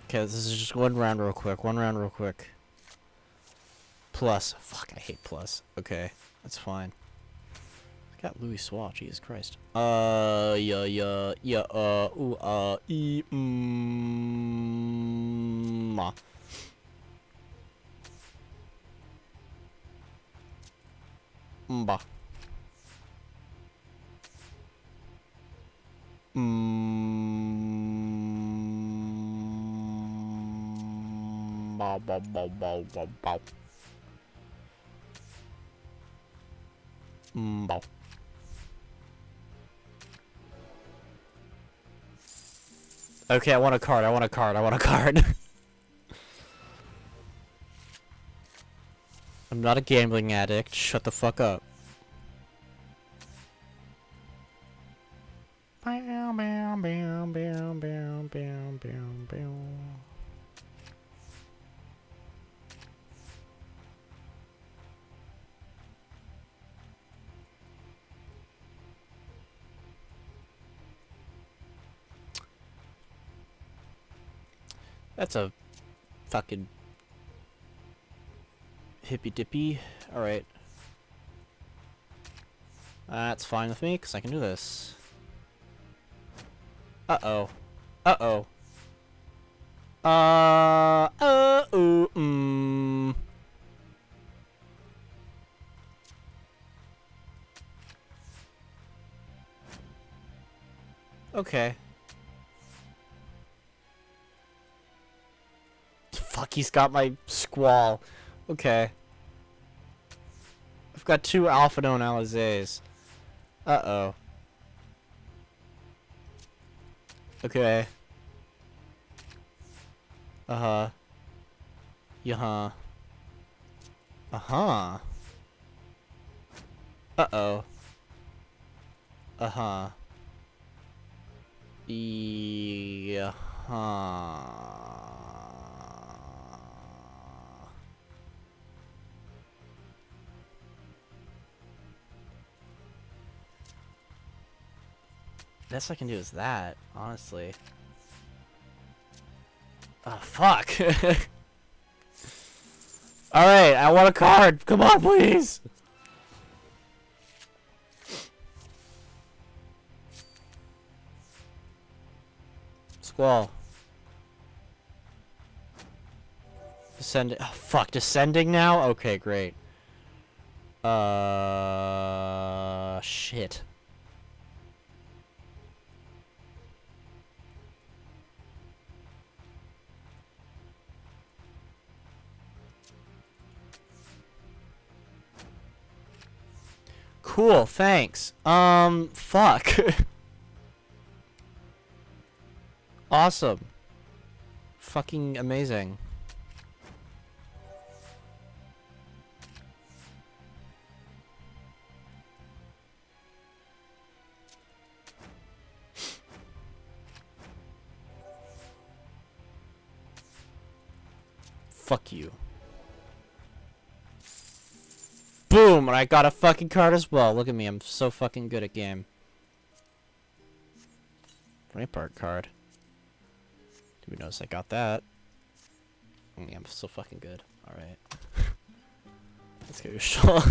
Okay, this is just one round real quick. One round real quick. Plus. Fuck, I hate plus. Okay, that's fine. I got Louis Swat, Jesus Christ. Yeah, ma. Mba. Bow, bow, bow, bow, bow, bow. Bow. Okay, I want a card, I want a card, I want a card. I'm not a gambling addict, shut the fuck up. Bow, bow, bow, bow, bow, bow, bow, bow. That's a Fucking hippy dippy. Alright. That's fine with me, because I can do this. Uh-oh. Uh-oh. Uh-oh. Okay. Fuck, he's got my squall. Okay. I've got 2 Alpha Known Alizés. Uh-oh. Okay. Uh-huh. Yeah-huh. Uh-huh. Uh-oh. Uh-huh. Yeah-huh. Best I can do is that, honestly. Oh, fuck. Alright, I want a card. Come on, please. Squall. Descending. Oh, fuck. Descending now? Okay, great. Shit. Cool, thanks. Fuck. Awesome. Fucking amazing. Fuck you. Boom! And I got a fucking card as well. Look at me, I'm so fucking good at game. Rampart card. Did we notice I got that? Yeah, I'm so fucking good. Alright. Let's go, Shaw.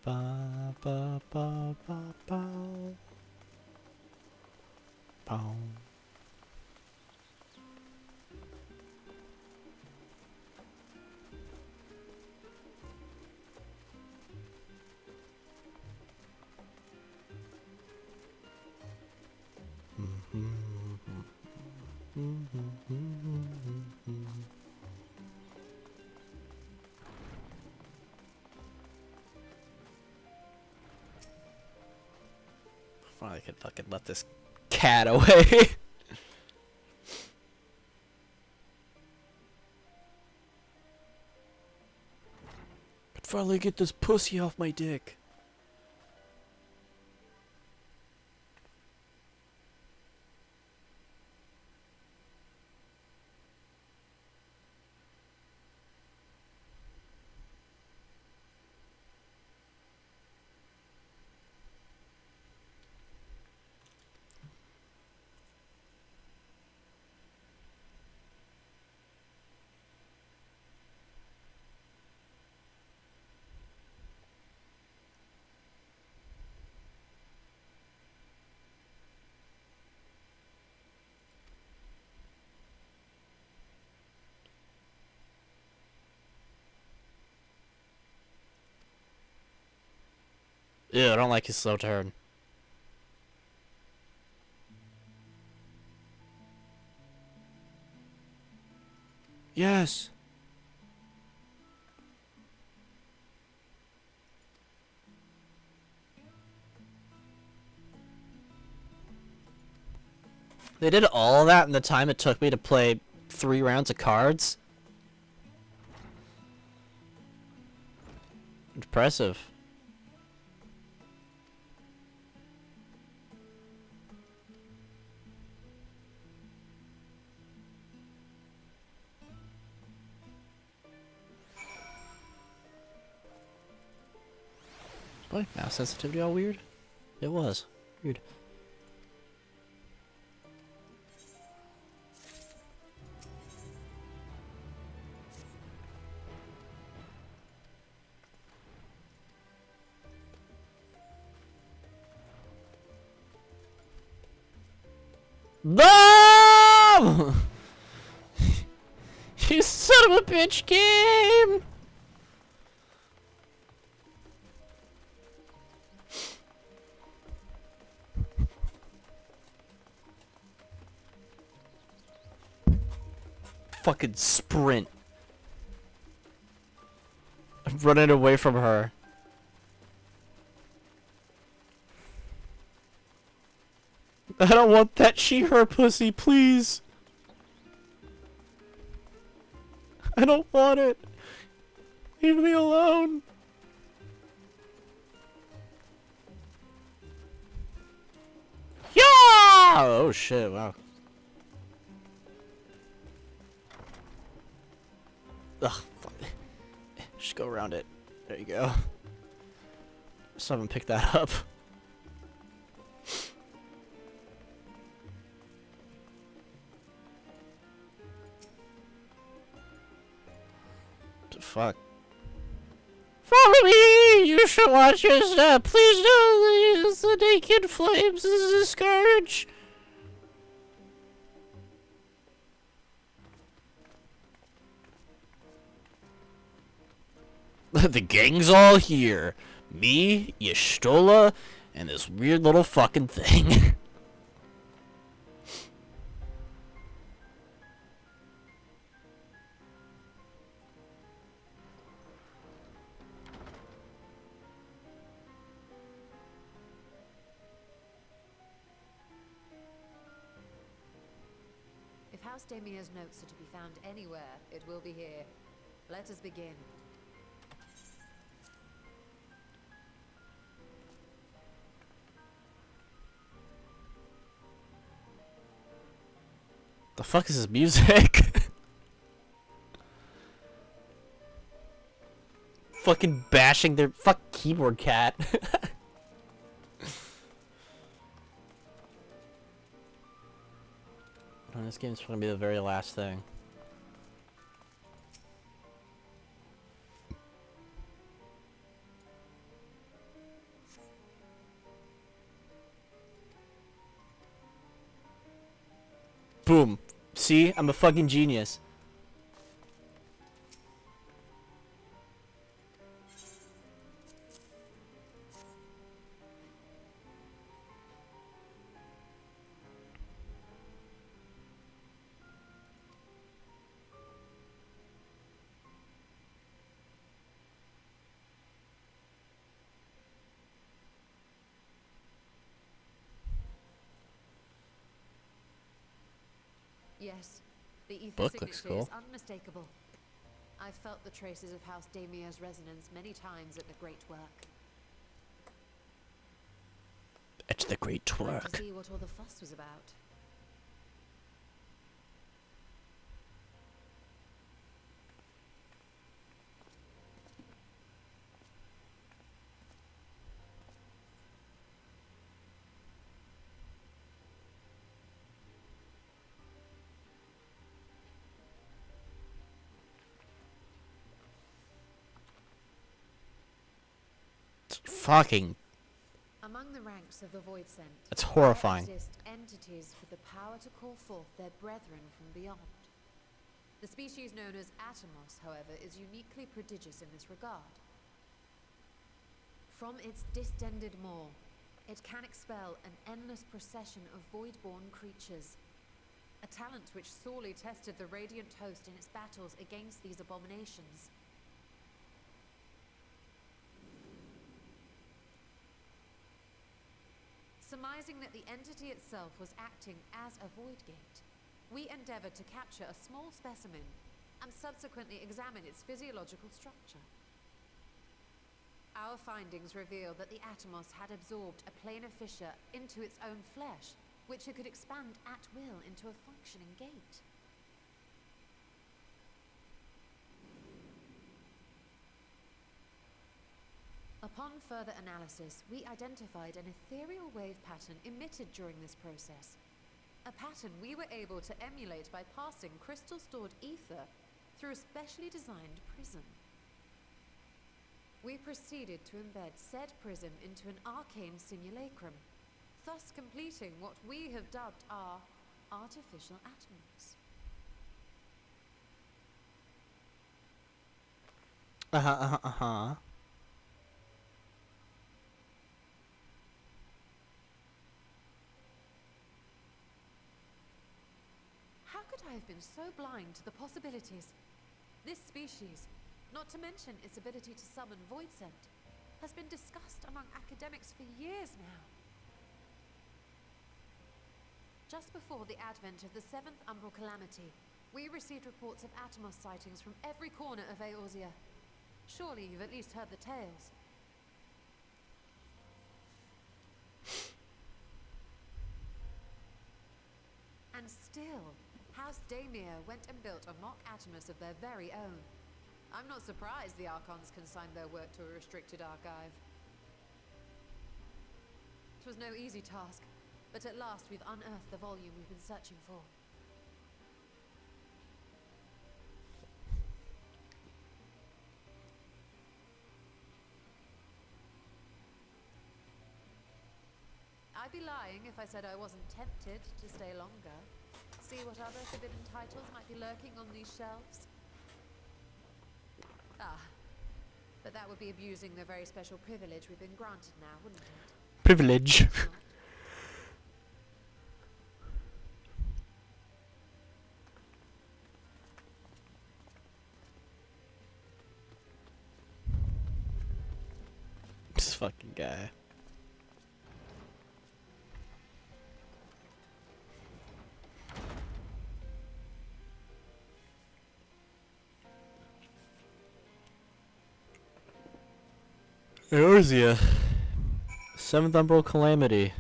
Ba ba ba ba ba. Boom. Finally could fucking let this cat away. Could finally get this pussy off my dick. Ew, I don't like his slow turn. Yes. They did all of that in the time it took me to play 3 rounds of cards? Impressive. Boy, mouse sensitivity all weird? It was. Weird. No! You son of a bitch game! Fucking sprint. I'm running away from her. I don't want that she/her pussy, please. I don't want it. Leave me alone. Yeah! Oh shit, wow. Ugh, fuck. Just go around it. There you go. Still haven't picked that up. Fuck. Follow me! You should watch your step. Please don't use the naked flames as a scourge. The gang's all here. Me, Y'shtola, and this weird little fucking thing. If House Damia's notes are to be found anywhere, it will be here. Let us begin. The fuck is this music? Fucking bashing their fuck keyboard cat. Oh, this game's gonna be the very last thing. Boom. See? I'm a fucking genius. Yes, the ether Book signature looks cool. is unmistakable. I've felt the traces of House Damia's resonance many times at the Great Work. It's the great Glad work. to see what all the fuss was about. It's fucking. Among the ranks of the Void Sent, That's horrifying. there exist entities with the power to call forth their brethren from beyond. The species known as Atomos, however, is uniquely prodigious in this regard. From its distended maw, it can expel an endless procession of void-born creatures, a talent which sorely tested the Radiant Host in its battles against these abominations. Surmising that the entity itself was acting as a void gate, we endeavored to capture a small specimen and subsequently examine its physiological structure. Our findings revealed that the Atomos had absorbed a planar fissure into its own flesh, which it could expand at will into a functioning gate. Upon further analysis, we identified an ethereal wave pattern emitted during this process. A pattern we were able to emulate by passing crystal-stored ether through a specially designed prism. We proceeded to embed said prism into an arcane simulacrum, thus completing what we have dubbed our artificial atoms. How could I have been so blind to the possibilities? This species, not to mention its ability to summon void scent, has been discussed among academics for years now. Just before the advent of the 7th Umbral Calamity, we received reports of Atomos sightings from every corner of Eorzea. Surely you've at least heard the tales. And still, House Daemir went and built a mock Atomos of their very own. I'm not surprised the Archons consigned their work to a restricted archive. It was no easy task, but at last we've unearthed the volume we've been searching for. I'd be lying if I said I wasn't tempted to stay longer. See what other forbidden titles might be lurking on these shelves. Ah, but that would be abusing the very special privilege we've been granted now, wouldn't it? Privilege. This fucking guy. Eorzea. 7th Umbral Calamity.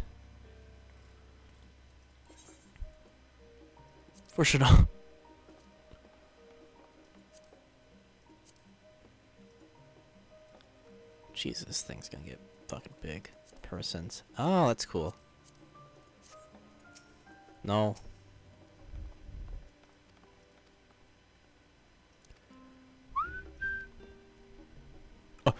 For sure. Jesus, this thing's gonna get fucking big. Persons. Oh, that's cool. No. Oh.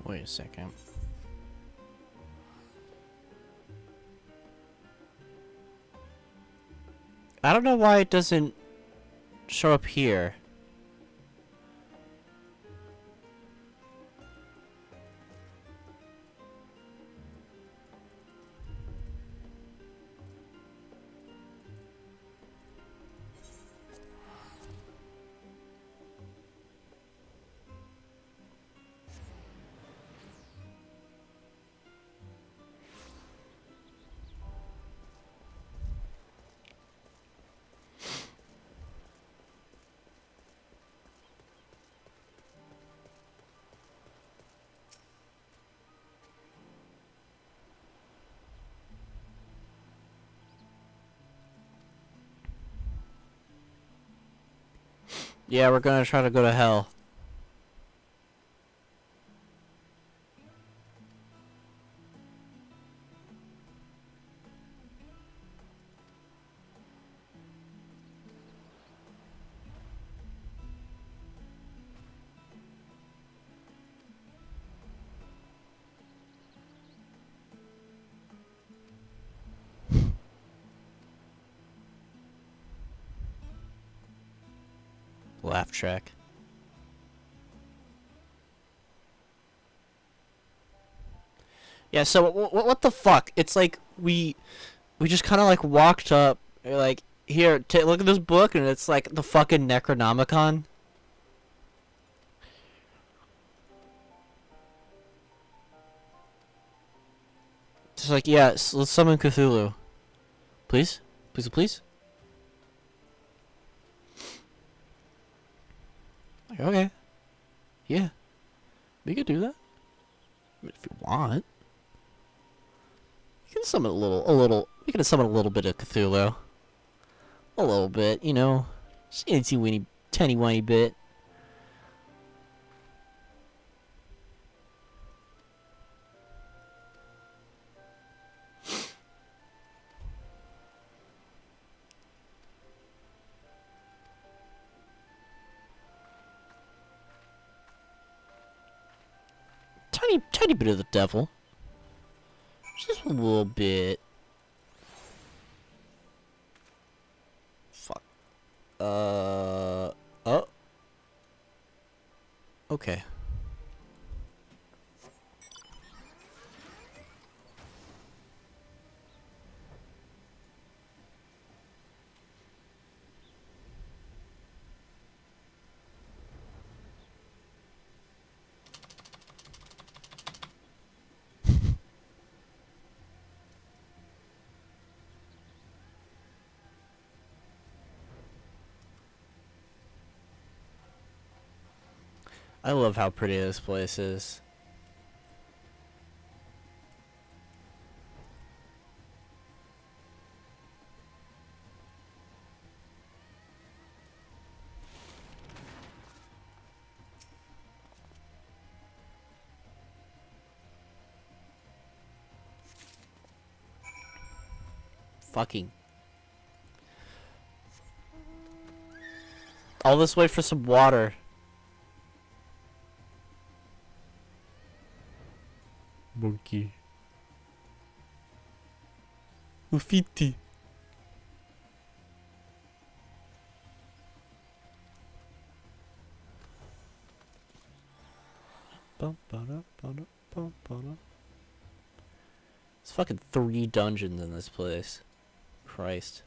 Wait a second. I don't know why it doesn't show up here. Yeah, we're gonna try to go to hell. Laugh track. Yeah, so what the fuck? It's like we just kind of like walked up, like, here, look at this book, and it's like the fucking Necronomicon. Just like, yeah, let's summon Cthulhu. Please? Please, please? Like, okay. Yeah. We could do that. I mean, if you want. You can summon we can summon a little bit of Cthulhu. A little bit, you know. Just a teeny weeny, tiny whiny bit. Tiny bit of the devil. Just a little bit. Fuck. Oh. Okay. I love how pretty this place is. Fucking. All this way for some water. Monkey. Ufiti. It's fucking 3 dungeons in this place. Christ.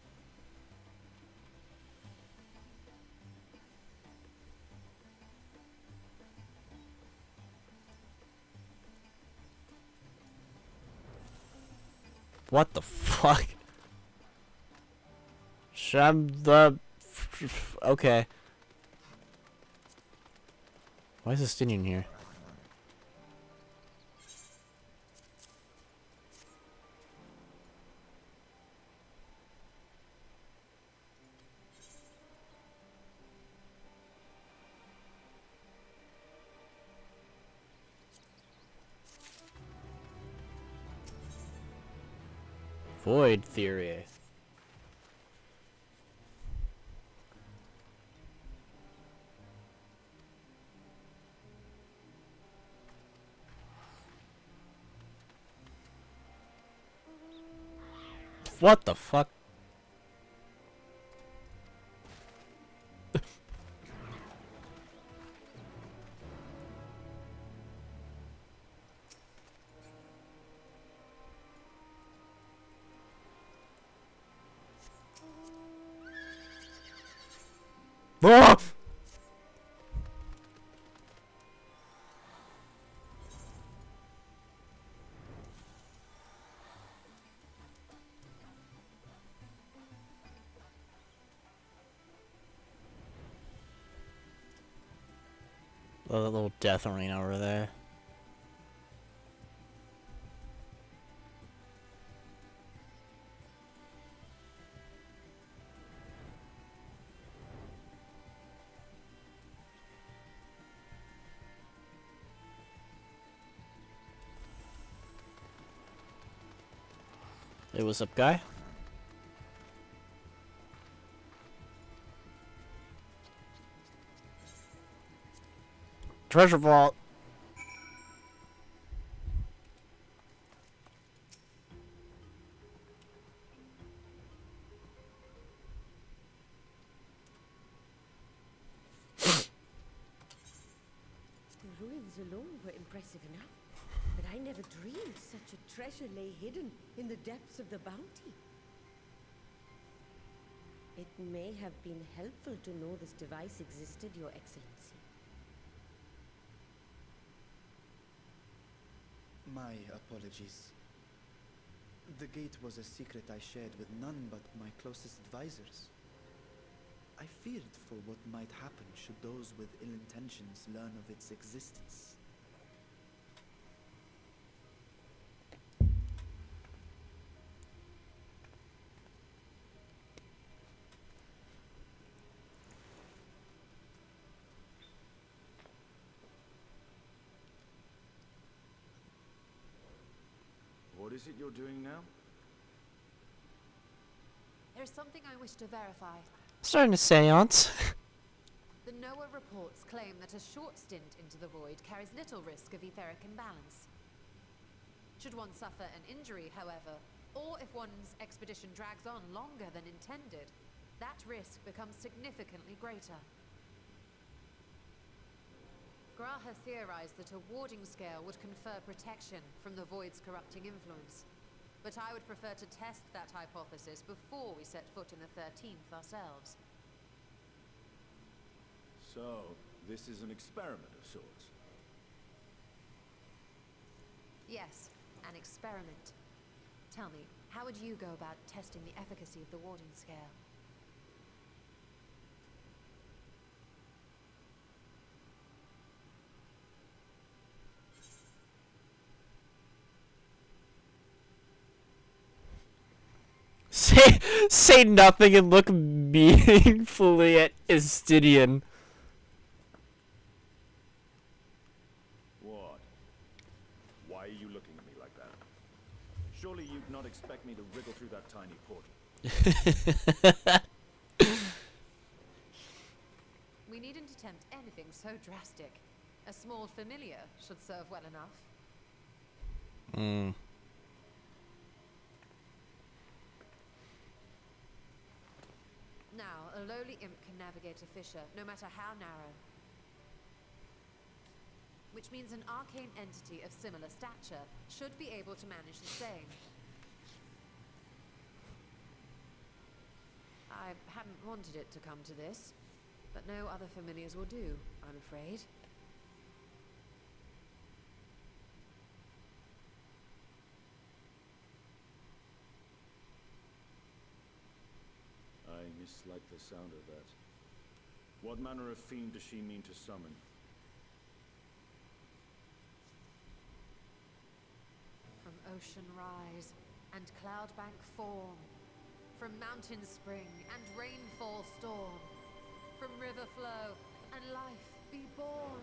What the fuck? Okay. Why is this sitting here? Void theory. What the fuck? Ah! Oh, that little death arena over there. Hey, what's up, guy? Treasure vault. The ruins alone were impressive enough. But I never dreamed such a treasure lay hidden in the depths of the bounty. It may have been helpful to know this device existed, Your Excellency. My apologies. The gate was a secret I shared with none but my closest advisors. I feared for what might happen should those with ill intentions learn of its existence. What is it you're doing now? There is something I wish to verify. Starting a seance. The NOAA reports claim that a short stint into the void carries little risk of etheric imbalance. Should one suffer an injury, however, or if one's expedition drags on longer than intended, that risk becomes significantly greater. Gra has theorized that a warding scale would confer protection from the void's corrupting influence. But I would prefer to test that hypothesis before we set foot in the 13th ourselves. So, this is an experiment of sorts. Yes, an experiment. Tell me, how would you go about testing the efficacy of the warding scale? Say nothing and look meaningfully at Estidian. What? Why are you looking at me like that? Surely you'd not expect me to wriggle through that tiny portal. We needn't attempt anything so drastic. A small familiar should serve well enough. Now, a lowly imp can navigate a fissure, no matter how narrow. Which means an arcane entity of similar stature should be able to manage the same. I hadn't wanted it to come to this, but no other familiars will do, I'm afraid. I mislike the sound of that. What manner of fiend does she mean to summon? From ocean rise and cloudbank form, from mountain spring and rainfall storm, from river flow and life be born.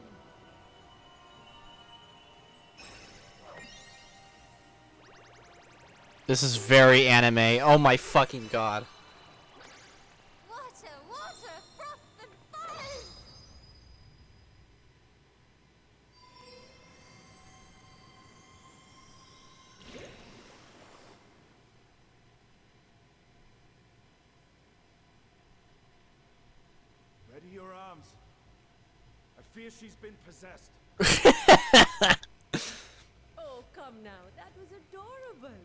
This is very anime. Oh my fucking god. Water, water, froth and foam! Ready your arms. I fear she's been possessed. Oh, come now. That was adorable.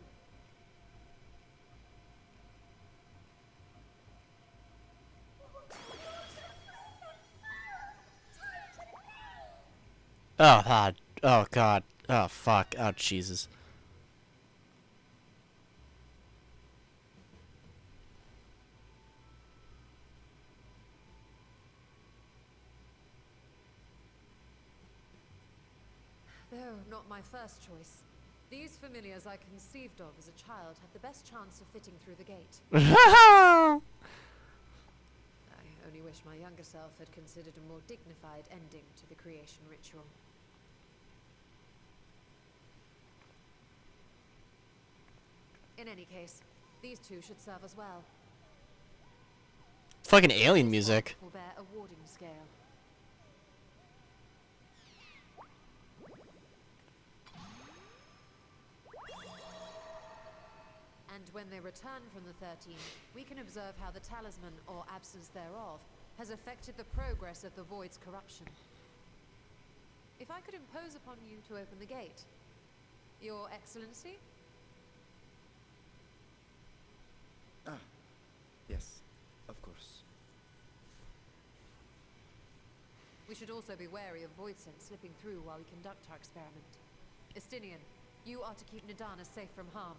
Oh god. Oh god. Oh fuck. Oh Jesus. Though not my first choice. These familiars I conceived of as a child have the best chance of fitting through the gate. I only wish my younger self had considered a more dignified ending to the creation ritual. In any case, these two should serve as well. Fucking alien This music. one will bear a warding scale. And when they return from the 13th, we can observe how the talisman, or absence thereof, has affected the progress of the Void's corruption. If I could impose upon you to open the gate, Your Excellency? Ah, yes, of course. We should also be wary of void sense slipping through while we conduct our experiment. Estinian, you are to keep Nadana safe from harm.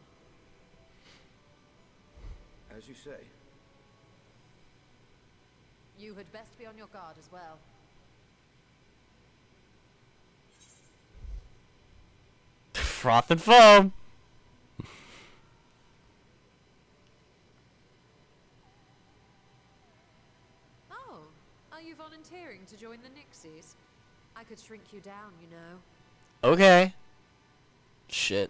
As you say. You had best be on your guard as well. Froth and foam. Oh, are you volunteering to join the Nixies? I could shrink you down, you know. Okay. Shit.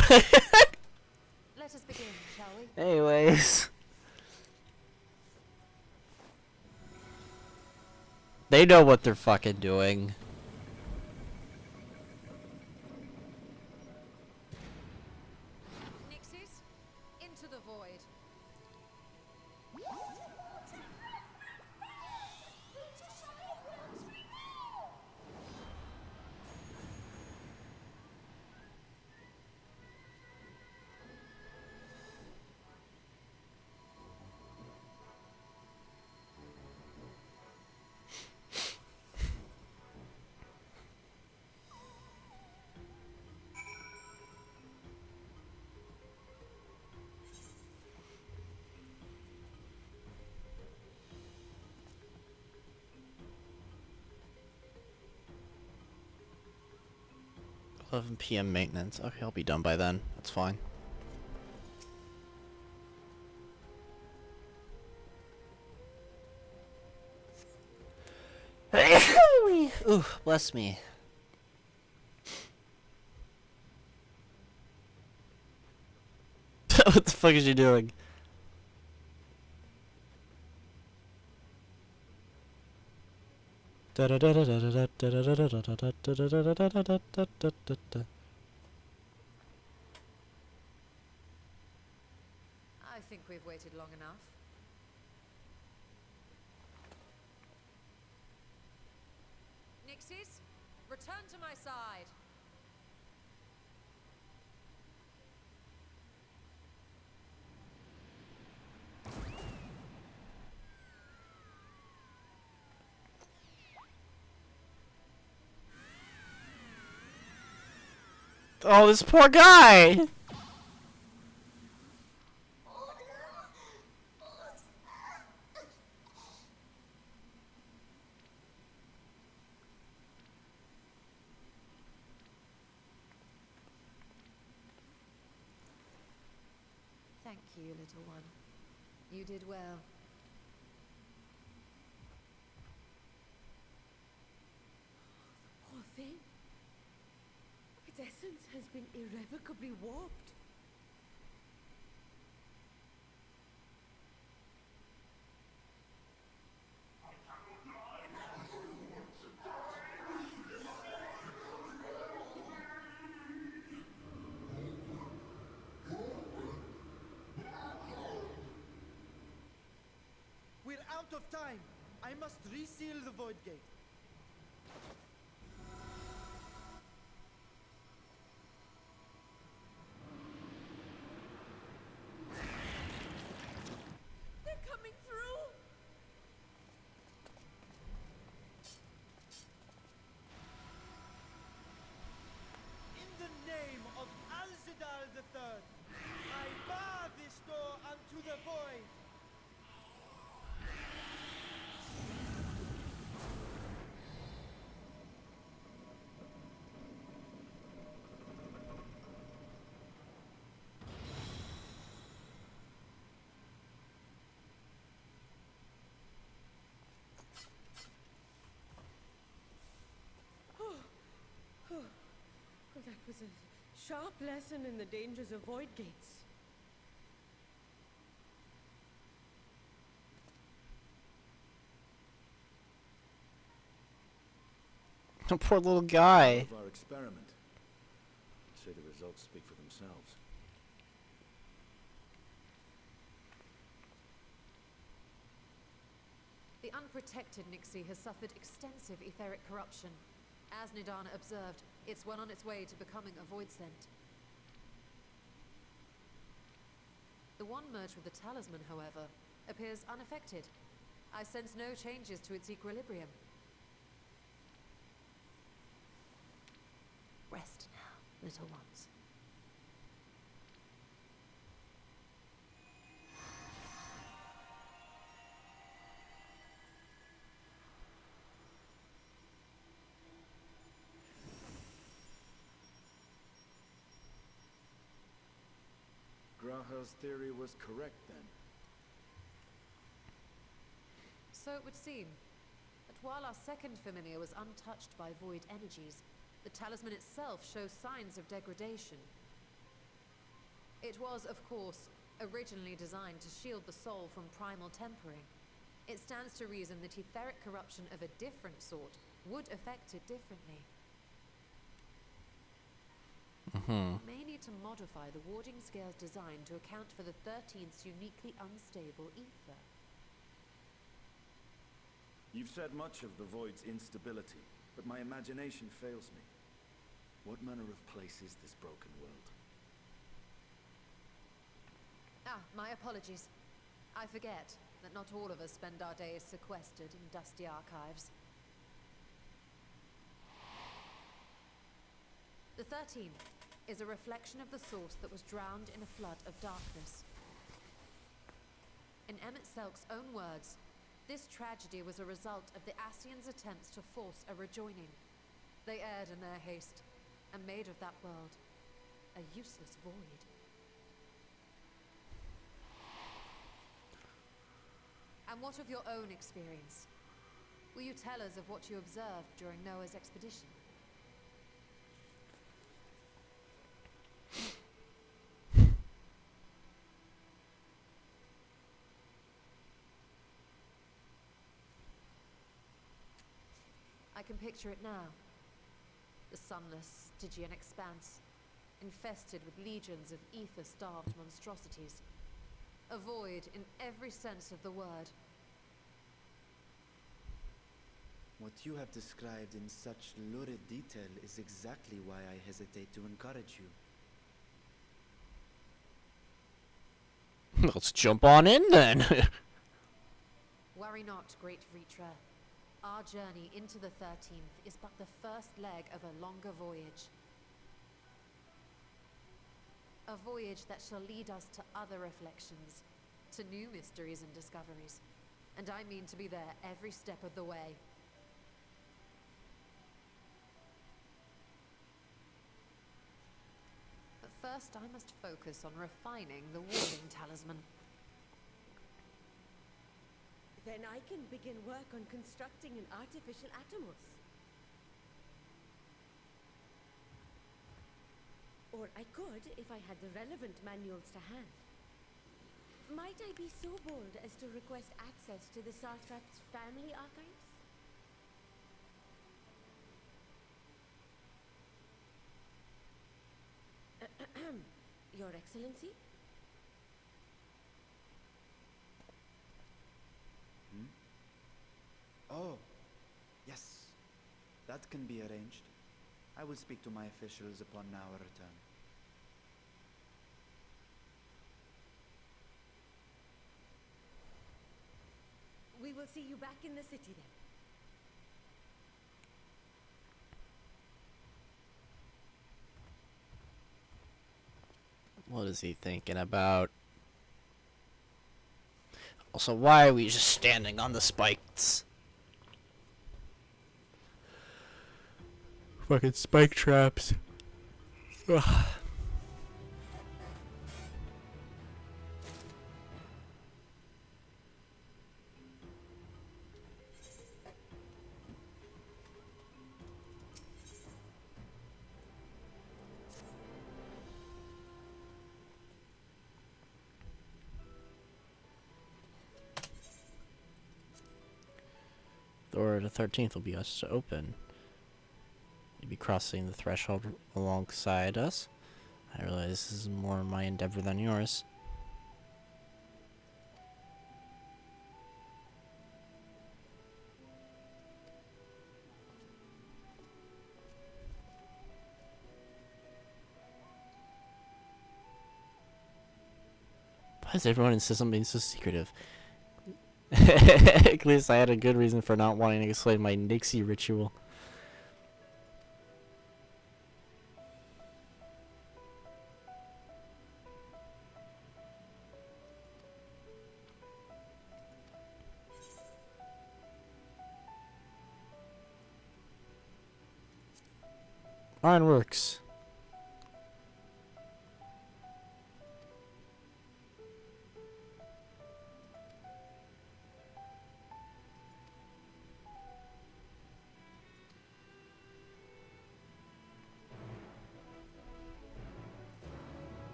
Let us begin, shall we? Anyways. They know what they're fucking doing. Nixies, into the void. PM 11 maintenance. Okay, I'll be done by then. That's fine. Ooh, bless me. What the fuck is she doing? I think we've waited long enough. Nixies, return to my side. Oh, this poor guy! Thank you, little one. You did well. Poor thing. Its essence has been irrevocably warped. We're out of time. I must reseal the void gate. They're coming through! In the name of Alzidal III, I bar this door unto the void. Well, that was a sharp lesson in the dangers of void gates. Poor little guy. Of our experiment. I'd say the results speak for themselves. The unprotected Nixie has suffered extensive etheric corruption. As Nidana observed, it's well on its way to becoming a void scent. The one merged with the talisman, however, appears unaffected. I sense no changes to its equilibrium. Rest now, little ones. Graha's theory was correct then. So it would seem. But while our second familiar was untouched by void energies, the talisman itself shows signs of degradation. It was, of course, originally designed to shield the soul from primal tempering. It stands to reason that etheric corruption of a different sort would affect it differently. May need to modify the warding scale's design to account for the 13th's uniquely unstable ether. You've said much of the Void's instability, but my imagination fails me. What manner of place is this broken world? Ah, my apologies. I forget that not all of us spend our days sequestered in dusty archives. The 13th is a reflection of the source that was drowned in a flood of darkness. In Emmett Selk's own words, this tragedy was a result of the Ascians' attempts to force a rejoining. They erred in their haste, and made of that world a useless void. And what of your own experience? Will you tell us of what you observed during Noah's expedition? I can picture it now. The sunless, Stygian expanse, infested with legions of ether-starved monstrosities. A void in every sense of the word. What you have described in such lurid detail is exactly why I hesitate to encourage you. Let's jump on in then. Worry not, great Vritra. Our journey into the 13th is but the first leg of a longer voyage. A voyage that shall lead us to other reflections, to new mysteries and discoveries. And I mean to be there every step of the way. But first I must focus on refining the warding talisman. Then I can begin work on constructing an artificial Atomos. Or I could, if I had the relevant manuals to hand. Might I be so bold as to request access to the Satrap's family archives? Your Excellency? Oh, yes. That can be arranged. I will speak to my officials upon our return. We will see you back in the city then. What is he thinking about? Also, why are we just standing on the spikes? Fucking spike traps. Ugh. The door to the 13th will be us to open. You'll be crossing the threshold alongside us. I realize this is more my endeavor than yours. Why does everyone insist on being so secretive? At least I had a good reason for not wanting to explain my Nixie ritual. Ironworks.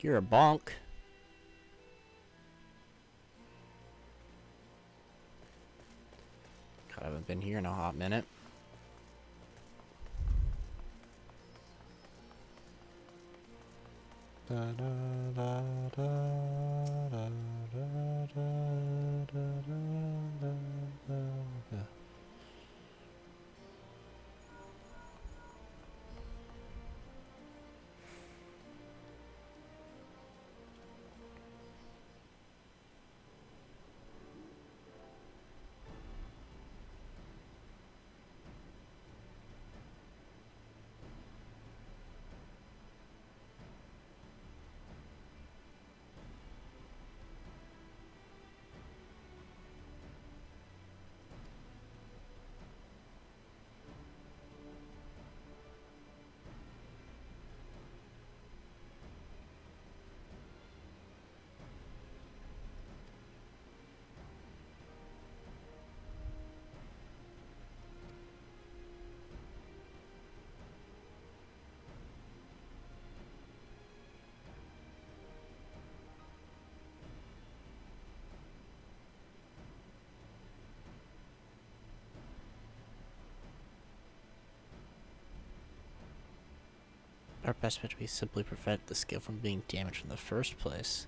You're a bonk. God, I haven't been here in a hot minute. Da, da, da, da, da, da, da, da, da, da. Our best bet would be simply prevent the skill from being damaged in the first place.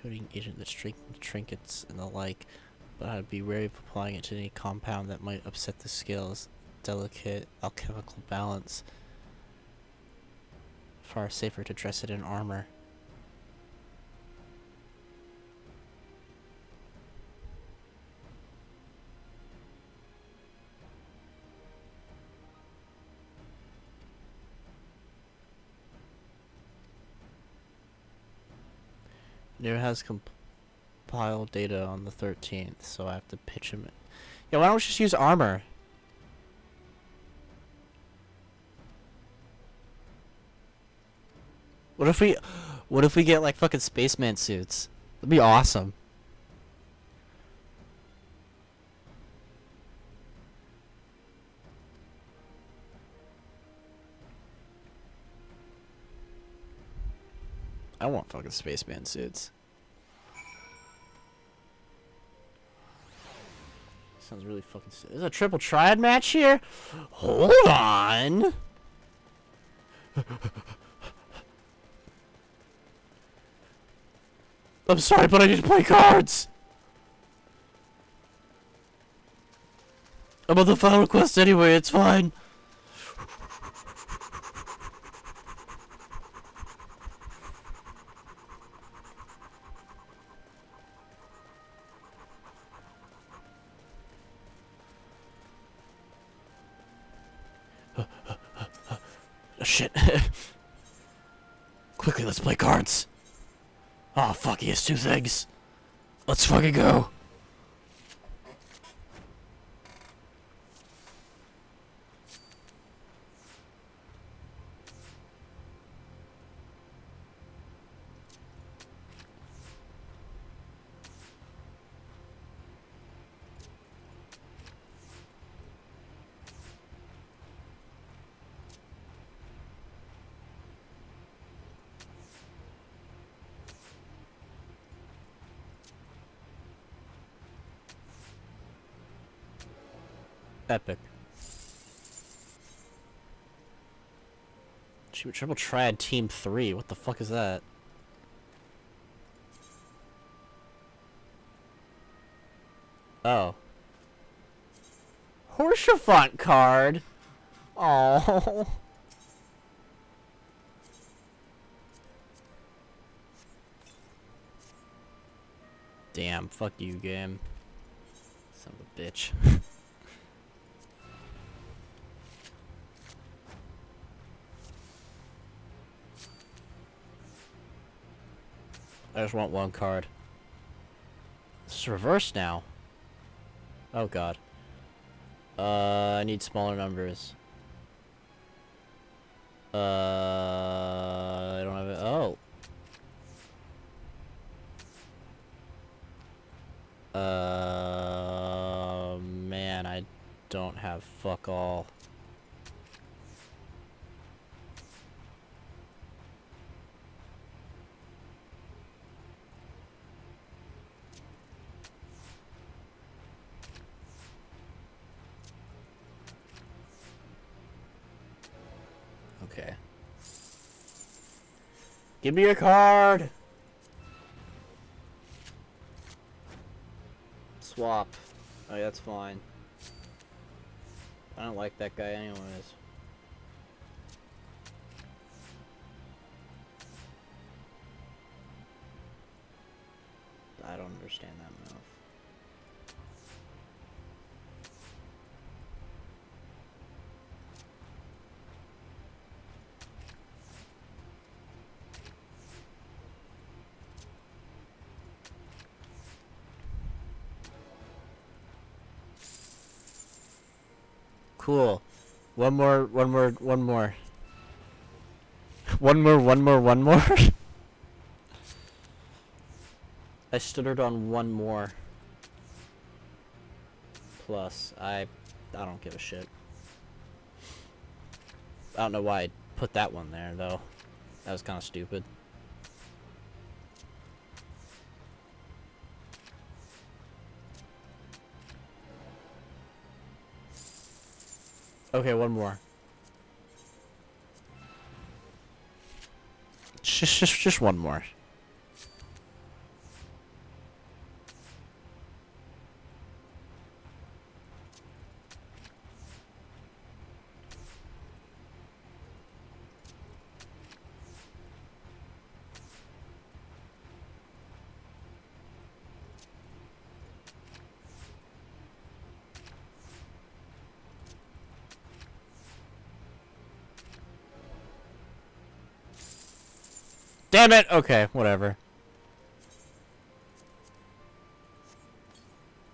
Coating agent that strengthens trinkets and the like, but I'd be wary of applying it to any compound that might upset the skill's delicate alchemical balance. Far safer to dress it in armor. It has compiled data on the 13th, so I have to pitch him. Yeah, why don't we just use armor? What if we get like fucking spaceman suits? That'd be awesome. I want fucking spaceman suits. Sounds really fucking sick. There's a triple triad match here? Hold on! I'm sorry, but I need to play cards! I'm on the final quest anyway, it's fine. Oh, shit. Quickly, let's play cards. Oh, fuck, he has two things. Let's fucking go. Epic. Shoot, triple triad team 3. What the fuck is that? Oh. Horsefant card. Oh. Damn, fuck you, game. Son of a bitch. I just want one card. It's reversed now. Oh god. I need smaller numbers. I don't have it. Oh. Man, I don't have fuck all. Okay. Give me a card! Swap. Oh, yeah, that's fine. I don't like that guy anyways. I don't understand that move. Cool. One more. One more. I stuttered on one more. Plus, I don't give a shit. I don't know why I put that one there, though. That was kind of stupid. Okay, one more. Just one more. Damn it! Okay, whatever.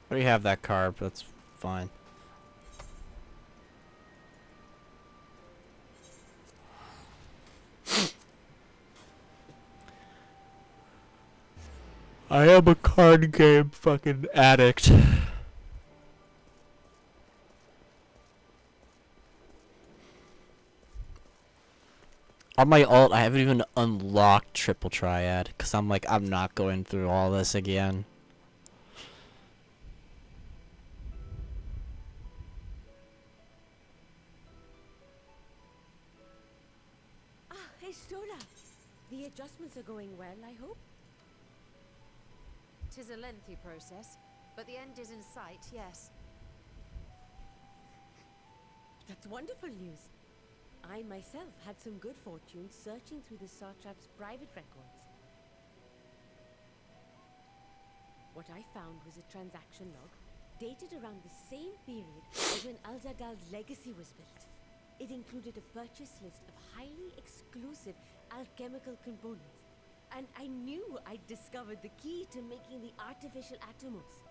I already have that card, but that's fine. I am a card game fucking addict. On my alt, I haven't even unlocked Triple Triad, because I'm like, I'm not going through all this again. Ah, hey, Stola. The adjustments are going well, I hope? 'Tis a lengthy process, but the end is in sight, yes. That's wonderful news. I myself had some good fortune searching through the Satrap's private records. What I found was a transaction log dated around the same period as when Alzadal's legacy was built. It included a purchase list of highly exclusive alchemical components, and I knew I'd discovered the key to making the artificial atomos.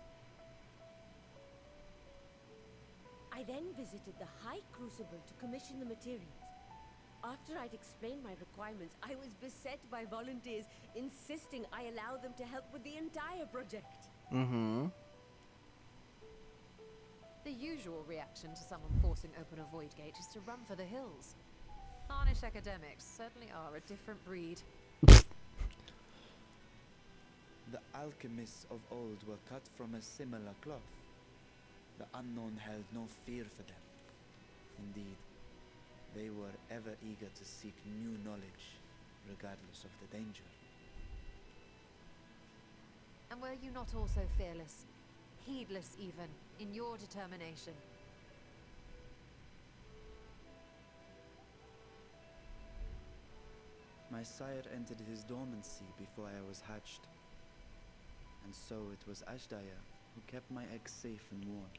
I then visited the High Crucible to commission the materials. After I'd explained my requirements, I was beset by volunteers insisting I allow them to help with the entire project. Mm-hmm. The usual reaction to someone forcing open a void gate is to run for the hills. Harnish academics certainly are a different breed. The alchemists of old were cut from a similar cloth. The unknown held no fear for them. Indeed, they were ever eager to seek new knowledge, regardless of the danger. And were you not also fearless, heedless even, in your determination? My sire entered his dormancy before I was hatched. And so it was Ashdaya who kept my eggs safe and warm.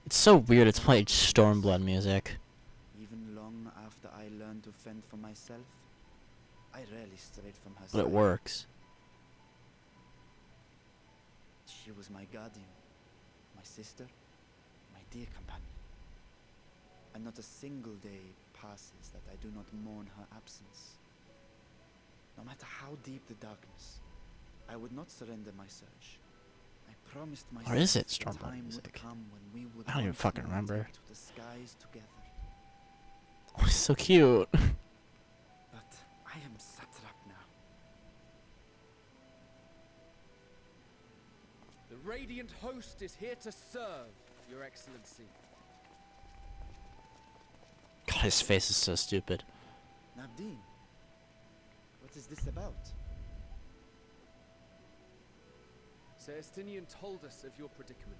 It's so weird it's playing Stormblood music. Even long after I learned to fend for myself, I rarely strayed from her But it side. works. She was my guardian, my sister, my dear companion. And not a single day passes that I do not mourn her absence. No matter how deep the darkness, I would not surrender my search. I promised myself Or is it the Stormblood time music? would come when we would I don't even once fucking more remember. take to the skies together. Oh, he's so cute. But I am satrap now. The Radiant Host is here to serve, Your Excellency. God, his face is so stupid. Nabdeen, what is this about? Sir Estinian told us of your predicament.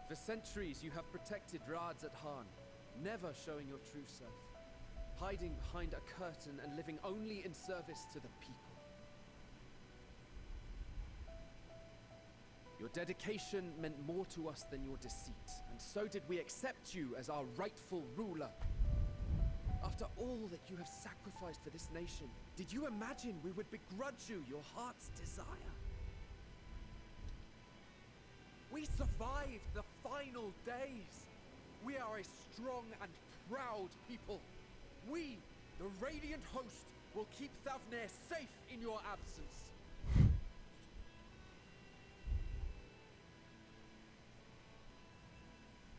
For centuries you have protected Rads at Han, never showing your true self, hiding behind a curtain and living only in service to the people. Your dedication meant more to us than your deceit, and so did we accept you as our rightful ruler. After all that you have sacrificed for this nation, did you imagine we would begrudge you your heart's desire? We survived the final days. We are a strong and proud people. We, the Radiant Host, will keep Thavnair safe in your absence.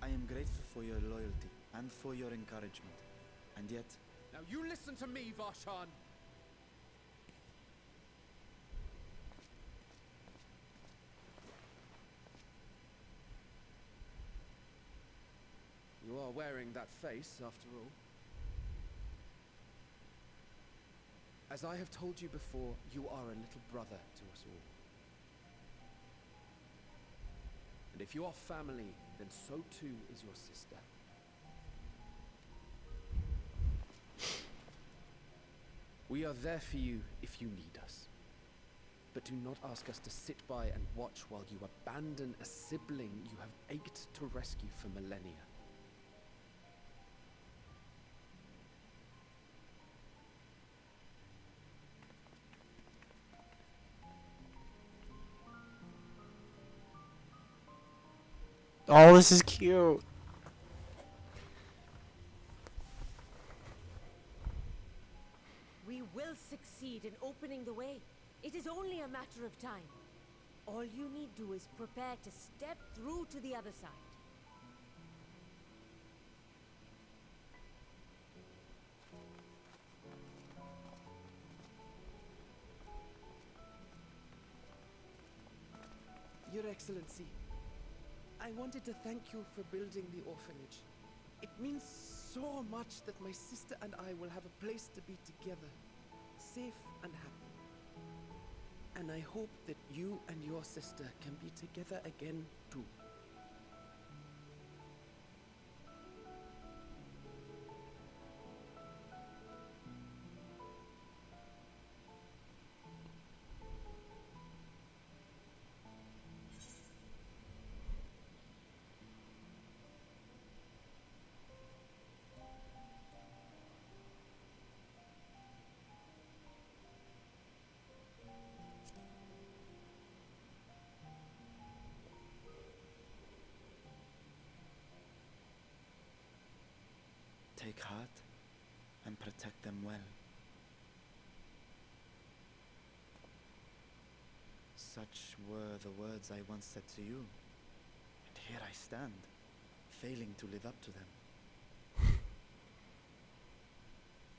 I am grateful for your loyalty and for your encouragement. And yet, Now you listen to me, Varshan. You are wearing that face, after all. As I have told you before, you are a little brother to us all. And if you are family, then so too is your sister. We are there for you if you need us. But do not ask us to sit by and watch while you abandon a sibling you have ached to rescue for millennia. Oh, this is cute. We will succeed in opening the way. It is only a matter of time. All you need do is prepare to step through to the other side. Your Excellency, I wanted to thank you for building the orphanage. It means so much that my sister and I will have a place to be together, safe and happy. And I hope that you and your sister can be together again too. take heart and protect them well. Such were the words I once said to you, and here I stand, failing to live up to them.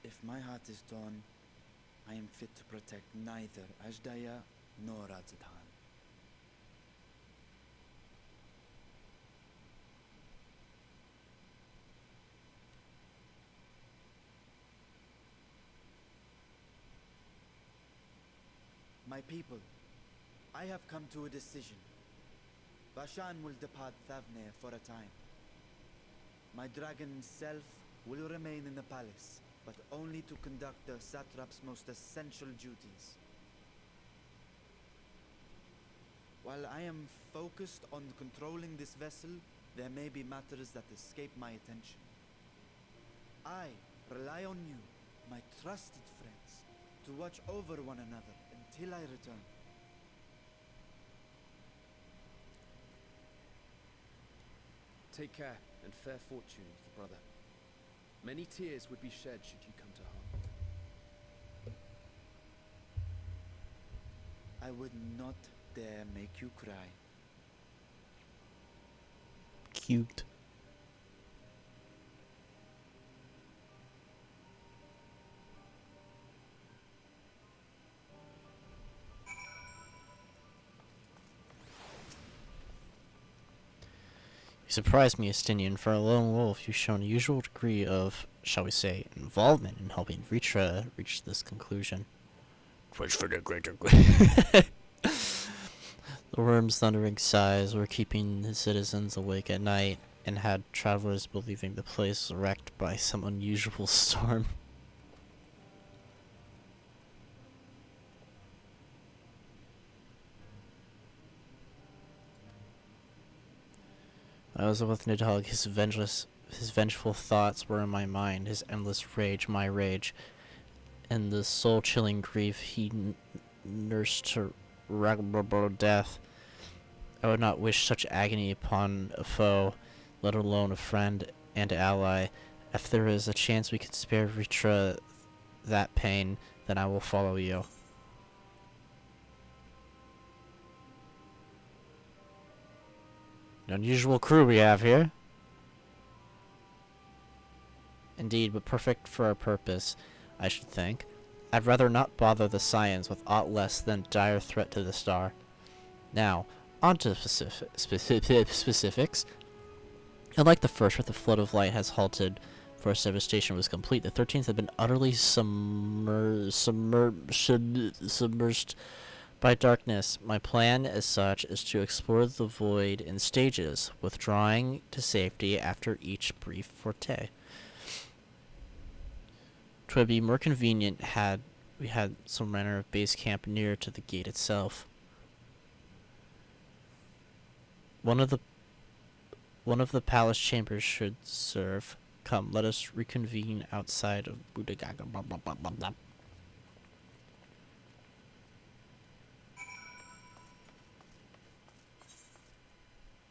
If my heart is torn, I am fit to protect neither Ashdaya nor Radzatan. My people, I have come to a decision. Bashan will depart Thavnair for a time. My dragon self will remain in the palace, but only to conduct the satrap's most essential duties. While I am focused on controlling this vessel, there may be matters that escape my attention. I rely on you, my trusted friends, to watch over one another until I return. Take care, and fair fortune, little brother. Many tears would be shed should you come to harm. I would not dare make you cry. Cute. You surprised me, Estinian. For a lone wolf, you've shown a usual degree of, shall we say, involvement in helping Ritra reach this conclusion. Which for the greater good. The worm's thundering sighs were keeping his citizens awake at night, and had travelers believing the place was wrecked by some unusual storm. I was with Nidhogg. His vengeful thoughts were in my mind, his endless rage my rage, and the soul-chilling grief he nursed to irreparable death. I would not wish such agony upon a foe, let alone a friend and ally. If there is a chance we can spare Ritra that pain, then I will follow you. An unusual crew we have here. Indeed, but perfect for our purpose, I should think. I'd rather not bother the Scions with aught less than dire threat to the star. Now, on to specifics. Unlike the first, where the flood of light has halted for its devastation was complete, the 13th had been utterly submerged by darkness. My plan, as such, is to explore the void in stages, withdrawing to safety after each brief forte. 'Twould be more convenient had we had some manner of base camp near to the gate itself. One of the palace chambers should serve. Come, let us reconvene outside of Budagaga. Blah, blah, blah, blah, blah.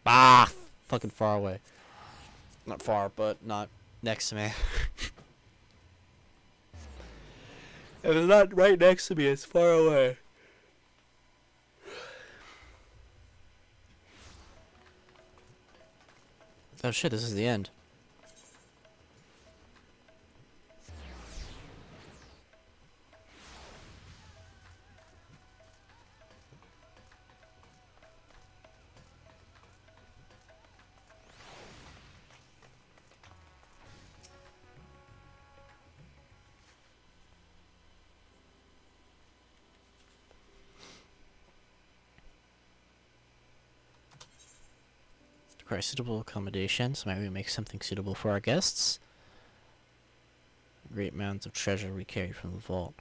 Ah, fucking far away. Not far, but not next to me. If it's not right next to me, it's far away. Oh shit, this is the end. Require suitable accommodations. Might we make something suitable for our guests? Great mounds of treasure we carried from the vault.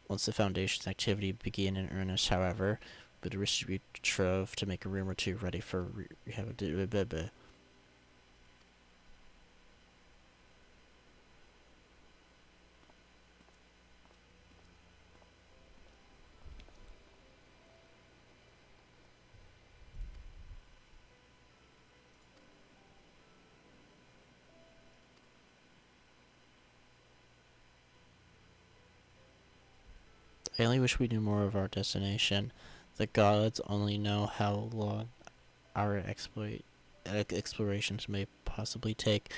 Once the Foundation's activity begin in earnest, however, we would distribute the trove to make a room or two ready for rehab. I only wish we knew more of our destination. The gods only know how long our explorations may possibly take,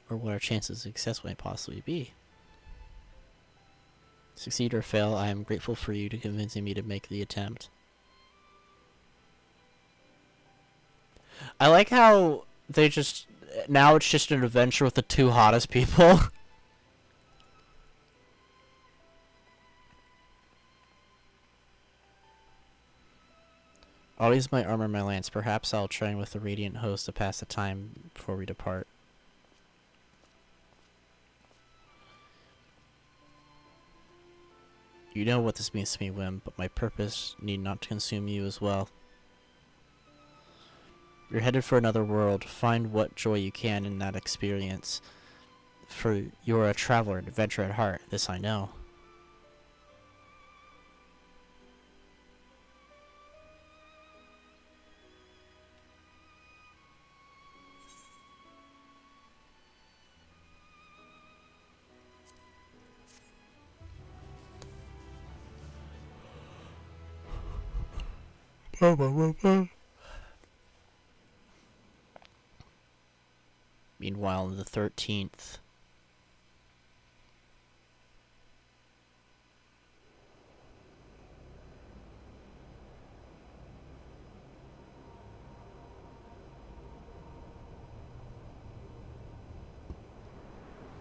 or what our chances of success may possibly be. Succeed or fail, I am grateful for you to convincing me to make the attempt. I like how they just... Now it's just an adventure with the two hottest people. I'll use my armor and my lance. Perhaps I'll train with the Radiant Host to pass the time before we depart. You know what this means to me, Wim, but my purpose need not consume you as well. You're headed for another world. Find what joy you can in that experience. For you're a traveler and adventurer at heart. This I know. Meanwhile, on the 13th.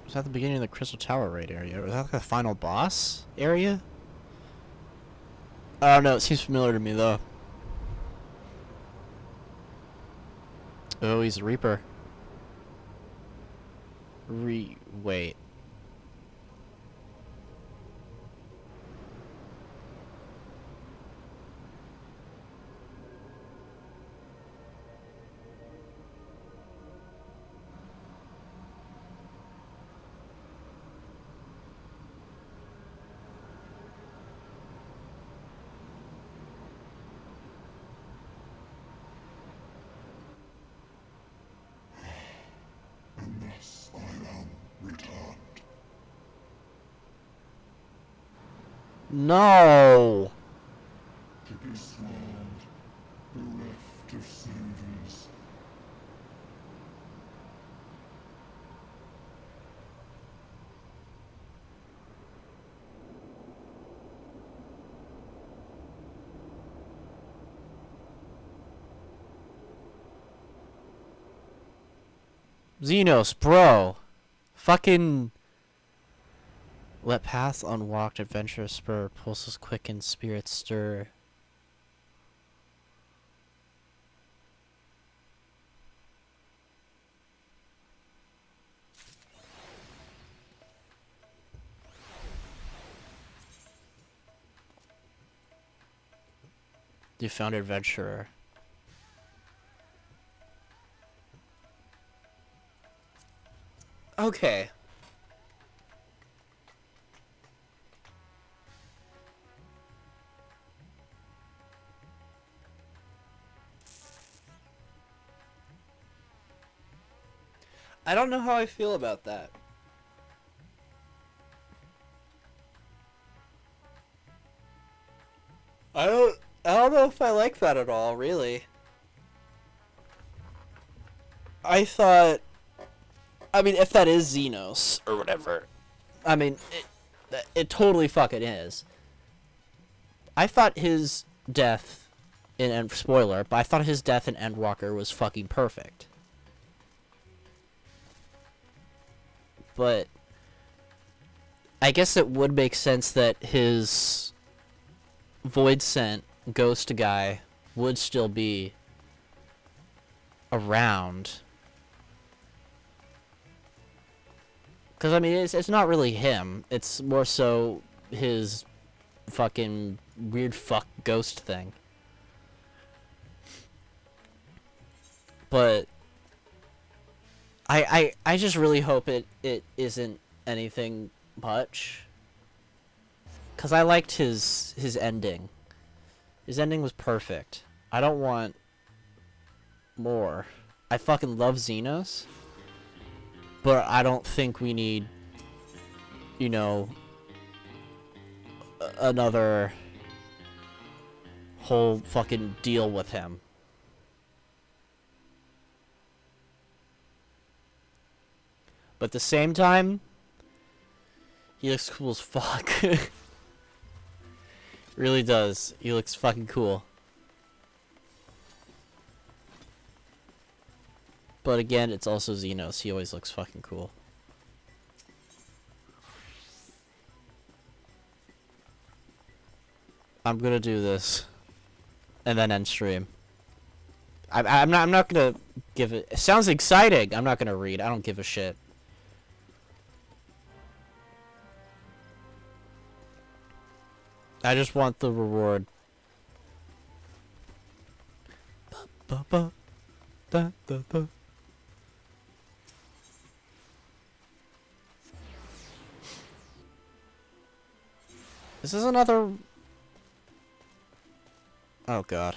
Was that the beginning of the Crystal Tower raid area? Was that like the final boss area? I don't know, it seems familiar to me though. Oh, he's a Reaper. Wait. And thus I am returned. No! To be sworn, bereft of saviors. Xenos, bro. Fucking. Let paths unwalked, adventure spur, pulses quicken, spirits stir. You found adventurer. Okay. I don't know how I feel about that. I don't know if I like that at all, really. I thought, I mean, if that is Xenos or whatever, I mean, it totally fucking is. I thought his death in spoiler, but I thought his death in Endwalker was fucking perfect. But I guess it would make sense that his Void Scent ghost guy would still be around. Because, I mean, it's not really him. It's more so his fucking weird fuck ghost thing. But I just really hope it isn't anything much. Because I liked his ending. His ending was perfect. I don't want more. I fucking love Xenos. But I don't think we need, you know, another whole fucking deal with him. But at the same time, he looks cool as fuck. Really does. He looks fucking cool. But again, it's also Xenos. He always looks fucking cool. I'm gonna do this, and then end stream. I'm not gonna give it. It sounds exciting. I'm not gonna read. I don't give a shit. I just want the reward. Ba, ba, da, da, da. This is another... Oh god.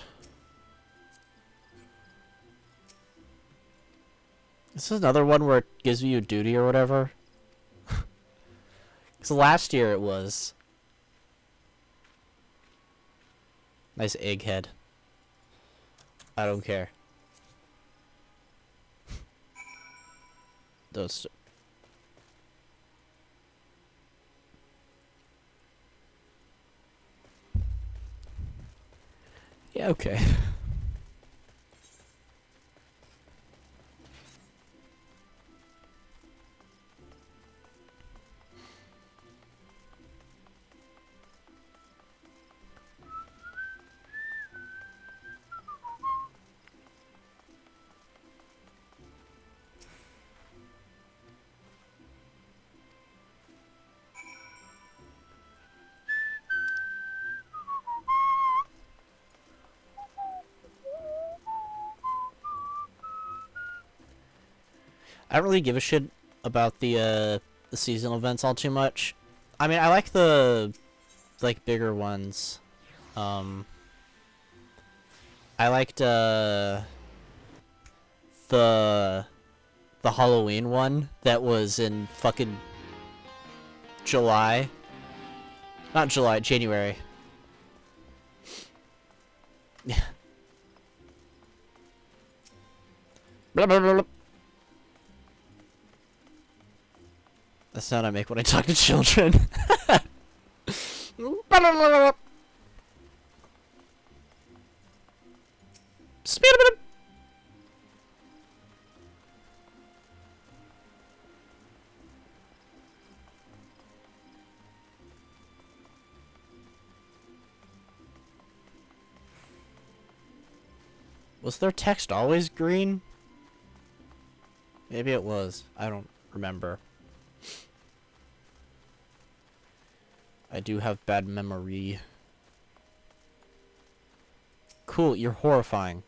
This is another one where it gives you a duty or whatever. Because last year it was. Nice egghead. I don't care. Those. Yeah, okay. I don't really give a shit about the seasonal events all too much. I mean, I like the bigger ones. I liked the Halloween one that was in fucking July. Not July, January. Yeah. Blah, blah, blah, blah. That's the sound I make when I talk to children. Was their text always green? Maybe it was. I don't remember. I do have bad memory. Cool, you're horrifying.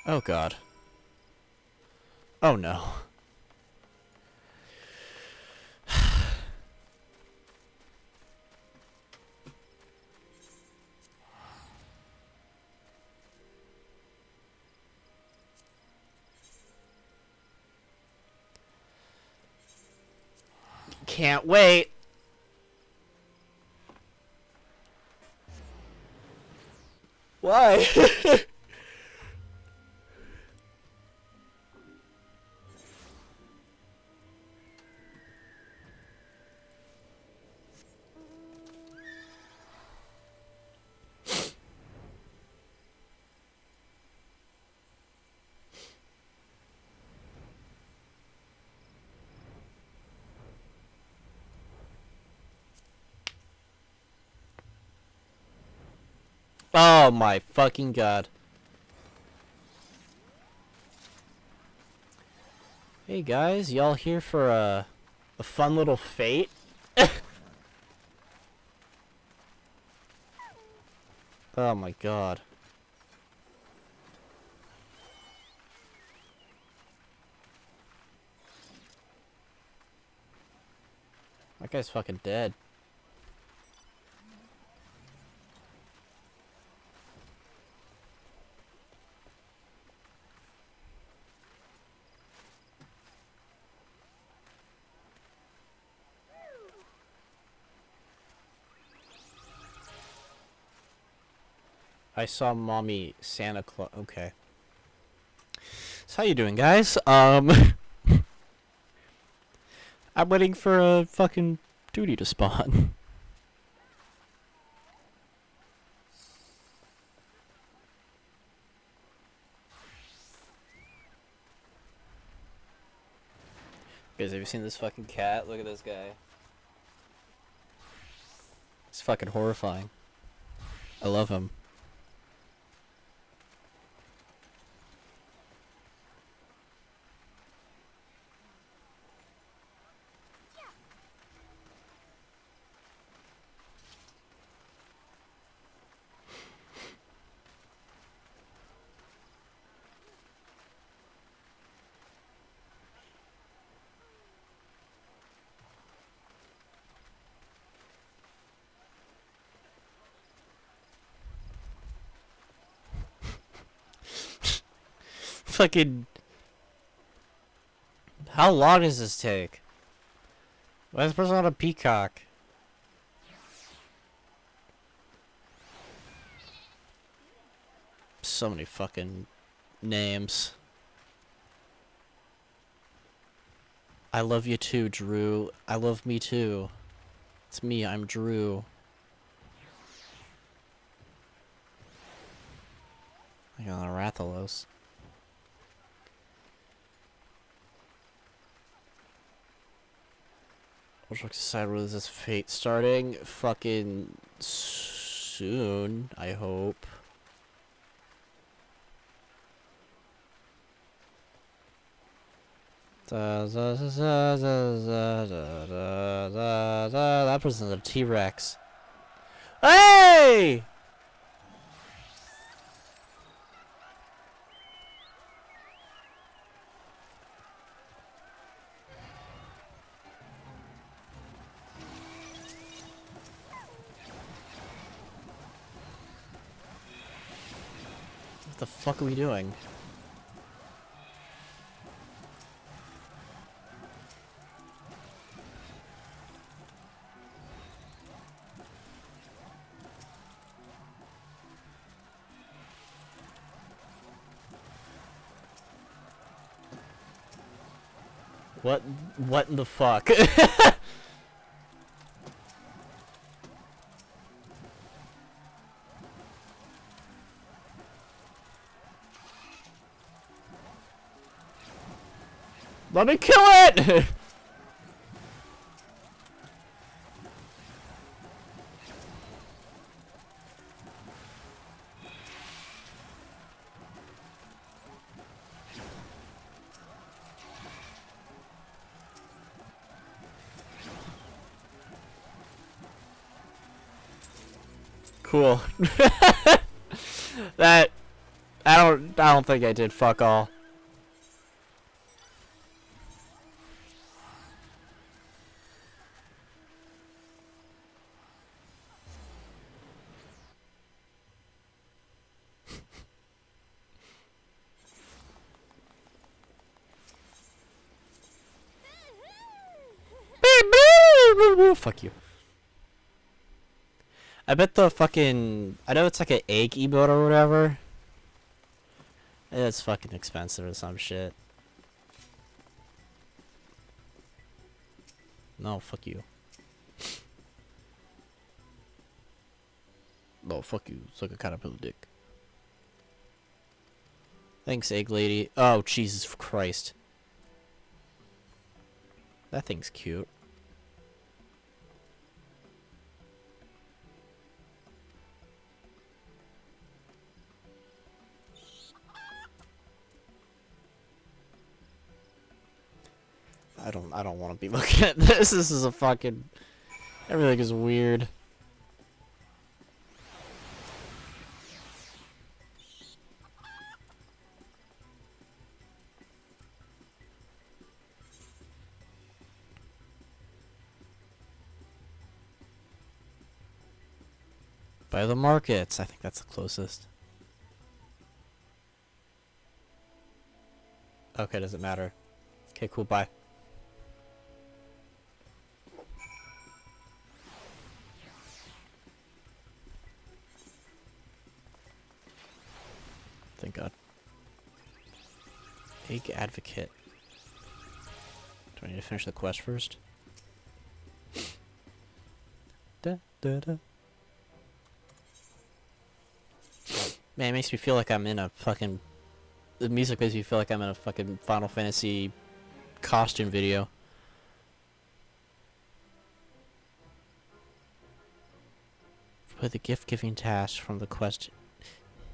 Oh god. Oh no. Can't wait. Why? Oh my fucking god. Hey guys, y'all here for a fun little fate? Oh my god. That guy's fucking dead. I saw mommy Santa Claus. Okay. So how you doing, guys? I'm waiting for a fucking duty to spawn. Guys, have you seen this fucking cat? Look at this guy. He's fucking horrifying. I love him. Fucking. How long does this take? Why is this person on a peacock? So many fucking names. I love you too, Drew. I love me too. It's me, I'm Drew. I got a Rathalos. Which looks decide whether this fate starting fucking soon, I hope. That person's a T-Rex. Hey! What the fuck are we doing? What in the fuck? Let me kill it! Cool. That I don't think I did fuck all. Fuck you. I bet the fucking... I know it's like an egg emote or whatever. It's fucking expensive or some shit. No, fuck you. No, fuck you. It's like a caterpillar dick. Thanks, egg lady. Oh, Jesus Christ. That thing's cute. I don't want to be looking at this. This is a fucking... Everything is weird. By the markets. I think that's the closest. Okay, doesn't matter. Okay, cool, bye. Thank God. Egg Advocate. Do I need to finish the quest first? Da, da, da. Man, it makes me feel like I'm in a fucking... The music makes me feel like I'm in a fucking Final Fantasy costume video. Play the gift-giving task from the quest.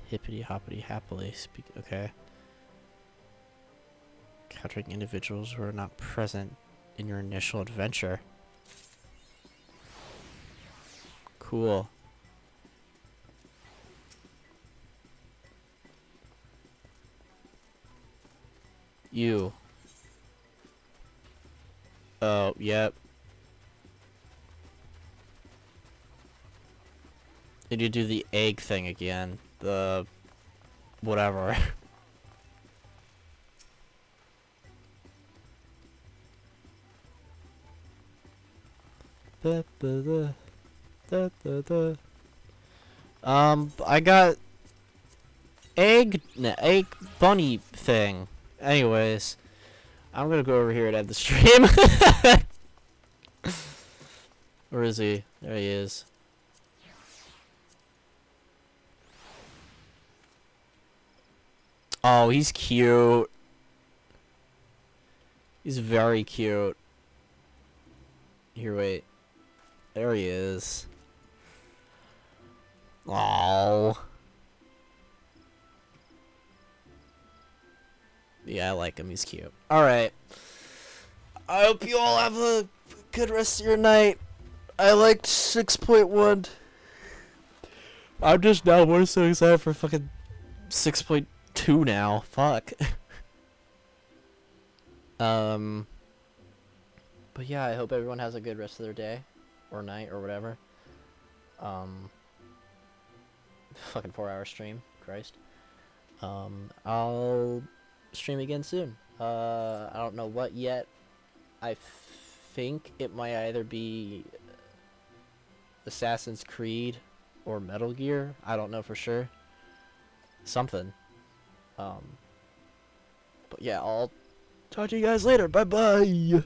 Hippity hoppity happily speak. Okay. Capturing individuals who are not present in your initial adventure. Cool. You. Oh, yep. Did you do the egg thing again? The... whatever. I got egg bunny thing. Anyways, I'm gonna go over here and end the stream. Where is he? There he is. Oh, he's cute. He's very cute. Here, wait. There he is. Oh. Yeah, I like him. He's cute. Alright. I hope you all have a good rest of your night. I liked 6.1. I'm just now more so excited for fucking 6.2 now. Fuck. But yeah, I hope everyone has a good rest of their day. Or night, or whatever. Fucking 4-hour stream. Christ. I'll stream again soon. I don't know what yet. I think it might either be Assassin's Creed or Metal Gear. I don't know for sure. Something. But yeah, I'll talk to you guys later. Bye bye.